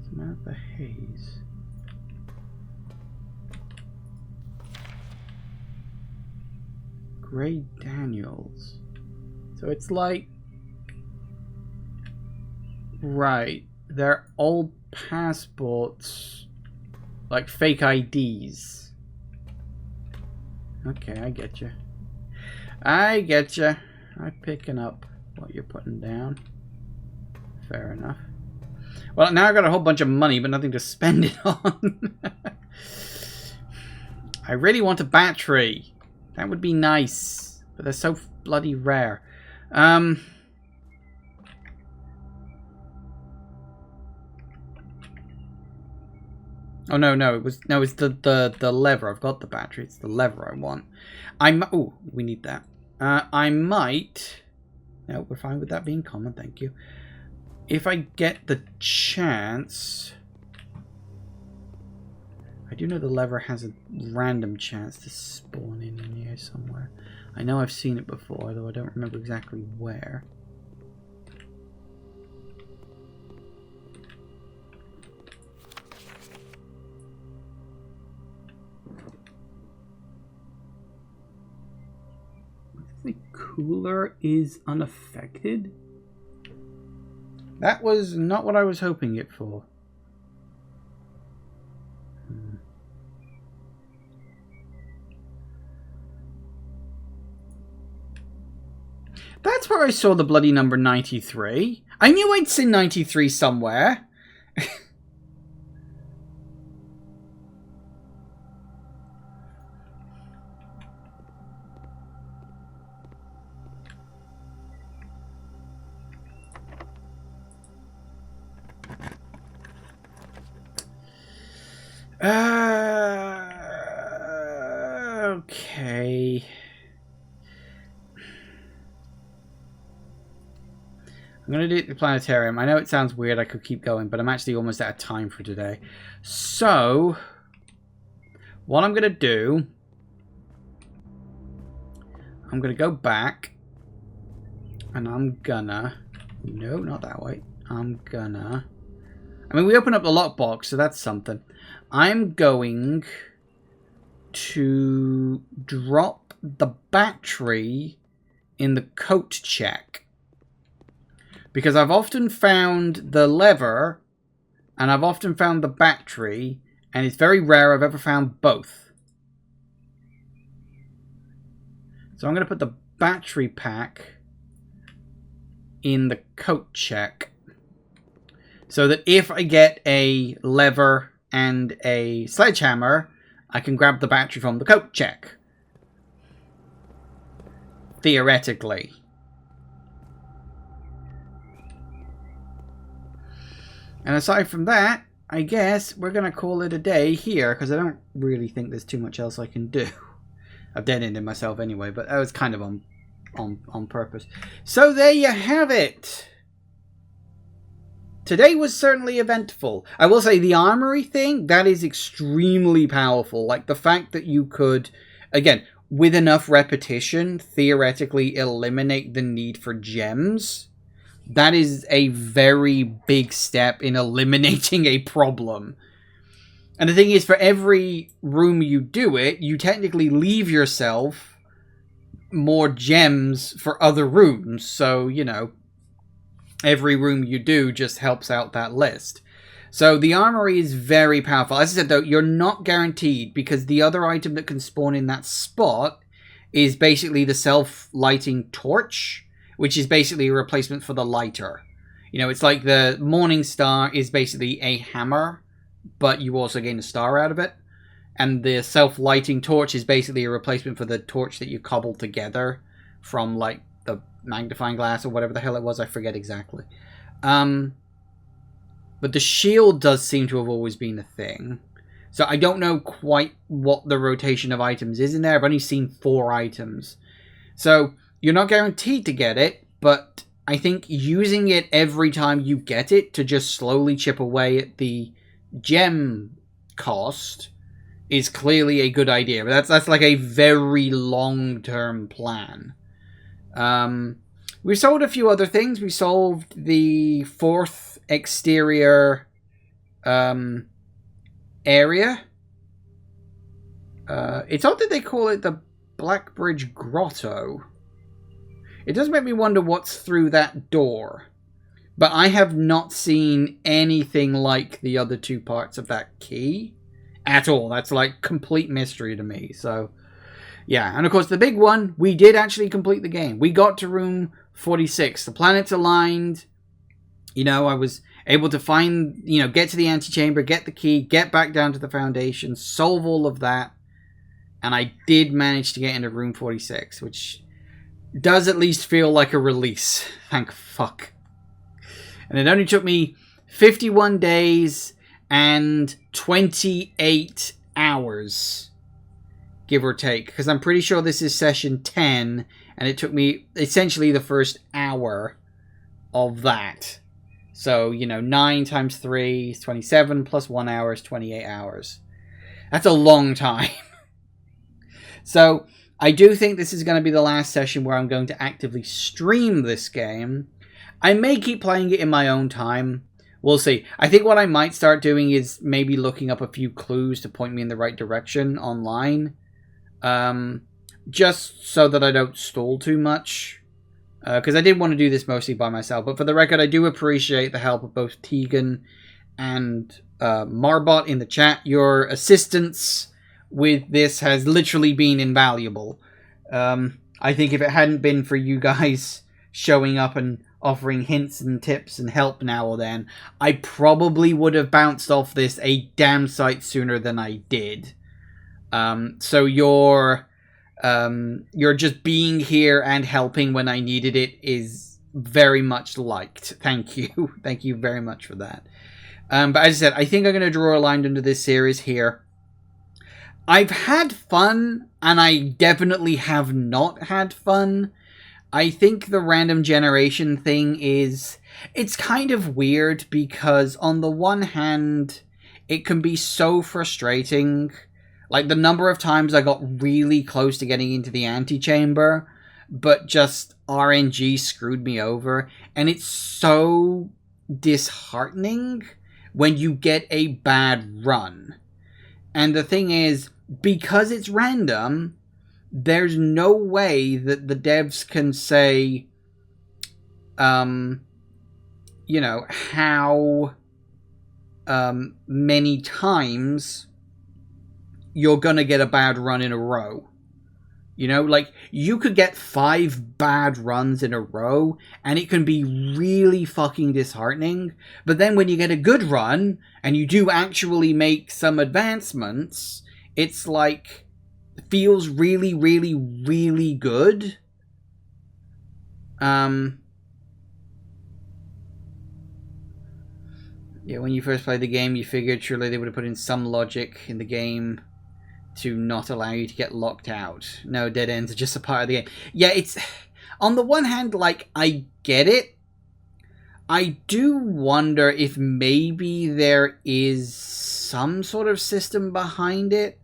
Samantha Hayes. Gray Daniels. So it's like... Right. They're old passports. Like fake IDs. Okay, I get you. I get you. I'm picking up what you're putting down. Fair enough. Well, now I've got a whole bunch of money, but nothing to spend it on. I really want a battery. That would be nice, but they're so bloody rare. Oh no, it's the lever. I've got the battery. It's the lever I want. Oh, we need that. I might. No, we're fine with that being common. Thank you. If I get the chance. I do know the lever has a random chance to spawn in here somewhere. I know I've seen it before, though I don't remember exactly where. The cooler is unaffected? That was not what I was hoping it for. That's where I saw the bloody number 93. I knew I'd seen 93 somewhere. Okay. I'm going to do the planetarium. I know it sounds weird, I could keep going, but I'm actually almost out of time for today. So, what I'm going to do, I'm going to go back, and I'm gonna, no, not that way, I'm gonna, I mean, we opened up the lockbox, so that's something. I'm going to drop the battery in the coat check. Because I've often found the lever, and I've often found the battery, and it's very rare I've ever found both. So I'm going to put the battery pack in the coat check. So that if I get a lever and a sledgehammer, I can grab the battery from the coat check. Theoretically. And aside from that, I guess we're going to call it a day here, because I don't really think there's too much else I can do. I've dead-ended myself anyway, but that was kind of on purpose. So there you have it. today was certainly eventful. I will say the armory thing, that is extremely powerful. Like the fact that you could, again, with enough repetition, theoretically eliminate the need for gems. That is a very big step in eliminating a problem. And the thing is, for every room you do it, you technically leave yourself more gems for other rooms. So, you know, every room you do just helps out that list. So the armory is very powerful. As I said, though, you're not guaranteed, because the other item that can spawn in that spot is basically the self-lighting torch, which is basically a replacement for the lighter. You know, it's like the Morning Star is basically a hammer, but you also gain a star out of it. And the self-lighting torch is basically a replacement for the torch that you cobble together from, like, the magnifying glass or whatever the hell it was. I forget exactly. But the shield does seem to have always been a thing. So I don't know quite what the rotation of items is in there. I've only seen 4 items. So you're not guaranteed to get it, but I think using it every time you get it to just slowly chip away at the gem cost is clearly a good idea. But that's like a very long-term plan. We solved a few other things. We solved the 4th exterior area. It's odd that they call it the Blackbridge Grotto. It does make me wonder what's through that door. But I have not seen anything like the other 2 parts of that key at all. That's like complete mystery to me. So, yeah. And of course, the big one, we did actually complete the game. We got to room 46. The planets aligned. You know, I was able to find, you know, get to the antechamber, get the key, get back down to the foundation, solve all of that. And I did manage to get into room 46, which does at least feel like a release. Thank fuck. And it only took me 51 days and 28 hours, give or take. Because I'm pretty sure this is session 10, and it took me essentially the first hour of that. So, you know, 9 times 3 is 27, plus 1 hour is 28 hours. That's a long time. So, I do think this is going to be the last session where I'm going to actively stream this game. I may keep playing it in my own time. We'll see. I think what I might start doing is maybe looking up a few clues to point me in the right direction online. Just so that I don't stall too much. Because I did want to do this mostly by myself. But for the record, I do appreciate the help of both Tegan and Marbot in the chat. Your assistance with this has literally been invaluable. I think if it hadn't been for you guys showing up and offering hints and tips and help now or then, I probably would have bounced off this a damn sight sooner than I did. So your just being here and helping when I needed it is very much liked. Thank you. Thank you very much for that. But as I said, I think I'm going to draw a line under this series here. I've had fun, and I definitely have not had fun. I think the random generation thing is... it's kind of weird, because on the one hand, it can be so frustrating. Like, the number of times I got really close to getting into the Antechamber, but just RNG screwed me over. And it's so disheartening when you get a bad run. And the thing is, because it's random, there's no way that the devs can say, you know, how many times you're gonna get a bad run in a row. You know, like, you could get 5 bad runs in a row, and it can be really fucking disheartening. But then when you get a good run, and you do actually make some advancements, it's like, feels really, really, really good. Yeah, when you first played the game, you figured surely they would have put in some logic in the game to not allow you to get locked out. No, dead ends are just a part of the game. Yeah, it's... on the one hand, like, I get it. I do wonder if maybe there is some sort of system behind it,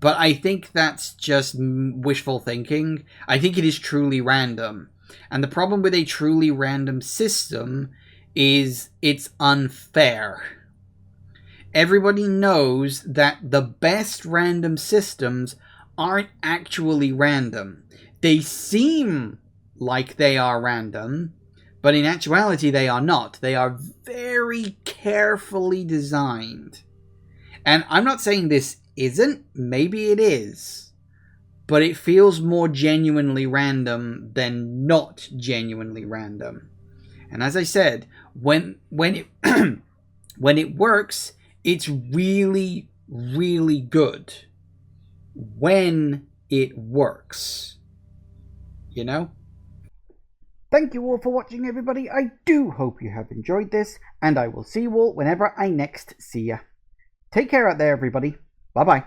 but I think that's just wishful thinking. I think it is truly random. And the problem with a truly random system is it's unfair. Everybody knows that the best random systems aren't actually random. They seem like they are random, but in actuality they are not. They are very carefully designed. And I'm not saying this isn't, maybe it is, but it feels more genuinely random than not genuinely random. And as I said, when it when it works, it's really, really good. When it works. You know? Thank you all for watching, everybody. I do hope you have enjoyed this, and I will see you all whenever I next see ya. Take care out there, everybody. Bye-bye.